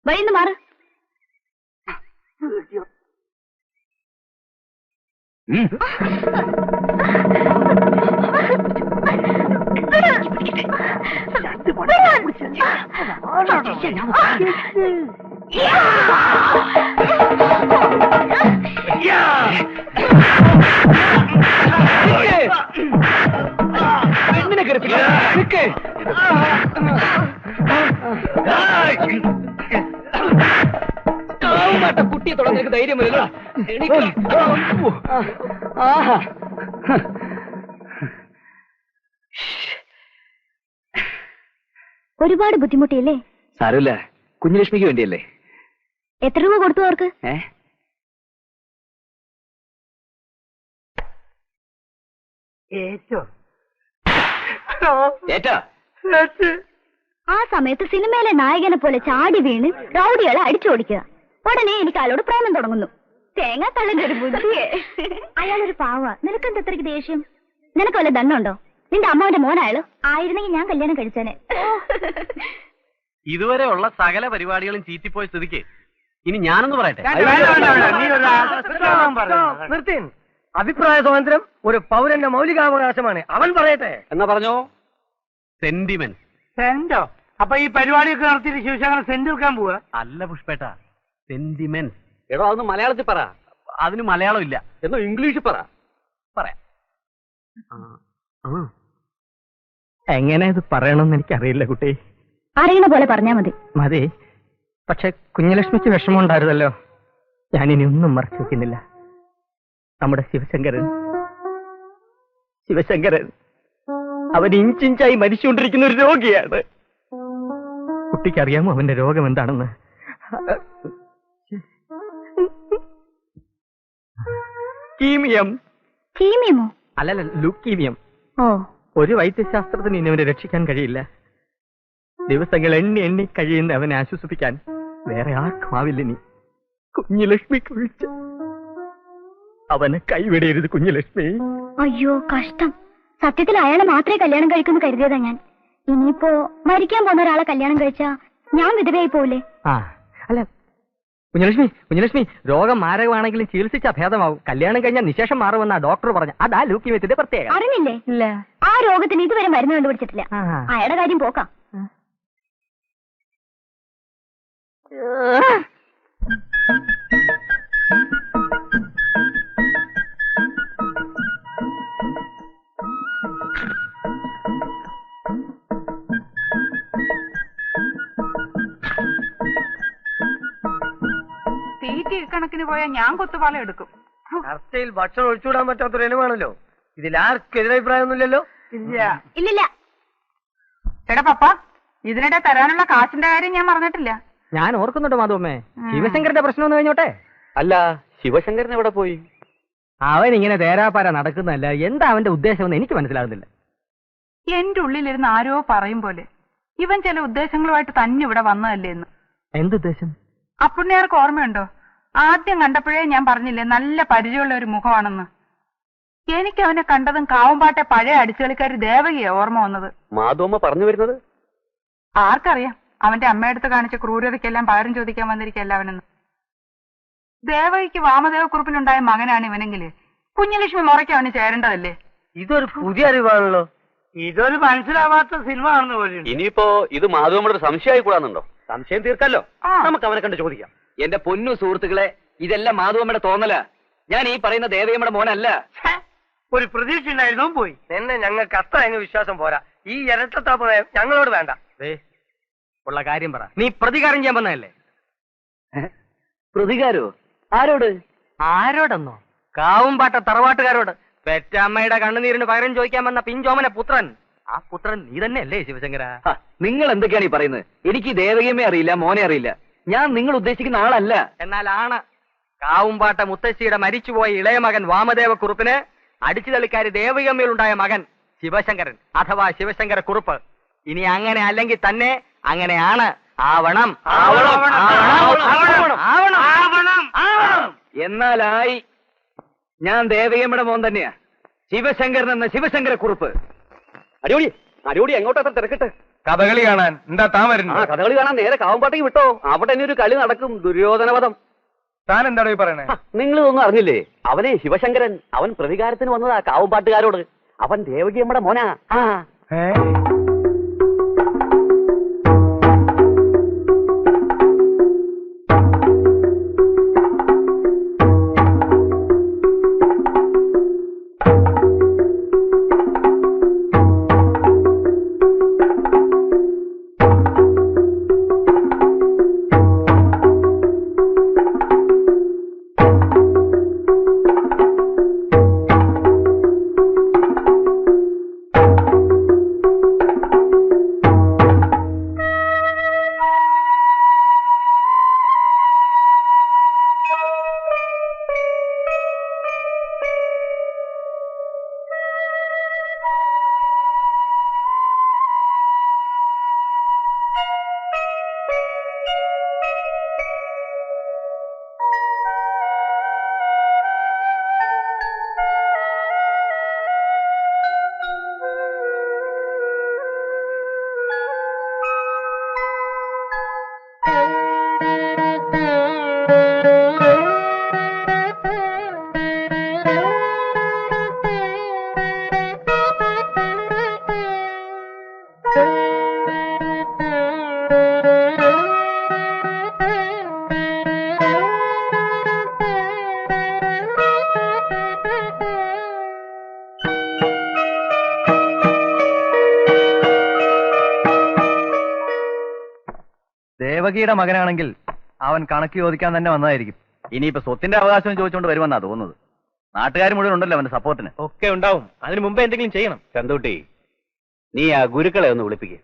വഴിന്ന് മാറ്. കുട്ടിയെ തുടങ്ങി നിനക്ക് ധൈര്യമല്ലോ. ഒരുപാട് ബുദ്ധിമുട്ടിയല്ലേ? സാരമില്ല, കുഞ്ഞുലക്ഷ്മിക്ക് വേണ്ടിയല്ലേ. എത്ര രൂപ കൊടുത്തു അവർക്ക്? ആ സമയത്ത് സിനിമയിലെ നായകനെ പോലെ ചാടി വീണ് റൗഡികളെ അടിച്ചോടിക്കുക. ഉടനെ എനിക്ക് അയാളോട് പ്രേമം തുടങ്ങുന്നു. തേങ്ങ തള്ളിന്റെ ഒരു ബുദ്ധിയെ. അയാളൊരു പാവ. നിനക്കെന്താ ഇത്രയ്ക്ക് ദേഷ്യം? നിനക്ക് വല്ല ദണ്ണുണ്ടോ? നിന്റെ അമ്മാവിന്റെ മോനയാള് ആയിരുന്നെങ്കിൽ ഞാൻ കല്യാണം കഴിച്ചേനെ. ഇതുവരെ ഉള്ള സകല പരിപാടികളും ചീറ്റിപ്പോയ സ്ഥിതിക്ക് ഇനി ഞാനൊന്ന് പറയട്ടെ. നിർത്തിൻ. അഭിപ്രായ സ്വാതന്ത്ര്യം ഒരു പൗരന്റെ മൗലികാവകാശമാണ്. അവൻ പറയട്ടെ. എന്നാ പറഞ്ഞോ. സെന്റിമെന്റ്. സെന്റോ? അപ്പൊ ഈ പരിപാടിയൊക്കെ നടത്തിയിട്ട് ശിവശങ്കരൻ സെന്റ് എടുക്കാൻ പോവാ? അല്ല പുഷ്പേട്ട, സെന്റിമെന്റ്. എടോ അതൊന്ന് മലയാളത്തിൽ പറ. അതിന് മലയാളം ഇല്ല. എന്നോ ഇംഗ്ലീഷിൽ പറ. പറയാം. എങ്ങനെ ഇത് പറയണമെന്ന് എനിക്കറിയില്ല കുട്ടി. അറിയണ പോലെ പറഞ്ഞാ മതി. മതി. പക്ഷെ കുഞ്ഞലക്ഷ്മിക്ക് വിഷമം ഉണ്ടായിരുന്നല്ലോ. ഞാനിനി ഒന്നും മറച്ചു വെക്കുന്നില്ല. നമ്മുടെ ശിവശങ്കരൻ അവൻ ഇഞ്ചിഞ്ചായി മരിച്ചുകൊണ്ടിരിക്കുന്ന ഒരു രോഗിയാണ്. കുട്ടിക്കറിയാമോ അവന്റെ രോഗം എന്താണെന്ന്? കീമിയമോ? അല്ലല്ല, ലുക്കീമിയം. ഓ. ഒരു വൈദ്യശാസ്ത്രത്തിന് ഇനി അവനെ രക്ഷിക്കാൻ കഴിയില്ല. ദിവസങ്ങൾ എണ്ണി എണ്ണി കഴിയുന്ന അവനെ ആശ്വസിപ്പിക്കാൻ വേറെ ആർക്കും ആവില്ല. ഇനി കുഞ്ഞുലക്ഷ്മിക്ക് വിളിച്ച് അവനെ കൈവിടരുത് കുഞ്ഞുലക്ഷ്മി. അയ്യോ കഷ്ടം. സത്യത്തിൽ അയാളെ മാത്രമേ കല്യാണം കഴിക്കുമെന്ന് കരുതിയതാ ഞാൻ. ഇനിയിപ്പോ മരിക്കാൻ പോകുന്ന ഒരാളെ കല്യാണം കഴിച്ചാ ഞാൻ വിധവയായി പോവില്ലേ? അല്ല കുഞ്ഞലക്ഷ്മി, രോഗം മാരകമാണെങ്കിലും ചികിത്സിച്ചാ ഭേദമാവും. കല്യാണം കഴിഞ്ഞാൽ നിശേഷം മാറുമെന്നാ ഡോക്ടർ പറഞ്ഞു. അതാ ലൂക്കിയത്തിന്റെ പ്രത്യേകത. അറിഞ്ഞില്ലേ? ഇല്ല. ആ രോഗത്തിന് ഇതുവരെ മരുന്ന് കണ്ടുപിടിച്ചിട്ടില്ല. അയാളുടെ കാര്യം പോക്കാം. തീറ്റി കണക്കിന് പോയാൽ ഞാൻ കൊത്തുപാലം എടുക്കും. ചർച്ചയിൽ ഭക്ഷണം ഒഴിച്ചുവിടാൻ പറ്റാത്തൊരു ഇനമാണല്ലോ. ഇതിൽ ആർക്കും എതിരഭിപ്രായമൊന്നുമില്ലല്ലോ? ഇല്ലില്ല. എടാ പപ്പ, ഇതിനിടെ തരാനുള്ള കാശിന്റെ കാര്യം ഞാൻ പറഞ്ഞിട്ടില്ല. ഞാൻ ഓർക്കുന്നുണ്ട് മാധവമ്മേ. ശിവശങ്കരന്റെ പ്രശ്നം ഒന്ന് കഴിഞ്ഞോട്ടെ. അല്ല, ശിവശങ്കരൻ എവിടെ പോയി? അവൻ ഇങ്ങനെ തേരാപ്പാര നടക്കുന്നതല്ല. എന്താ അവന്റെ ഉദ്ദേശമെന്ന് എനിക്ക് മനസ്സിലാകുന്നില്ല. എന്റെ ഉള്ളിലിരുന്ന് ആരോ പറയും പോലെ ഇവൻ ചില ഉദ്ദേശങ്ങളുമായിട്ട് തന്നെ ഇവിടെ വന്നതല്ലേ എന്ന്. എന്തുദ്ദേശം? അപ്പുണ്ണിയാർക്ക് ഓർമ്മയുണ്ടോ? ആദ്യം കണ്ടപ്പോഴേ ഞാൻ പറഞ്ഞില്ലേ നല്ല പരിചയമുള്ള ഒരു മുഖമാണെന്ന്. എനിക്ക് അവനെ കണ്ടതും കാവുംപാട്ടെ പഴയ അടിച്ചുകളിക്കാരി ദേവകിയാ ഓർമ്മ വന്നത്. മാധവമ്മ പറഞ്ഞു വരുന്നത്? ആർക്കറിയാം, അവന്റെ അമ്മയടുത്ത് കാണിച്ച ക്രൂരതയ്ക്കെല്ലാം പകരം ചോദിക്കാൻ വന്നിരിക്കല്ല അവനെന്ന്. ദേവകിക്ക് വാമദേവക്കുറുപ്പിനുണ്ടായ മകനാണ് ഇവനെങ്കില് കുഞ്ഞലക്ഷ്മി മുറയ്ക്ക് അവന് ചേരേണ്ടതല്ലേ? ഇതൊരു പുതിയ അറിവാണല്ലോ. ഇതൊരു മനസ്സിലാവാത്ത സിനിമ ആണെന്ന് പോലെ. ഇനിയിപ്പോ ഇത് മാധവമ്മയുടെ സംശയമായി കൂടാന്നുണ്ടോ? സംശയം തീർക്കല്ലോ. നമുക്ക് അവനെ കണ്ട് ചോദിക്കാം. എന്റെ പൊന്നു സുഹൃത്തുക്കളെ, ഇതെല്ലാം മാധവമ്മയുടെ തോന്നല. ഞാൻ ഈ പറയുന്ന ദേവയമ്മയുടെ മോനല്ല. ഒരു പ്രതീക്ഷ ഉണ്ടായിരുന്നു പോയി. എന്നെ ഞങ്ങൾക്ക് അത്ര അങ്ങ് വിശ്വാസം പോരാ. ഈ ഇരട്ടത്താപ്പ് നയം ഞങ്ങളോട് വേണ്ട. ഉള്ള കാര്യം പറ. നീ പ്രതികാരം ചെയ്യാൻ വന്നതല്ലേ? പ്രതികാരോ? ആരോട്? ആരോടെന്നോ? കാവുംപാട്ട തറവാട്ടുകാരോട്. പെറ്റമ്മയുടെ കണ്ണുനീരിന് പകരം ചോദിക്കാൻ വന്ന പിഞ്ചോമന പുത്രൻ. ആ പുത്രൻ നീ തന്നെയല്ലേ ശിവശങ്കര? നിങ്ങൾ എന്തൊക്കെയാണ് ഈ പറയുന്നത്? എനിക്ക് ദേവകിയമ്മയെ അറിയില്ല, മോനെ അറിയില്ല. ഞാൻ നിങ്ങൾ ഉദ്ദേശിക്കുന്ന ആളല്ല. എന്നാൽ ആണ്. കാവുംപാട്ട മുത്തശ്ശിയുടെ മരിച്ചുപോയ ഇളയ മകൻ വാമദേവക്കുറുപ്പിന് അടിച്ചുതള്ളിക്കാരി ദേവകിയമ്മയിലുണ്ടായ മകൻ ശിവശങ്കരൻ അഥവാ ശിവശങ്കര കുറുപ്പ്. ഇനി അങ്ങനെ അല്ലെങ്കിൽ തന്നെ അങ്ങനെയാണ്. ആവണം. എന്നാലായി. ഞാൻ ദേവകിയമ്മയുടെ മോൻ തന്നെയാ. ശിവശങ്കരൻ എന്ന ശിവശങ്കര കുറുപ്പ്. അടിപൊളി അടിപൊളി. എങ്ങോട്ടാ തിരക്കിട്ട്? കഥകളി കാണാൻ എന്താ താൻ വരുന്നു? കഥകളി കാണാൻ നേരെ കാവുംപാട്ടേക്ക് വിട്ടോ. അവിടെ തന്നെ ഒരു കളി നടക്കും. ദുര്യോധനവധം. താൻ എന്താണോ ഈ പറയണേ? നിങ്ങൾ ഇതൊന്നും അറിഞ്ഞില്ലേ? അവനെ ശിവശങ്കരൻ. അവൻ പ്രതികാരത്തിന് വന്നതാ കാവുംപാട്ടുകാരോട്. അവൻ ദേവകിയമ്മയുടെ മോനാ. ഏ? ദേവകിയുടെ മകനാണെങ്കിൽ അവൻ കണക്ക് ചോദിക്കാൻ തന്നെ വന്നതായിരിക്കും. ഇനിയിപ്പോ സ്വത്തിന്റെ അവകാശം ചോദിച്ചുകൊണ്ട് വരുമെന്നാ തോന്നുന്നത്. നാട്ടുകാർ മുഴുവൻ ഉണ്ടല്ലോ അവന്റെ സപ്പോർട്ടിന്. ഒക്കെ ഉണ്ടാവും. അതിനു മുമ്പ് എന്തെങ്കിലും ചെയ്യണം. ചന്തൂട്ടി, നീ ആ ഗുരുക്കളെ ഒന്ന് വിളിപ്പിക്കുക.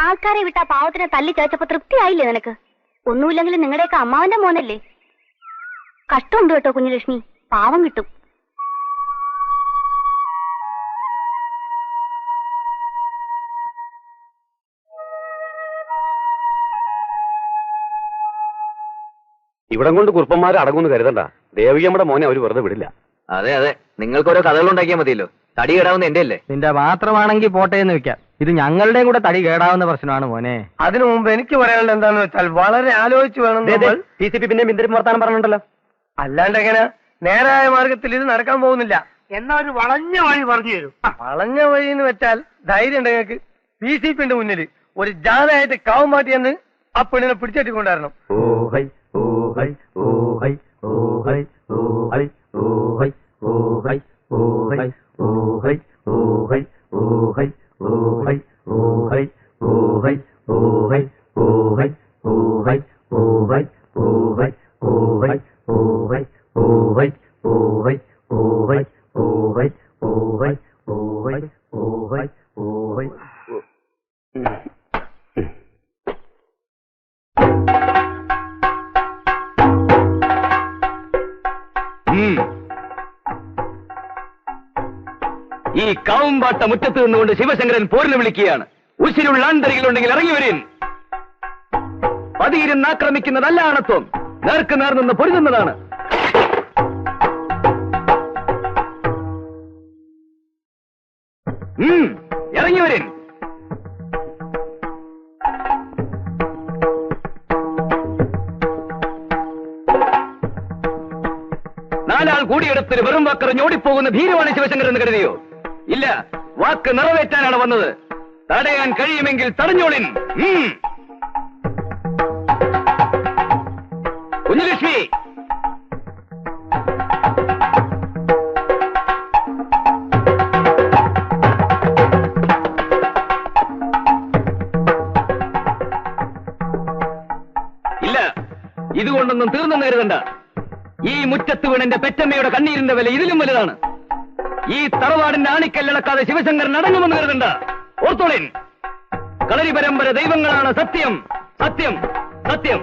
ആൾക്കാരെ വിട്ടാ പാവത്തിനെ തല്ലി ചേച്ചപ്പോ തൃപ്തിയായില്ലേ നിനക്ക്? ഒന്നുമില്ലെങ്കിലും നിങ്ങളുടെയൊക്കെ അമ്മാവന്റെ മോനല്ലേ. കഷ്ടമുണ്ട് കേട്ടോ കുഞ്ഞുലക്ഷ്മി, പാവം കിട്ടും. ഇവിടം കൊണ്ട് കുറുപ്പന്മാർ അടങ്ങുമെന്ന് കരുതണ്ട. ദേവികമ്മയുടെ മോനെ അവർ വെറുതെ വിടില്ല. അതെ അതെ, നിങ്ങൾക്ക് ഓരോ കഥകൾ ഉണ്ടാക്കിയാൽ മതിയല്ലോ. തടി കേടാവുന്ന എന്റെ അല്ലേ? നിന്റെ മാത്രമാണെങ്കിൽ പോട്ടെ എന്ന് വെക്കാം. ഇത് ഞങ്ങളുടെയും കൂടെ തടി കേടാവുന്ന പ്രശ്നമാണ് മോനെ. അതിനു മുമ്പ് എനിക്ക് പറയാനുള്ളത് എന്താന്ന് വെച്ചാൽ വളരെ ആലോചിച്ച് വേണം നമ്മൾ. TCP പിന്നെ ഇന്ദിരം വർത്താനം പറഞ്ഞിട്ടുണ്ടല്ലോ. അല്ലാണ്ട് എങ്ങനെ നേരായ മാർഗത്തിൽ ഇത് നടക്കാൻ പോകുന്നില്ല. എന്നാ ഒരു വളഞ്ഞ വഴി പറഞ്ഞു തരും. വളഞ്ഞ വഴി എന്ന് വെച്ചാൽ ധൈര്യം ഉണ്ട് ഞങ്ങൾക്ക്. PCPന്റെ മുന്നിൽ ഒരു ജാഥയായിട്ട് കാവുമാറ്റി എന്ന് ആ പെണ്ണിനെ പിടിച്ചെട്ടിക്കൊണ്ടായിരുന്നു. ഈ കാവുംപാട്ട മുറ്റത്ത് നിന്നുകൊണ്ട് ശിവശങ്കരൻ പോരിന് വിളിക്കുകയാണ്. ഉശിരുള്ള ആന്തരികളുണ്ടെങ്കിൽ ഇറങ്ങി വരും. പതിയിരുന്ന് ആക്രമിക്കുന്നതല്ല ആണത്വം, നേർക്ക് നേർ നിന്ന് പൊരുതുന്നതാണ്. ഇറങ്ങി വരും. നാലാൾ കൂടിയെടുത്തൊരു വെറും വാക്കറിഞ്ഞ് ഓടിപ്പോകുന്ന ഭീരുവാണ് ശിവശങ്കരൻ എന്ന് കരുതിയോ? ഇല്ല, വാക്ക് നിറവേറ്റാനാണ് വന്നത്. തടയാൻ കഴിയുമെങ്കിൽ തടഞ്ഞോളിൻ. കുഞ്ഞുലക്ഷ്മി, ഇല്ല, ഇതുകൊണ്ടൊന്നും തീർന്നെന്ന് കരുതണ്ട. ഈ മുറ്റത്ത് വീണെന്റെ പെറ്റമ്മയുടെ കണ്ണീരിന്റെ വില ഇതിലും വലുതാണ്. ഈ തറവാടിന്റെ ആണിക്കല്ലടക്കാതെ ശിവശങ്കരൻ അടങ്ങുമെന്ന് കരുതണ്ട. ഓർത്തോളിൻ, കളരി പരമ്പര ദൈവങ്ങളാണ് സത്യം, സത്യം, സത്യം.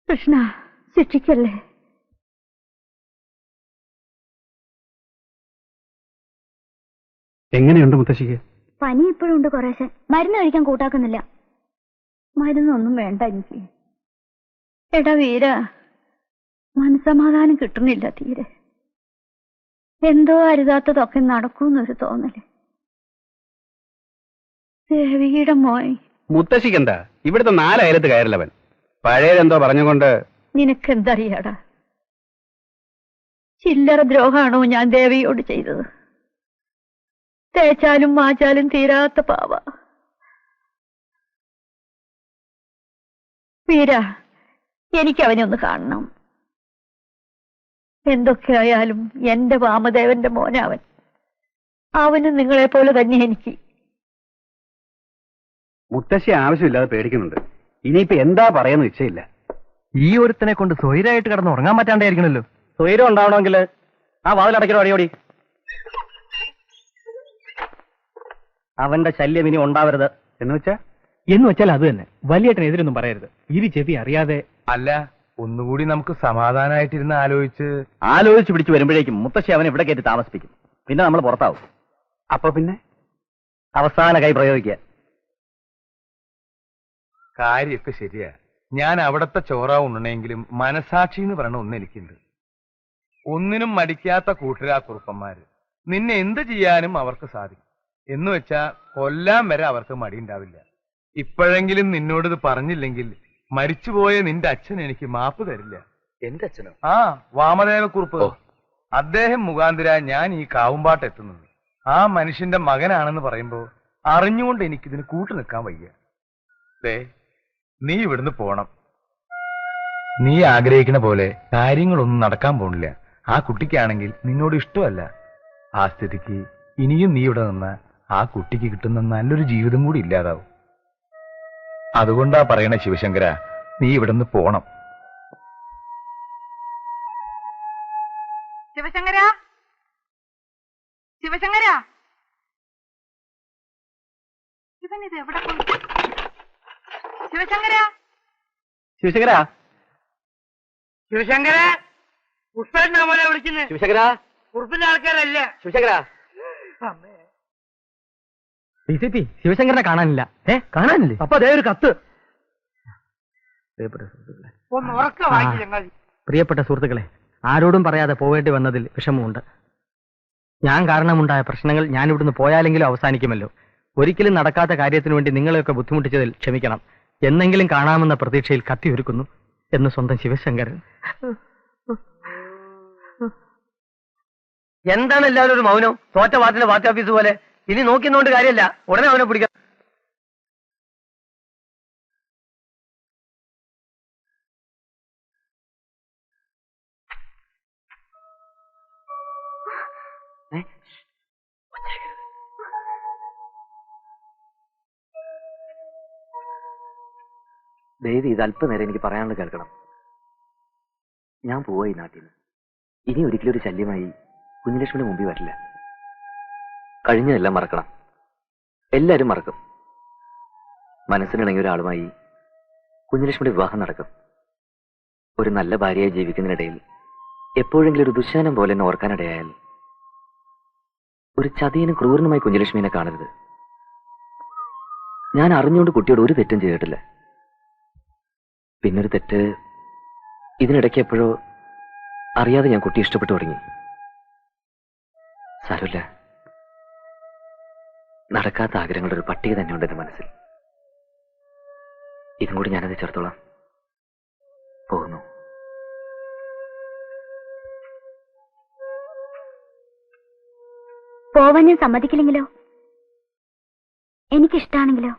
കൃഷ്ണ, ശിക്ഷിക്കല്ലേ. എങ്ങനെയുണ്ട് മുത്തശ്ശിക്ക്? പനി ഇപ്പോഴും ഉണ്ട് കുറേശ്ശെ. മരുന്ന് കഴിക്കാൻ കൂട്ടാക്കുന്നില്ല. മരുന്നൊന്നും വേണ്ട എനിക്ക്. എടാ വീര, മനസമാധാനം കിട്ടുന്നില്ല തീരെ. എന്തോ അരുതാത്തതൊക്കെ നടക്കൂന്നൊരു തോന്നല്. ദേവിയുടെ മോയ്. മുത്തശ്ശിക്കെന്താ ഇവിടുത്തെ 4 അയലത്ത് കയറില്ലവൻ. പഴയതെന്തോ പറഞ്ഞുകൊണ്ട്. നിനക്കെന്തറിയാടാ? ചില്ലറ ദ്രോഹാണോ ഞാൻ ദേവിയോട് ചെയ്തത്? തേച്ചാലും മാച്ചാലും തീരാത്ത പാവ. വീര, എനിക്കവനെ ഒന്ന് കാണണം. എന്തൊക്കെയായാലും എന്റെ വാമദേവന്റെ മോനവൻ. അവന് നിങ്ങളെ പോലെ തന്നെ എനിക്ക്. മുത്തശ്ശി ആവശ്യമില്ലാതെ പേടിക്കുന്നുണ്ട്. ഇനിയിപ്പോ എന്താ പറയാന്ന് നിശ്ചയില്ല. ഈ ഒരുത്തനെ കൊണ്ട് സ്വൈരായിട്ട് കിടന്ന് ഉറങ്ങാൻ പറ്റാണ്ടായിരിക്കണല്ലോ. സ്വൈരം ഉണ്ടാവണമെങ്കിൽ ആ വാതിലടയ്ക്കണോ അടിയോടി. അവന്റെ ശല്യം ഇനി ഉണ്ടാവരുത്. എന്ന് വെച്ചാൽ അത് തന്നെ. വലിയേട്ടനെതിരൊന്നും പറയരുത്. ഇരു ചെവി അറിയാതെ. അല്ല, ഒന്നുകൂടി നമുക്ക് സമാധാനമായിട്ടിരുന്ന് ആലോചിച്ച് പിടിച്ചു വരുമ്പോഴേക്കും മുത്തശ്ശി അവനെ ഇവിടെ കയറ്റി താമസിപ്പിക്കും. പിന്നെ നമ്മൾ പുറത്താവും. അപ്പൊ പിന്നെ അവസാന കൈ പ്രയോഗിക്കുക. കാര്യമൊക്കെ ശരിയാ. ഞാൻ അവിടത്തെ ചോറാ ഉണ്ണണെങ്കിലും മനസാക്ഷി എന്ന് പറയണ ഒന്ന് എനിക്കുണ്ട്. ഒന്നിനും മടിക്കാത്ത കൂട്ടരാ കുറുപ്പന്മാര്. നിന്നെ എന്ത് ചെയ്യാനും അവർക്ക് സാധിക്കും. എന്ന് വെച്ചാ കൊല്ലാൻ വരെ അവർക്ക് മടിയുണ്ടാവില്ല. ഇപ്പോഴെങ്കിലും നിന്നോടിത് പറഞ്ഞില്ലെങ്കിൽ മരിച്ചുപോയ നിന്റെ അച്ഛൻ എനിക്ക് മാപ്പ് തരില്ല. എന്റെ അച്ഛനോ? ആ, വാമദേവക്കുറുപ്പ്. അദ്ദേഹം മുഖാന്തിര ഞാൻ ഈ കാവുംപാട്ട് എത്തുന്നത്. ആ മനുഷ്യന്റെ മകനാണെന്ന് പറയുമ്പോ അറിഞ്ഞുകൊണ്ട് എനിക്കിതിന് കൂട്ടു നിൽക്കാൻ വയ്യ. ദേ, നീ ഇവിടുന്ന് പോണം. നീ ആഗ്രഹിക്കുന്ന പോലെ കാര്യങ്ങളൊന്നും നടക്കാൻ പോണില്ല. ആ കുട്ടിക്കാണെങ്കിൽ നിന്നോട് ഇഷ്ടമല്ല. ആ സ്ഥിതിക്ക് ഇനിയും നീ ഇവിടെ നിന്ന് ആ കുട്ടിക്ക് കിട്ടുന്ന നല്ലൊരു ജീവിതം കൂടി ഇല്ലാതാവും. അതുകൊണ്ടാ പറയണ ശിവശങ്കര, നീ ഇവിടുന്ന് പോണം. ശിവശങ്കര, ശിവശങ്കര, ഇവൻ ഇത് എവിടെ പോയി? ശിവശങ്കര, ശിവശങ്കര, ശിവശങ്കര, പുഷ്പേട്ടനാ മോനെ വിളിക്കുന്നത്. ശിവശങ്കര, കുറുപ്പിന്റെ ആൾക്കാരല്ല. ശിവശങ്കര, അമ്മേ. DCP ശിവശങ്കരനെ കാണാനില്ല. കാണാനില്ലേ? അപ്പൊ അതേ ഒരു കത്ത്. ഒന്ന് ഉറക്ക വായിച്ചു ചങ്ങാതി. പ്രിയപ്പെട്ട സുഹൃത്തുക്കളെ, ആരോടും പറയാതെ പോവേണ്ടി വന്നതിൽ വിഷമമുണ്ട്. ഞാൻ കാരണമുണ്ടായ പ്രശ്നങ്ങൾ ഞാൻ ഇവിടുന്ന് പോയാലെങ്കിലും അവസാനിക്കുമല്ലോ. ഒരിക്കലും നടക്കാത്ത കാര്യത്തിനു വേണ്ടി നിങ്ങളെയൊക്കെ ബുദ്ധിമുട്ടിച്ചതിൽ ക്ഷമിക്കണം. എന്നെങ്കിലും കാണാമെന്ന പ്രതീക്ഷയിൽ കത്തിയൊരുക്കുന്നു എന്ന് സ്വന്തം ശിവശങ്കരൻ. എന്താണ് എല്ലാവരും ഒരു മൗനം? തോറ്റ പാർട്ടിയുടെ പാർട്ടി ഓഫീസ് പോലെ. ഇനി നോക്കിന്നോണ്ട് കാര്യമില്ല, ഉടനെ അവനെ പിടിക്കാം. ദേവി, ഇത് അല്പനേരം എനിക്ക് പറയാനുള്ള കേൾക്കണം. ഞാൻ പോവാ ഈ നാട്ടിൽ നിന്ന്. ഇനി ഒരിക്കലും ഒരു ശല്യമായി കുഞ്ഞുലക്ഷ്മിയുടെ മുമ്പിൽ വരില്ല. കഴിഞ്ഞതെല്ലാം മറക്കണം. എല്ലാരും മറക്കും. മനസ്സിനിണങ്ങിയ ഒരാളുമായി കുഞ്ഞുലക്ഷ്മിയുടെ വിവാഹം നടക്കും. ഒരു നല്ല ഭാര്യയായി ജീവിക്കുന്നതിനിടയിൽ എപ്പോഴെങ്കിലും ഒരു ദുശ്ശാനം പോലെ എന്നെ ഓർക്കാനിടയായാൽ ഒരു ചതിയനും ക്രൂരനുമായി കുഞ്ഞുലക്ഷ്മിനെ കാണരുത്. ഞാൻ അറിഞ്ഞുകൊണ്ട് കുട്ടിയോട് ഒരു തെറ്റും ചെയ്തിട്ടില്ല. പിന്നൊരു തെറ്റ് ഇതിനിടയ്ക്ക് എപ്പോഴോ അറിയാതെ ഞാൻ കുട്ടി ഇഷ്ടപ്പെട്ടു തുടങ്ങി. സാരമില്ല, നടക്കാത്ത ആഗ്രഹങ്ങളുടെ ഒരു പട്ടിക തന്നെയുണ്ട് എന്റെ മനസ്സിൽ. ഇതും കൂടി ഞാനത് ചേർത്തോളാം. പോകുന്നു. പോവാൻ ഞാൻ സമ്മതിക്കില്ലെങ്കിലോ? എനിക്കിഷ്ടാണെങ്കിലോ?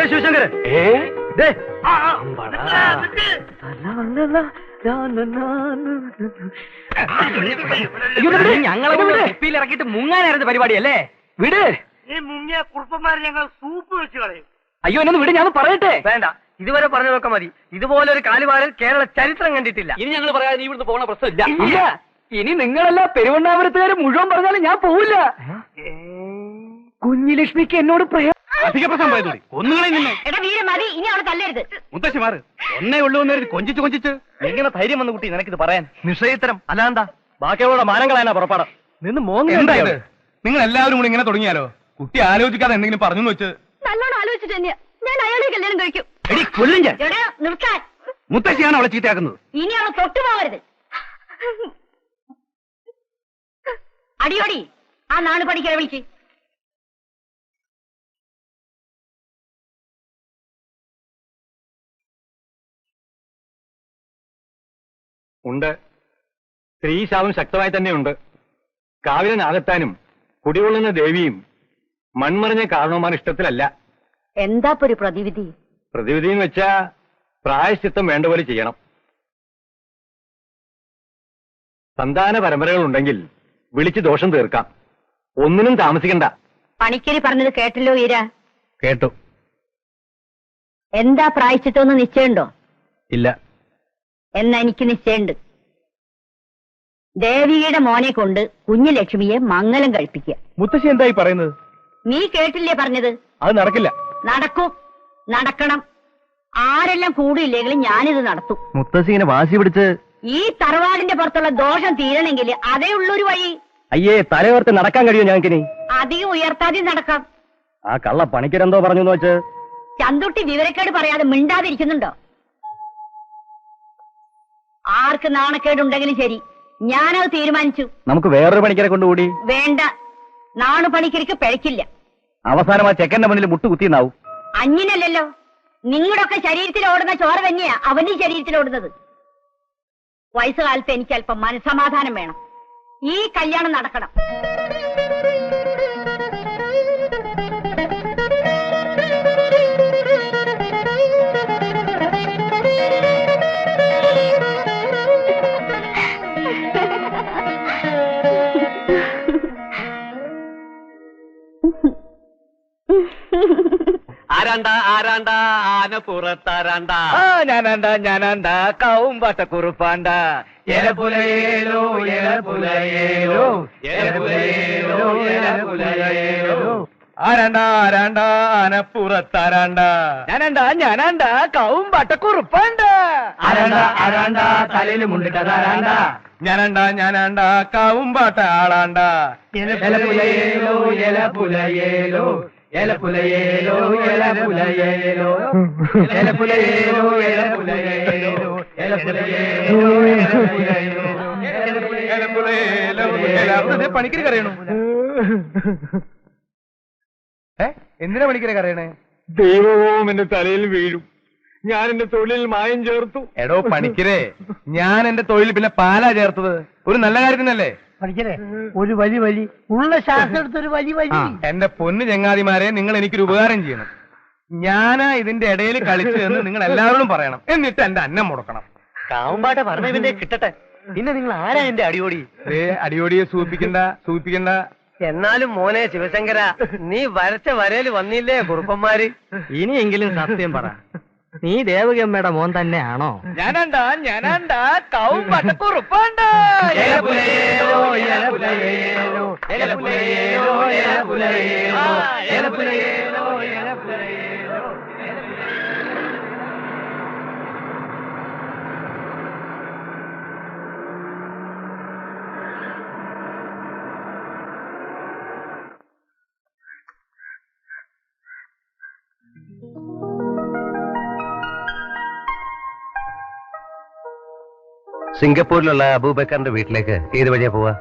ശിവശങ്കർ, ഞങ്ങളെ കുപ്പിയിൽ ഇറക്കിയിട്ട് മുങ്ങാനായിരുന്നു പരിപാടി അല്ലേ? വിട്. ഈ മുങ്ങിയ കുറുപ്പന്മാരെ ഞങ്ങൾ സൂപ്പ് വെച്ച് കളയും. അയ്യോ, എന്നൊന്ന് വിട്, ഞാൻ പറയട്ടെ. വേണ്ട, ഇതുവരെ പറഞ്ഞതൊക്കെ മതി. ഇതുപോലെ ഒരു കാലുവാരൽ കേരള ചരിത്രം കണ്ടിട്ടില്ല. ഇനി ഞങ്ങൾ പറയാതെ നീ ഇവിടുന്ന് പോകണ പ്രശ്നമില്ല. ഇല്ല, ഇനി നിങ്ങളല്ല പെരുവണ്ണാപുരത്തുകാര് മുഴുവൻ പറഞ്ഞാലും ഞാൻ പോവില്ല. കുഞ്ഞിലക്ഷ്മിക്ക് എന്നോട് അധിക പ്രശ്നം പോയതോടി ഒന്നുകളെ നിന്നെ എടാ വീരം മതി, ഇനി അവളെ തല്ലരുത്. മുത്തശ്ശിമാർ ഒന്നേ ഉള്ളൂ എന്ന് കൊഞ്ചിച്ച് എങ്ങനെ ധൈര്യം വന്ന കുട്ടി നിനക്കിത് പറയാൻ? നിശ്ചയിത്തരം അല്ലാണ്ടാ? ബാക്കിയുള്ള മാനം കളയാനാ പുറപ്പാട്. നിന്ന് എന്താ ഇത്? നിങ്ങൾ എല്ലാവരും കൂടി ഇങ്ങനെ തുടങ്ങിയാലോ? കുട്ടി ആലോചിക്കാതെ എന്തെങ്കിലും പറഞ്ഞു വെച്ച്. നല്ലോണം ആലോചിച്ചിട്ട് തന്നെയാ ഞാൻ അയാളെ കല്യാണം കഴിക്കും. എടി കൊല്ലും ഞാൻ. എടാ നിർത്താൻ. മുത്തശ്ശിയാണ് അവളെ ചീത്തയാക്കുന്നത്. ഇനി അവളെ തൊട്ടു പോകരുത്. അടിയോടി ആ നാട് പഠിക്കാൻ വിളിക്ക്. ഉണ്ട്, സ്ത്രീ ശാപം ശക്തമായി തന്നെയുണ്ട്. കാവിനെ അകറ്റാനും കുടികൊള്ളുന്ന ദേവിയും മൺമറിഞ്ഞ കാരണവന്മാർ ഇഷ്ടത്തിലല്ല. എന്താ ഒരു പ്രതിവിധി? പ്രതിവിധി എന്ന് വെച്ചാ പ്രായശ്ചിത്തം വേണ്ട പോലെ ചെയ്യണം. സന്താന പരമ്പരകൾ ഉണ്ടെങ്കിൽ വിളിച്ച് ദോഷം തീർക്കാം. ഒന്നിനും താമസിക്കണ്ട. പണിക്കരി പറഞ്ഞത് കേട്ടല്ലോ ഈര? കേട്ടു. എന്താ പ്രായശ്ചിത്തമെന്ന് നിശ്ചയമുണ്ടോ? ഇല്ല. എന്നാ എനിക്ക് നിശ്ചയുണ്ട്. ദേവിയുടെ മോനെ കൊണ്ട് കുഞ്ഞുലക്ഷ്മിയെ മംഗലം കഴിപ്പിക്കുക. മുത്തശ്ശി എന്തായി പറയുന്നത്? നീ കേട്ടില്ലേ പറഞ്ഞത്? അത് നടക്കില്ല. നടക്കും, നടക്കണം. ആരെല്ലാം കൂടിയില്ലെങ്കിലും ഞാനിത് നടത്തും. മുത്തശ്ശിങ്ങനെ വാശി പിടിച്ച് ഈ തറവാടിന്റെ പുറത്തുള്ള ദോഷം തീരണമെങ്കിൽ അതേ ഉള്ളൊരു വഴി. അയ്യേ, തലയോർത്ത് നടക്കാൻ കഴിയോ ഞങ്ങൾക്കിനി? അധികം ഉയർത്താതെ നടക്കാം. ആ കള്ള പണിക്കരെന്തോ പറഞ്ഞു വെച്ച് ചന്തുട്ടി വിവരക്കേട് പറയാതെ മിണ്ടാതിരിക്കുന്നുണ്ടോ? ആർക്ക് നാണക്കേടുണ്ടെങ്കിലും ശരി, ഞാനത് തീരുമാനിച്ചു. നമുക്ക് വേറൊരു പണിക്കരെ കൊണ്ടുകൂടി. വേണ്ട, നാണു പണിക്കരിക്ക് പിഴക്കില്ല. അവസാനം ആ ചെക്കന്റെ മുന്നിൽ മുട്ടുകുത്തിന്നാവും. അഞ്ഞിനല്ലല്ലോ, നിങ്ങളുടെയൊക്കെ ശരീരത്തിൽ ഓടുന്ന ചോര തന്നെയാ അവന്റെ ശരീരത്തിൽ ഓടുന്നത്. വയസ്സുകാലത്ത് എനിക്ക് അല്പം മനസ്സമാധാനം വേണം. ഈ കല്യാണം നടക്കണം. ആരാണ്ട ആന പുറത്താരാണ്ട ഞാനാണ്ട കാവുംപാട്ട കുറുപ്പാണ്ട എലപുലയേലോ എലപുലയേലോ എലപുലയേലോ എലപുലയേലോ ആരാണ്ട ആനപ്പുറത്താരാണ്ട ഞാനാണ്ട കാവുംപാട്ട കുറുപ്പാണ്ട ആരാണ്ട തലയിൽ മുണ്ടിട്ടതാരാണ്ട ഞാനാണ്ട കാവുംപാട്ട ആളാണ്ട എലപുലയേലോ എലപുലയേലോ എലപുലയേലോ എലപുലയേലോ എലപുലയേലോ എലപുലയേലോ എലപുലയേലോ പണിക്കര് കറിയണു. എന്തിനാ പണിക്കരെ കറിയണേ? ദൈവവും എന്റെ തലയിൽ വീഴും. ഞാൻ എന്റെ തൊഴിലിൽ മായം ചേർത്തു. എടോ പണിക്കരെ, ഞാൻ എന്റെ തൊഴിൽ പിന്നെ പാലാ ചേർത്തത് ഒരു നല്ല കാര്യത്തിനല്ലേ? പഠിക്കലേ ഒരു വലി ഉള്ള ശ്വാസം എടുത്തൊരു വലി. എന്റെ പൊന്നു ചങ്ങാതിമാരെ, നിങ്ങൾ എനിക്കൊരു ഉപകാരം ചെയ്യണം. ഞാനാ ഇതിന്റെ ഇടയിൽ കളിച്ചതെന്ന് നിങ്ങൾ എല്ലാവരോടും പറയണം. എന്നിട്ട് എന്റെ അന്നം മുടക്കണം. കാവുംപാട്ട പറഞ്ഞതിന്റെ കിട്ടട്ടെ. പിന്നെ നിങ്ങൾ ആരാ എന്റെ അടിയോടി? അടിയോടിയെ സൂചിപ്പിക്കണ്ട. എന്നാലും മോനെ ശിവശങ്കര, നീ വരച്ച വരയിൽ വന്നില്ലേ കുറുപ്പന്മാര്? ഇനിയെങ്കിലും സത്യം പറ, നീ ദേവകിയമ്മയുടെ മോൻ തന്നെയാണോ? ഞാനാണ്ട കാവുംപാട്ട കുറുപ്പാണ്ട എലപുലയേലോ എലപുലയേലോ എലപുലയേലോ എലപുലയേലോ എലപുലയേലോ എലപുലയേലോ. സിംഗപ്പൂരിലുള്ള അബൂബക്കറിന്റെ വീട്ടിലേക്ക് ഏത് വഴിയാ പോവാ?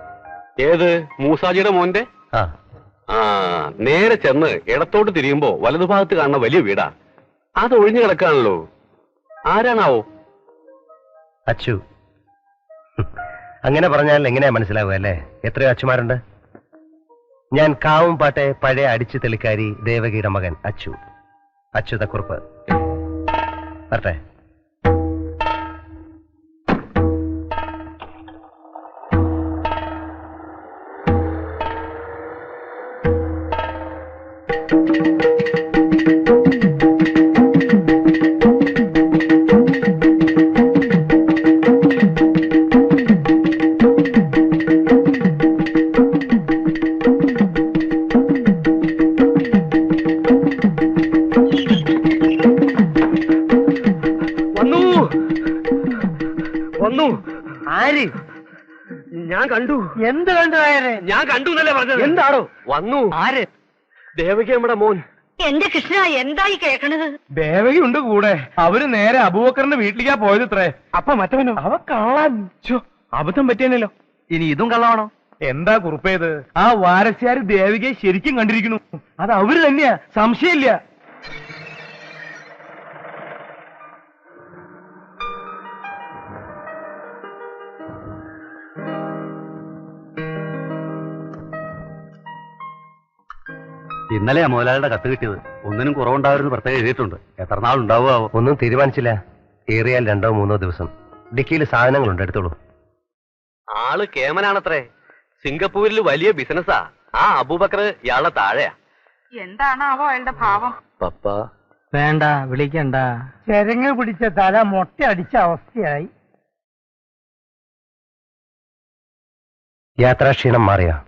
ഏത് മൂസാജിയുടെ മോന്റെ? ആ, നേരെ ചെന്ന് ഇടത്തോട്ട് തിരിയുമ്പോ വലതുഭാഗത്ത് കാണുന്ന വലിയ വീടാ. അത് ഒഴിഞ്ഞു കിടക്കാണല്ലോ. ആരാണാവോ? അച്ചു. അങ്ങനെ പറഞ്ഞാൽ എങ്ങനെയാ മനസ്സിലാവുക അല്ലേ? എത്രയോ അച്ചുമാരുണ്ട്. ഞാൻ കാവുംപാട്ടെ പഴയ അടിച്ചു തെളിക്കാരി ദേവകിയുടെ മകൻ അച്ചു, അച്യുതക്കുറുപ്പ്. വരട്ടെ. വന്നു. ആര്? ഞാൻ കണ്ടു. എന്ത് കണ്ടു? ഞാൻ കണ്ടു എന്നല്ലേ പറഞ്ഞത്? എന്താണോ? വന്നു. ആര്? ദേവകിയമ്മയുടെ മോൻ. എന്റെ കൃഷ്ണ, എന്തായി കേൾക്കണത്? ദേവകി ഉണ്ട് കൂടെ. അവര് നേരെ അബൂബക്കറിന്റെ വീട്ടിലേക്കാ പോയത് ഇത്രേ. അപ്പൊ മറ്റവനോ? അവ കള്ളൻ. അബദ്ധം പറ്റിയല്ലോ. ഇനി ഇതും കള്ളമാണോ? എന്താ കുറുപ്പേത്? ആ വാരസ്യാര് ദേവികയെ ശരിക്കും കണ്ടിരിക്കുന്നു. അത് അവര് തന്നെയാ, സംശയമില്ല. ഇന്നലെയാ മുതലാളിയുടെ കത്ത് കിട്ടിയത്. ഒന്നിനും കുറവുണ്ടാവരുന്ന് പ്രത്യേകം എഴുതിയിട്ടുണ്ട്. എത്ര നാളുണ്ടാവുക? ഒന്നും തീരുമാനിച്ചില്ല. ഏറിയാൽ 2-3 ദിവസം. ഡിക്കിയിൽ സാധനങ്ങളുണ്ട്, എടുത്തോളൂ. ആള് കേമനാണത്രേ. സിംഗപ്പൂരിൽ വലിയ ബിസിനസ്സാ. ആ അബൂബക്കർ ഇയാളുടെ താഴെയാ. എന്താണാവോ അയാളുടെ ഭാവം? പപ്പ. വേണ്ട, വിളിക്കണ്ട. ചെരങ്ങ് പിടിച്ച തല മൊട്ട അടിച്ച അവസ്ഥയായി. യാത്രാക്ഷീണം മാറിയോ?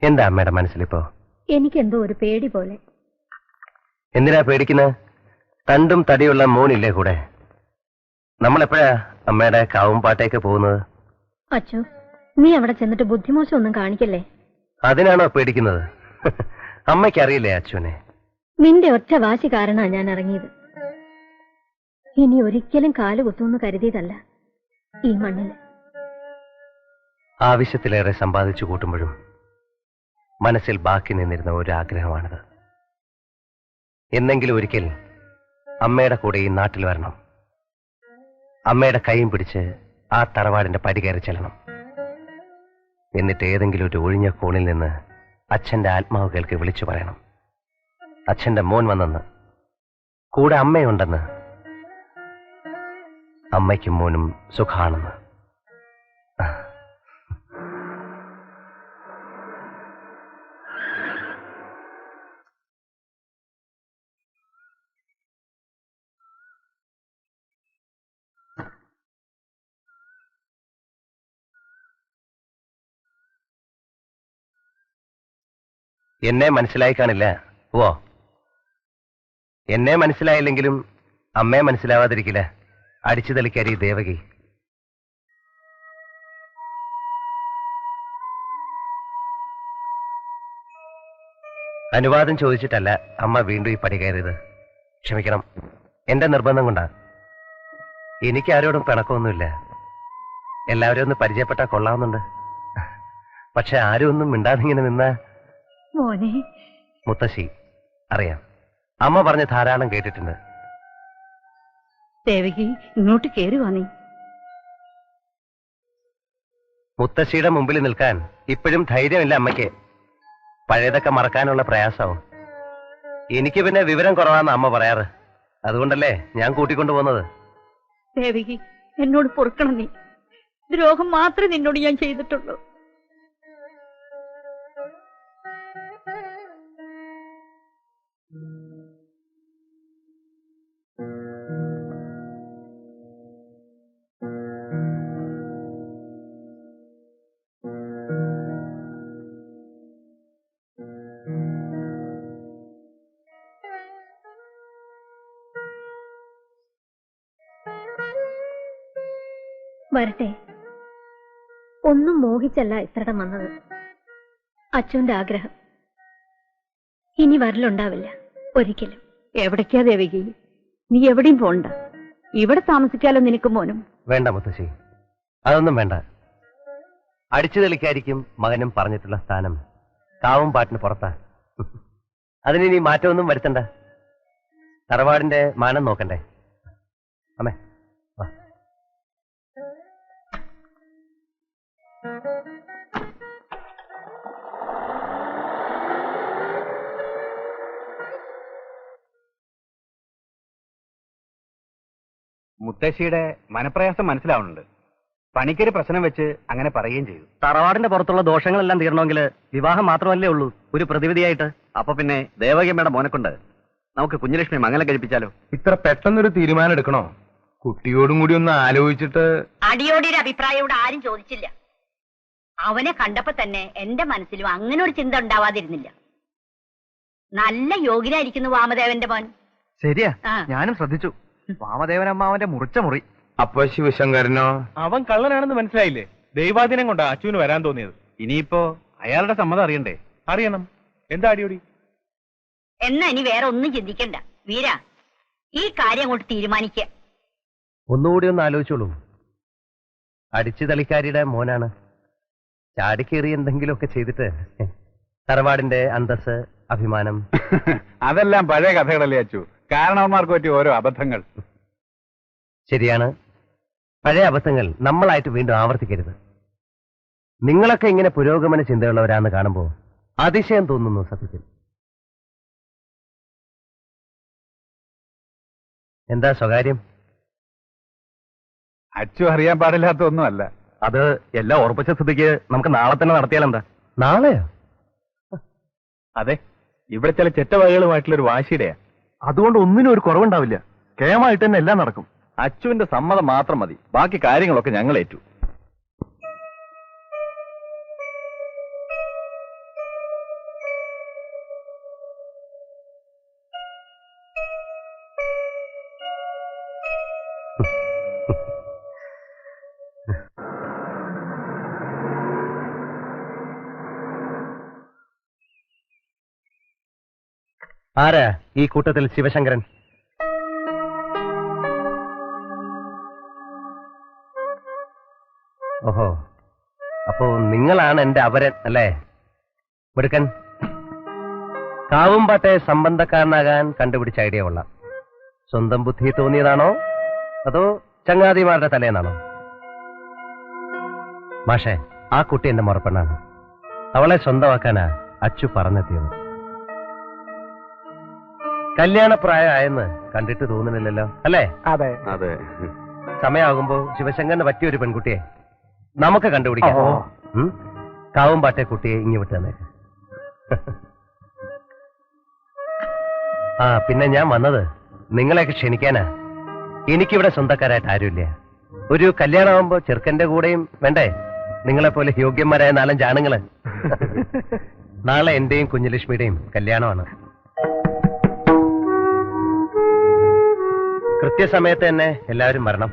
എന്താ അമ്മയുടെ മനസ്സിലിപ്പോ? എനിക്കെന്തോ ഒരു പേടി പോലെ. എന്തിനാ പേടിക്കുന്നത്? തണ്ടും തടിയുള്ള മോനില്ലേ കൂടെ? നമ്മളെപ്പോഴാ അമ്മയുടെ കാവുംപാട്ടേക്ക് പോകുന്നത്? അച്ചു, നീ അവിടെ ചെന്നിട്ട് ബുദ്ധിമോശം ഒന്നും കാണിക്കല്ലേ. അതിനാണോ പേടിക്കുന്നത്? അമ്മയ്ക്കറിയില്ലേ അച്ചുവിനെ? നിന്റെ ഒറ്റ വാശി കാരണമാണ് ഞാൻ ഇറങ്ങിയത്. ഇനി ഒരിക്കലും കാല് കുത്തുമെന്ന് കരുതിയതല്ല ഈ മണ്ണിൽ. ആവശ്യത്തിലേറെ സമ്പാദിച്ചു കൂട്ടുമ്പോഴും മനസ്സിൽ ബാക്കി നിന്നിരുന്ന ഒരു ആഗ്രഹമാണിത്. എന്നെങ്കിലും ഒരിക്കൽ അമ്മയുടെ കൂടെ ഈ നാട്ടിൽ വരണം. അമ്മയുടെ കൈയും പിടിച്ച് ആ തറവാടിന്റെ പടി കയറി ചെല്ലണം. എന്നിട്ട് ഏതെങ്കിലും ഒരു ഒഴിഞ്ഞ കോണിൽ നിന്ന് അച്ഛന്റെ ആത്മാവ് കേൾക്ക് വിളിച്ചു പറയണം, അച്ഛന്റെ മോൻ വന്നെന്ന്, കൂടെ അമ്മയുണ്ടെന്ന്, അമ്മയ്ക്കും മോനും സുഖാണെന്ന്. എന്നെ മനസ്സിലായി കാണില്ല. ഓ, എന്നെ മനസ്സിലായില്ലെങ്കിലും അമ്മയെ മനസ്സിലാവാതിരിക്കില്ല അടിച്ചു തളിക്കാരി ദേവകി. അനുവാദം ചോദിച്ചിട്ടല്ല അമ്മ വീണ്ടും ഈ പടി കയറിയത്. ക്ഷമിക്കണം, എന്റെ നിർബന്ധം കൊണ്ടാ. എനിക്ക് ആരോടും പിണക്കമൊന്നുമില്ല. എല്ലാവരും ഒന്ന് പരിചയപ്പെട്ടാ കൊള്ളാവുന്നുണ്ട്. പക്ഷെ ആരും ഒന്നും മിണ്ടാതിങ്ങനെ നിന്ന മോനെ. മുത്തശ്ശി അറിയാം, അമ്മ പറഞ്ഞ് ധാരാളം കേട്ടിട്ടുണ്ട്. ദേവകി ഇങ്ങോട്ട് കേറി വന്നേ. മുത്തശ്ശിയുടെ മുമ്പിൽ നിൽക്കാൻ ഇപ്പോഴും ധൈര്യമില്ല അമ്മയ്ക്ക്. പഴയതൊക്കെ മറക്കാനുള്ള പ്രയാസവും. എനിക്ക് പിന്നെ വിവരം കുറവാന്ന് അമ്മ പറയാറ്. അതുകൊണ്ടല്ലേ ഞാൻ കൂട്ടിക്കൊണ്ടു പോകുന്നത്. ദേവകി എന്നോട് പൊറുക്കണം. നീ ദ്രോഹം മാത്രമേ നിന്നോട് ഞാൻ ചെയ്തിട്ടുള്ളൂ. വരട്ടെ. ഒന്നും മോഹിച്ചല്ല ഇത്രടം വന്നത്. അച്ഛന്റെ ആഗ്രഹം. ഇനി വരലുണ്ടാവില്ല ഒരിക്കലും. എവിടേക്കാ ദേവകി? നീ എവിടെയും പോണ്ട. ഇവിടെ താമസിക്കാലോ നിനക്ക് മോനും. വേണ്ട മുത്തശ്ശി, അതൊന്നും വേണ്ട. അടിച്ചു തെളിക്കായിരിക്കും മകനും പറഞ്ഞിട്ടുള്ള സ്ഥാനം കാവും പാട്ടിന് പുറത്താ. അതിനി മാറ്റമൊന്നും വരുത്തണ്ട. തറവാടിന്റെ മാനം നോക്കണ്ടേ? അമ്മേ വാ. മുത്തശ്ശിയുടെ മനപ്രയാസം മനസ്സിലാവുന്നുണ്ട്. പണിക്കൊരു പ്രശ്നം വെച്ച് അങ്ങനെ പറയുകയും ചെയ്തു. തറവാടിന്റെ പുറത്തുള്ള ദോഷങ്ങളെല്ലാം തീരണമെങ്കിൽ വിവാഹം മാത്രമല്ലേ ഉള്ളൂ ഒരു പ്രതിവിധിയായിട്ട്. അപ്പൊ പിന്നെ ദേവകിയമ്മയുടെ മോനെ കൊണ്ട് നമുക്ക് കുഞ്ഞലക്ഷ്മി മംഗലം കഴിപ്പിച്ചാലോ? ഇത്ര പെട്ടെന്നൊരു തീരുമാനം എടുക്കണോ? കുട്ടിയോടും കൂടി ഒന്ന് ആലോചിച്ചിട്ട്. അടിയോടിയൊരു അഭിപ്രായം ഇവിടെ ആരും ചോദിച്ചില്ല. അവനെ കണ്ടപ്പോ തന്നെ എന്റെ മനസ്സിലും അങ്ങനെ ഒരു ചിന്ത ഉണ്ടാവാതിരുന്നില്ല. നല്ല യോഗ്യനായിരിക്കുന്നു വാമദേവന്റെ മോൻ. ശരിയാ, ആ. ഞാനും ശ്രദ്ധിച്ചു. വാമദേവൻ അമ്മാവന്റെ മുറിച്ച മുറി. അപ്പൊ ശിവശങ്കരനോ? അവൻ കള്ളനാണെന്ന് മനസ്സിലായില്ലേ? ദൈവാധീനം കൊണ്ടാ അച്ഛന് വരാൻ തോന്നിയത്. ഇനിയിപ്പോ അയാളുടെ സമ്മതം അറിയണ്ടേ? അറിയണം. എന്താ അടിയോടി? എന്നാ ഇനി വേറെ ഒന്നും ചിന്തിക്കണ്ട വീര. ഈ കാര്യം അങ്ങോട്ട് തീരുമാനിക്ക. ഒന്നുകൂടി ഒന്ന് ആലോചിച്ചോളൂ. അടിച്ചു തളിക്കാരിയുടെ മോനാണ്. ചാടിക്കേറി എന്തെങ്കിലുമൊക്കെ ചെയ്തിട്ട് തറവാടിന്റെ അന്തസ്, അഭിമാനം. അതെല്ലാം പഴയ കഥകളല്ലേ അച്ചു. കാരണവന്മാർക്ക് പറ്റിയ ഓരോ അബദ്ധങ്ങൾ. ശരിയാണ്, പഴയ അബദ്ധങ്ങൾ നമ്മളായിട്ട് വീണ്ടും ആവർത്തിക്കരുത്. നിങ്ങളൊക്കെ ഇങ്ങനെ പുരോഗമന ചിന്തയുള്ളവരാന്ന് കാണുമ്പോ അതിശയം തോന്നുന്നു സത്യത്തിൽ. എന്താ സ്വകാര്യം? അച്ചു അറിയാൻ പാടില്ലാത്ത ഒന്നുമല്ല. അത് എല്ലാം ഉറപ്പിച്ച സ്ഥിതിക്ക് നമുക്ക് നാളെ തന്നെ നടത്തിയാലെന്താ? നാളെയോ? അതെ, ഇവിടെ ചില ചെറ്റവകകളുമായിട്ടുള്ള ഒരു വാശിയുടെയാ. അതുകൊണ്ട് ഒന്നിനും ഒരു കുറവുണ്ടാവില്ല. കേമായിട്ട് തന്നെ എല്ലാം നടക്കും. അച്ചുവിന്റെ സമ്മതം മാത്രം മതി. ബാക്കി കാര്യങ്ങളൊക്കെ ഞങ്ങൾ ഏറ്റു. ആരാ ഈ കൂട്ടത്തിൽ ശിവശങ്കരൻ? ഓഹോ, അപ്പോ നിങ്ങളാണ് എന്റെ അപരൻ അല്ലേ? മിടുക്കൻ. കാവുംപാട്ടെ സംബന്ധക്കാരനാകാൻ കണ്ടുപിടിച്ച ഐഡിയ കൊള്ളാം. സ്വന്തം ബുദ്ധി തോന്നിയതാണോ അതോ ചങ്ങാതിമാരുടെ തലേന്നാണോ? മാഷേ, ആ കുട്ടി എന്റെ മുറപ്പെണ്ണാണ്. അവളെ സ്വന്തമാക്കാനാ അച്ചു പറഞ്ഞെത്തിയത്. കല്യാണപ്രായമായെന്ന് കണ്ടിട്ട് തോന്നുന്നില്ലല്ലോ അല്ലേ? അതെ അതെ. സമയമാകുമ്പോ ശിവശങ്കറിന് പറ്റിയൊരു പെൺകുട്ടിയെ നമുക്ക് കണ്ടുപിടിക്കാം. കാവുംപാട്ടെ കുട്ടിയെ ഇങ്ങി വിട്ട് തന്നേക്ക്. ആ പിന്നെ ഞാൻ വന്നത് നിങ്ങളെയൊക്കെ ക്ഷണിക്കാനാ. എനിക്കിവിടെ സ്വന്തക്കാരായിട്ട് ആരുമില്ല. ഒരു കല്യാണമാകുമ്പോ ചെറുക്കന്റെ കൂടെയും വേണ്ടേ നിങ്ങളെപ്പോലെ യോഗ്യന്മാരായ 4-5 ആണുങ്ങള്. നാളെ എന്റെയും കുഞ്ഞലക്ഷ്മിയുടെയും കല്യാണമാണ്. കൃത്യസമയത്ത് തന്നെ എല്ലാവരും വരണം.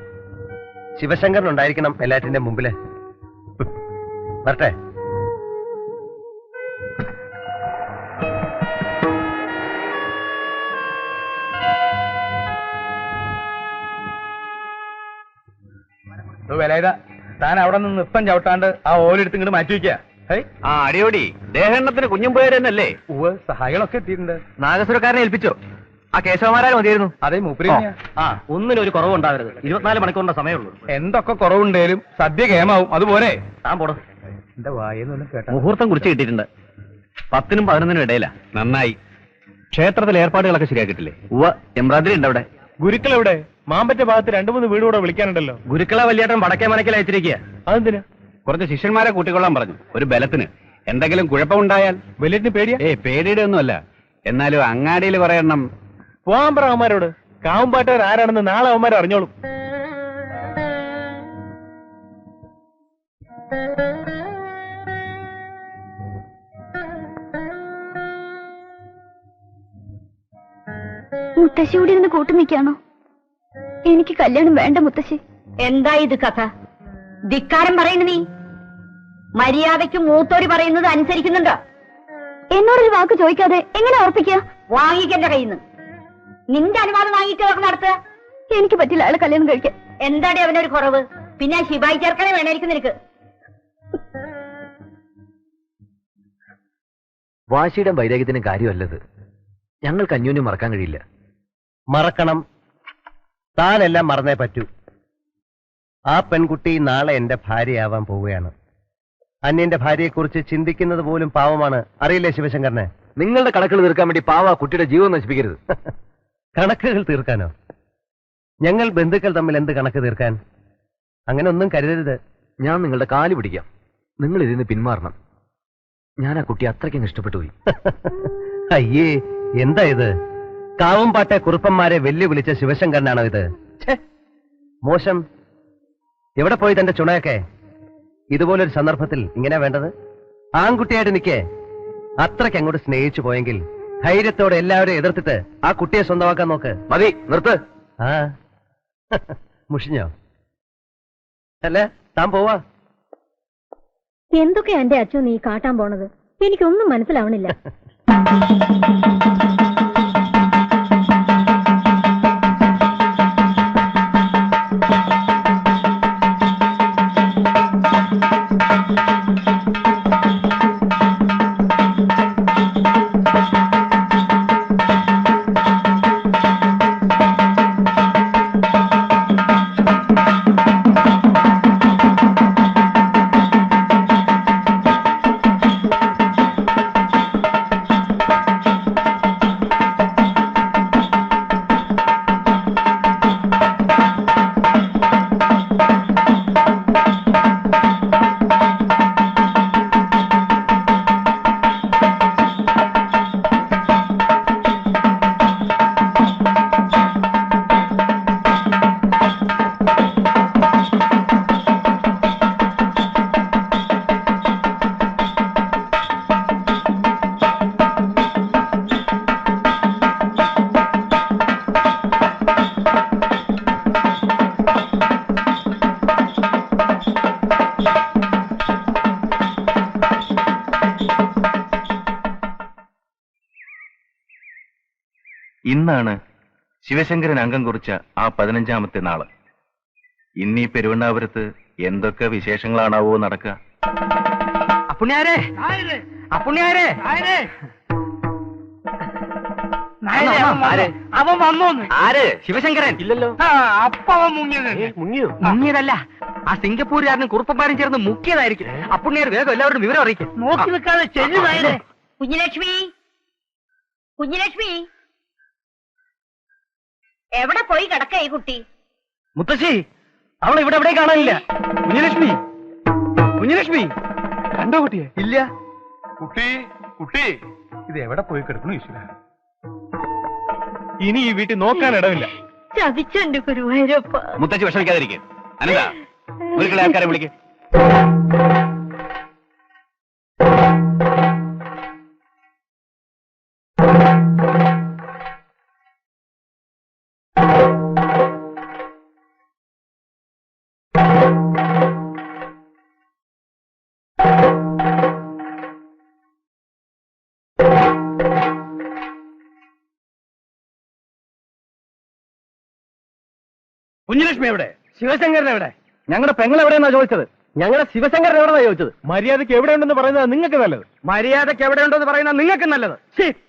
ശിവശങ്കരനുണ്ടായിരിക്കണം എല്ലാറ്റിന്റെ മുമ്പില്. വരട്ടെ. വിലയിത താൻ അവിടെ നിന്ന് നൃത്തം ചവിട്ടാണ്ട് ആ ഓലെടുത്ത് ഇങ്ങോട്ട് മാറ്റി വെക്കുക. ആ അടിയോടി ദേഹണ്ണത്തിന് കുഞ്ഞുമ്പോയരെന്നല്ലേ? സഹായികളൊക്കെ എത്തിയിട്ടുണ്ട്. നാഗസുരക്കാരനെ ഏൽപ്പിച്ചോ? ആ കേശവമാരാൽ മതിയായിരുന്നു. അതേ മൂപ്പര് ആ ഒന്നിനും ഒരു കുറവുണ്ടാവരുത്. 24 മണിക്കൂറിന്റെ സമയമുള്ളൂ. എന്തൊക്കെ കുറവുണ്ടേലും സദ്യ കേമാവും. അതുപോലെ താൻ പോടും. എന്റെ വായെന്നൊന്നും കേട്ട മുഹൂർത്തം കുറിച്ച് കിട്ടിയിട്ടുണ്ട്. 10നും 11നും ഇടയിലാ. നന്നായി. ക്ഷേത്രത്തിലെ ഏർപ്പാടുകളൊക്കെ ശരിയാക്കിയിട്ടില്ലേ? ഉവ്വ. എംബ്രാതിരി ഉണ്ട് അവിടെ. ഗുരുക്കൾ എവിടെ? മാമ്പറ്റ ഭാഗത്ത് 2-3 വീട് കൂടെ വിളിക്കാനുണ്ടല്ലോ. ഗുരുക്കളെ വലിയേട്ടൻ വടക്കേ മനക്കിൽ അയച്ചിരിക്കുക. അതെന്തിനാ? കുറച്ച് ശിഷ്യന്മാരെ കൂട്ടിക്കൊള്ളാൻ പറഞ്ഞു. ഒരു ബലത്തിന്. എന്തെങ്കിലും കുഴപ്പമുണ്ടായാൽ. വലിയത്തിന് പേടിയാ? പേടിയുടെ ഒന്നുമല്ല. എന്നാലും അങ്ങാടിയിൽ കുറെ എണ്ണം. പോകാൻ പറ അവന്മാരോട്. കാവുംപാട്ടുകാർ ആരാണെന്ന് നാളെ അവന്മാർ അറിഞ്ഞോളും. മുത്തശ്ശി കൂടി ഇരുന്ന് കൂട്ടു നിൽക്കാണോ? എനിക്ക് കല്യാണം വേണ്ട മുത്തശ്ശി. എന്താ ഇത് കഥ? ധിക്കാരം പറയുന്നു നീ. മര്യാദയ്ക്ക് മൂത്തോരി പറയുന്നത് അനുസരിക്കുന്നുണ്ടോ? എന്നോടൊരു വാക്ക് ചോദിക്കാതെ എങ്ങനെ ഉറപ്പിക്കുക? വാങ്ങിക്കന്റെ കയ്യിൽ നിന്ന്. നിന്റെ അനുവാദം വാങ്ങിയിട്ട് നടത്തുക. എനിക്ക് പറ്റില്ല അയാളെ കല്യാണം കഴിക്കാൻ. എന്താടി അവനൊരു കുറവ്? പിന്നെ ശിവായി ചേർക്കണേ വേണമായിരിക്കും നിനക്ക്. വാശിയുടെ വൈരാഗ്യത്തിന് കാര്യമല്ലത്. ഞങ്ങൾക്ക് അന്യോന്യം മറക്കാൻ കഴിയില്ല. മറക്കണം. താനെല്ലാം മറന്നേ പറ്റൂ. ആ പെൺകുട്ടി നാളെ എന്റെ ഭാര്യയാവാൻ പോവുകയാണ്. അന്യന്റെ ഭാര്യയെക്കുറിച്ച് ചിന്തിക്കുന്നത് പോലും പാവമാണ്. അറിയില്ലേ ശിവശങ്കരനെ? നിങ്ങളുടെ കണക്കുകൾ തീർക്കാൻ വേണ്ടി പാവ കുട്ടിയുടെ ജീവൻ നശിപ്പിക്കരുത്. കണക്കുകൾ തീർക്കാനോ? ഞങ്ങൾ ബന്ധുക്കൾ തമ്മിൽ എന്ത് കണക്ക് തീർക്കാൻ? അങ്ങനെ ഒന്നും കരുതരുത്. ഞാൻ നിങ്ങളുടെ കാല് പിടിക്കാം. നിങ്ങൾ ഇതിന് പിന്മാറണം. ഞാൻ ആ കുട്ടി അത്രയ്ക്കും ഇഷ്ടപ്പെട്ടു പോയി. അയ്യേ, എന്താ ഇത്? കാവുംപാട്ടെ കുറുപ്പന്മാരെ വെല്ലുവിളിച്ച ശിവശങ്കരനാണോ ഇത്? മോശം. എവിടെ പോയി തന്റെ ചുണയൊക്കെ? ഇതുപോലൊരു സന്ദർഭത്തിൽ ഇങ്ങനെ വേണ്ടത്? ആൺകുട്ടിയായിട്ട് നിൽക്കേ. അത്രയ്ക്ക് അങ്ങോട്ട് സ്നേഹിച്ചു പോയെങ്കിൽ ധൈര്യത്തോടെ എല്ലാവരെയും എതിർത്തിട്ട് ആ കുട്ടിയെ സ്വന്തമാക്കാൻ നോക്ക്. മതി, നിർത്ത്. ആ മുഷിഞ്ഞോ? അല്ല, താൻ പോവാ. എന്തൊക്കെയാ എന്റെ അച്ഛൻ നീ കാട്ടാൻ പോണത്? എനിക്കൊന്നും മനസ്സിലാവണില്ല. ഇന്നാണ് ശിവശങ്കരൻ അംഗം കുറിച്ച ആ 15ാമത്തെ നാള്. ഇന്നീ പെരുവണ്ണാപുരത്ത് എന്തൊക്കെ വിശേഷങ്ങളാണാവോ നടക്കുക? അപ്പുണ്യാരെ, അപ്പുണ്യാരെ, അവൻ വന്നോന്ന്. ആര്? ശിവശങ്കരൻ. ഇല്ലല്ലോ. അപ്പ അവൻ മുങ്ങിയത്. മുങ്ങിയോ? മുങ്ങിയതല്ല, ആ സിംഗപ്പൂരുകാരനും കുറുപ്പന്മാരും ചേർന്ന് മുക്കിയതായിരിക്കും. അപ്പുണ്യാർ വേഗം എല്ലാവരും വിവരം അറിയിക്കും. നോക്കി നിൽക്കാതെ ചെല്ലുതായേ. കുഞ്ഞിലക്ഷ്മി, കുഞ്ഞിലക്ഷ്മി, എവിടെ പോയി കിടക്ക ഈ കുട്ടി? മുത്തശ്ശി, അവളെ ഇവിടെ എവിടെ കാണാനില്ല. കുഞ്ഞിലക്ഷ്മി, കുഞ്ഞിലക്ഷ്മി കണ്ടോ കുട്ടിയെ? ഇല്ല. കുട്ടി, കുട്ടി, ഇത് എവിടെ പോയി കിടക്കണു ഈശ്വര? ഇനി ഈ വീട്ടിൽ നോക്കാൻ ഇടമില്ല. ചതിച്ചെന്റെ ഗുരുവായൂരപ്പ. മുത്തച്ഛി വിഷമിക്കാതിരിക്കും. അനന്ത, വീട്ടിലെ ആൾക്കാരെ വിളിക്ക്. കുഞ്ഞലക്ഷ്മി എവിടെ? ശിവശങ്കരൻ എവിടെ? ഞങ്ങളുടെ പെങ്ങൾ എവിടെയെന്നാ ചോദിച്ചത്. ഞങ്ങളുടെ ശിവശങ്കരൻ എവിടെന്നാ ചോദിച്ചത്. മര്യാദയ്ക്ക് എവിടെ ഉണ്ടെന്ന് പറയുന്നത് നിങ്ങൾക്ക് നല്ലത്. മര്യാദക്ക് എവിടെ ഉണ്ടെന്ന് പറയുന്നത് നിങ്ങൾക്ക് നല്ലത്.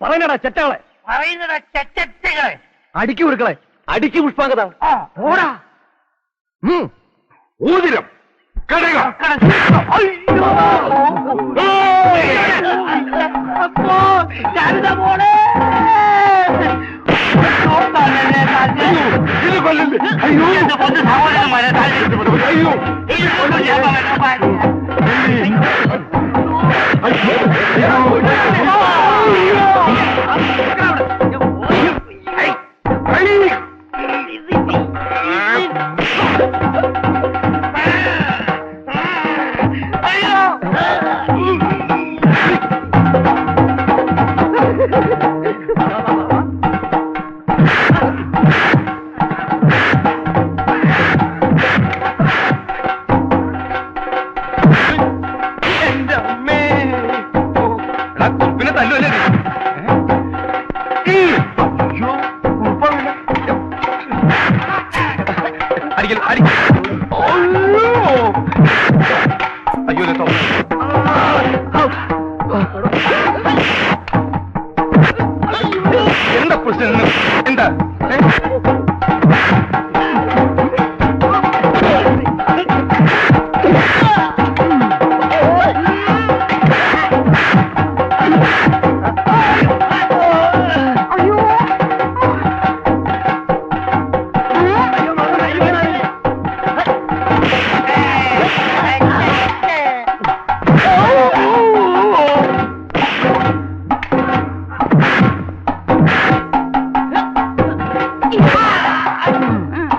പറയുന്നടാ ചെറ്റാളെ. പറയുന്നടാ ചെറ്റകളെ. അടിക്കു കൊടുക്കളെ. അടിക്ക് പുഷ്പാങ്കത. ഓടാ. ഊതിരം കടക. അപ്പോ ശാരദ മോളെ ഇത് കൊല്ലല്ലേ? അയ്യോ എന്റെ പൊന്നു സഹോദരന്മാരെ അയ്യോ പിന്നെ തല്ലുവല്ലേ? അടിക്കൽ അയ്യോ കേട്ടോ. എന്താ പ്രശ്നം? എന്താ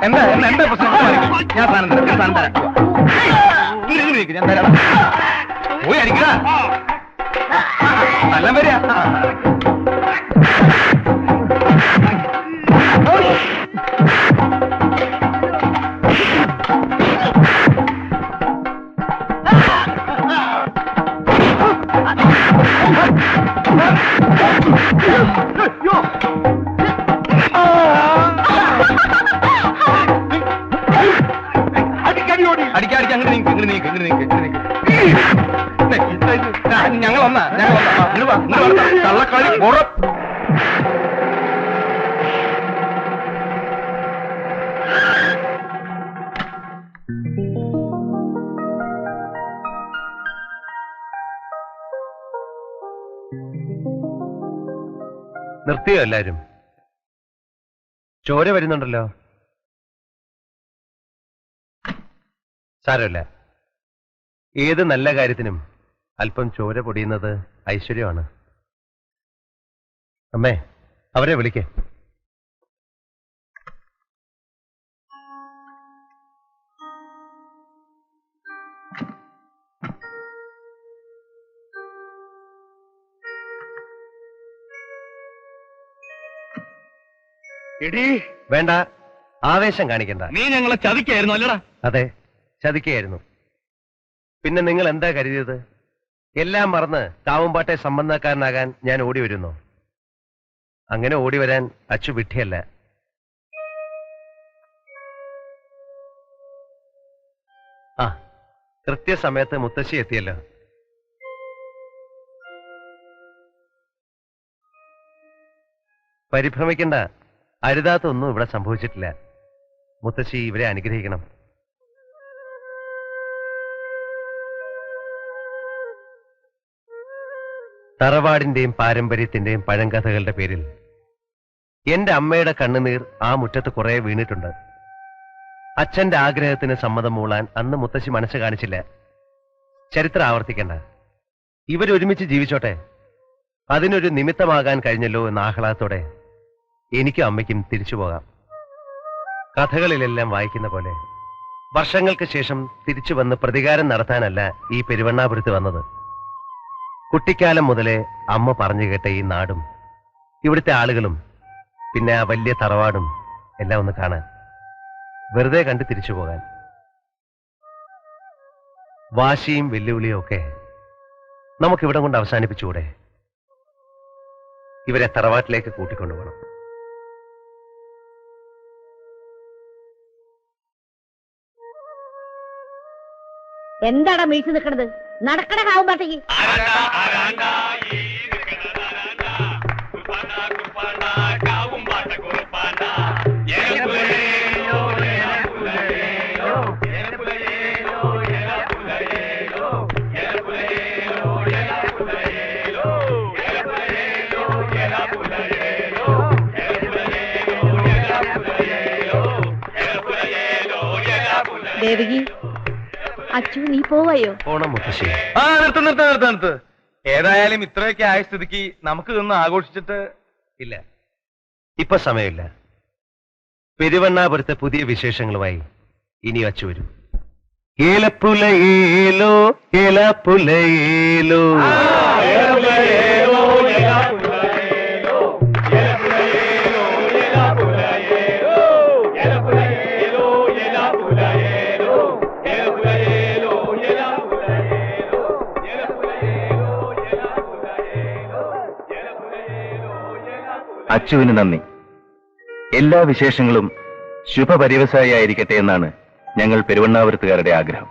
എന്താ പ്രശ്നം? ഞാൻ സാധനം തരാം. ഞാൻ തരാം. പോയി അടിക്കടാ. നല്ല വരിക. അടിക്കാടിക്ക് അങ്ങനെ നീക്ക്. ഞങ്ങൾ വന്നാ കള്ളക്കളി ഉറപ്പ്. നിർത്തിയോ എല്ലാരും? ചോര വരുന്നുണ്ടല്ലോ. സാരമില്ല. ഏത് നല്ല കാര്യത്തിനും അല്പം ചോര പൊടിയുന്നത് ഐശ്വര്യമാണ്. അമ്മേ, അവരെ വിളിക്കേ. വേണ്ട, ആവേശം കാണിക്കണ്ട. നീ ഞങ്ങളെ ചതിക്കായിരുന്നു അല്ലടാ? അതെ, ചതിക്കുകയായിരുന്നു. പിന്നെ നിങ്ങൾ എന്താ കരുതിയത്? എല്ലാം മറന്ന് കാവുംപാട്ടെ സംബന്ധക്കാരനാകാൻ ഞാൻ ഓടി വരുന്നു. അങ്ങനെ ഓടി വരാൻ അച്ചു വിഡ്ഢിയല്ല. ആ, കൃത്യസമയത്ത് മുത്തശ്ശി എത്തിയല്ലോ. പരിഭ്രമിക്കണ്ട, അരുതാത്തൊന്നും ഇവിടെ സംഭവിച്ചിട്ടില്ല. മുത്തശ്ശി ഇവരെ അനുഗ്രഹിക്കണം. തറവാടിന്റെയും പാരമ്പര്യത്തിന്റെയും പഴങ്കഥകളുടെ പേരിൽ എന്റെ അമ്മയുടെ കണ്ണുനീർ ആ മുറ്റത്ത് കുറെ വീണിട്ടുണ്ട്. അച്ഛന്റെ ആഗ്രഹത്തിന് സമ്മതം മൂളാൻ അന്ന് മുത്തശ്ശി മനസ്സ് കാണിച്ചില്ല. ചരിത്രം ആവർത്തിക്കണ്ട. ഇവരൊരുമിച്ച് ജീവിച്ചോട്ടെ. അതിനൊരു നിമിത്തമാകാൻ കഴിഞ്ഞല്ലോ എന്ന ആഹ്ലാദത്തോടെ എനിക്കും അമ്മയ്ക്കും തിരിച്ചു പോകാം. കഥകളിലെല്ലാം വായിക്കുന്ന പോലെ വർഷങ്ങൾക്ക് ശേഷം തിരിച്ചു വന്ന് പ്രതികാരം നടത്താനല്ല ഈ പെരുവണ്ണാപുരത്ത് വന്നത്. കുട്ടിക്കാലം മുതലേ അമ്മ പറഞ്ഞു കേട്ട ഈ നാടും ഇവിടുത്തെ ആളുകളും പിന്നെ ആ വലിയ തറവാടും എല്ലാം ഒന്ന് കാണാൻ, വെറുതെ കണ്ട് തിരിച്ചു പോകാൻ. വാശിയും വെല്ലുവിളിയും ഒക്കെ നമുക്കിവിടം കൊണ്ട് അവസാനിപ്പിച്ചുകൂടെ? ഇവരെ തറവാട്ടിലേക്ക് കൂട്ടിക്കൊണ്ടുപോകണം. എന്താടാ വീഴ്ച നിൽക്കണത്? നടക്കണ കാവുമ്പാട്ടേക്ക്. ദേവകി, അച്ചു നീ പോവായോ? പോണം മുത്തശ്ശി. ആ നിർത്ത്. ഏതായാലും ഇത്രയൊക്കെ ആയ സ്ഥിതിക്ക് നമുക്ക് ഇതൊന്ന് ആഘോഷിച്ചിട്ട്. ഇല്ല, ഇപ്പൊ സമയമില്ല. പെരുവണ്ണാപുരത്തെ പുതിയ വിശേഷങ്ങളുമായി ഇനി അച്ചു വരും. ഏലപ്പുലയേലോ ഏലപ്പുലയേലോ അച്ചുവിന് നന്ദി. എല്ലാ വിശേഷങ്ങളും ശുഭപര്യവസായി ആയിരിക്കട്ടെ എന്നാണ് ഞങ്ങൾ പെരുവണ്ണാപുരത്തുകാരുടെ ആഗ്രഹം.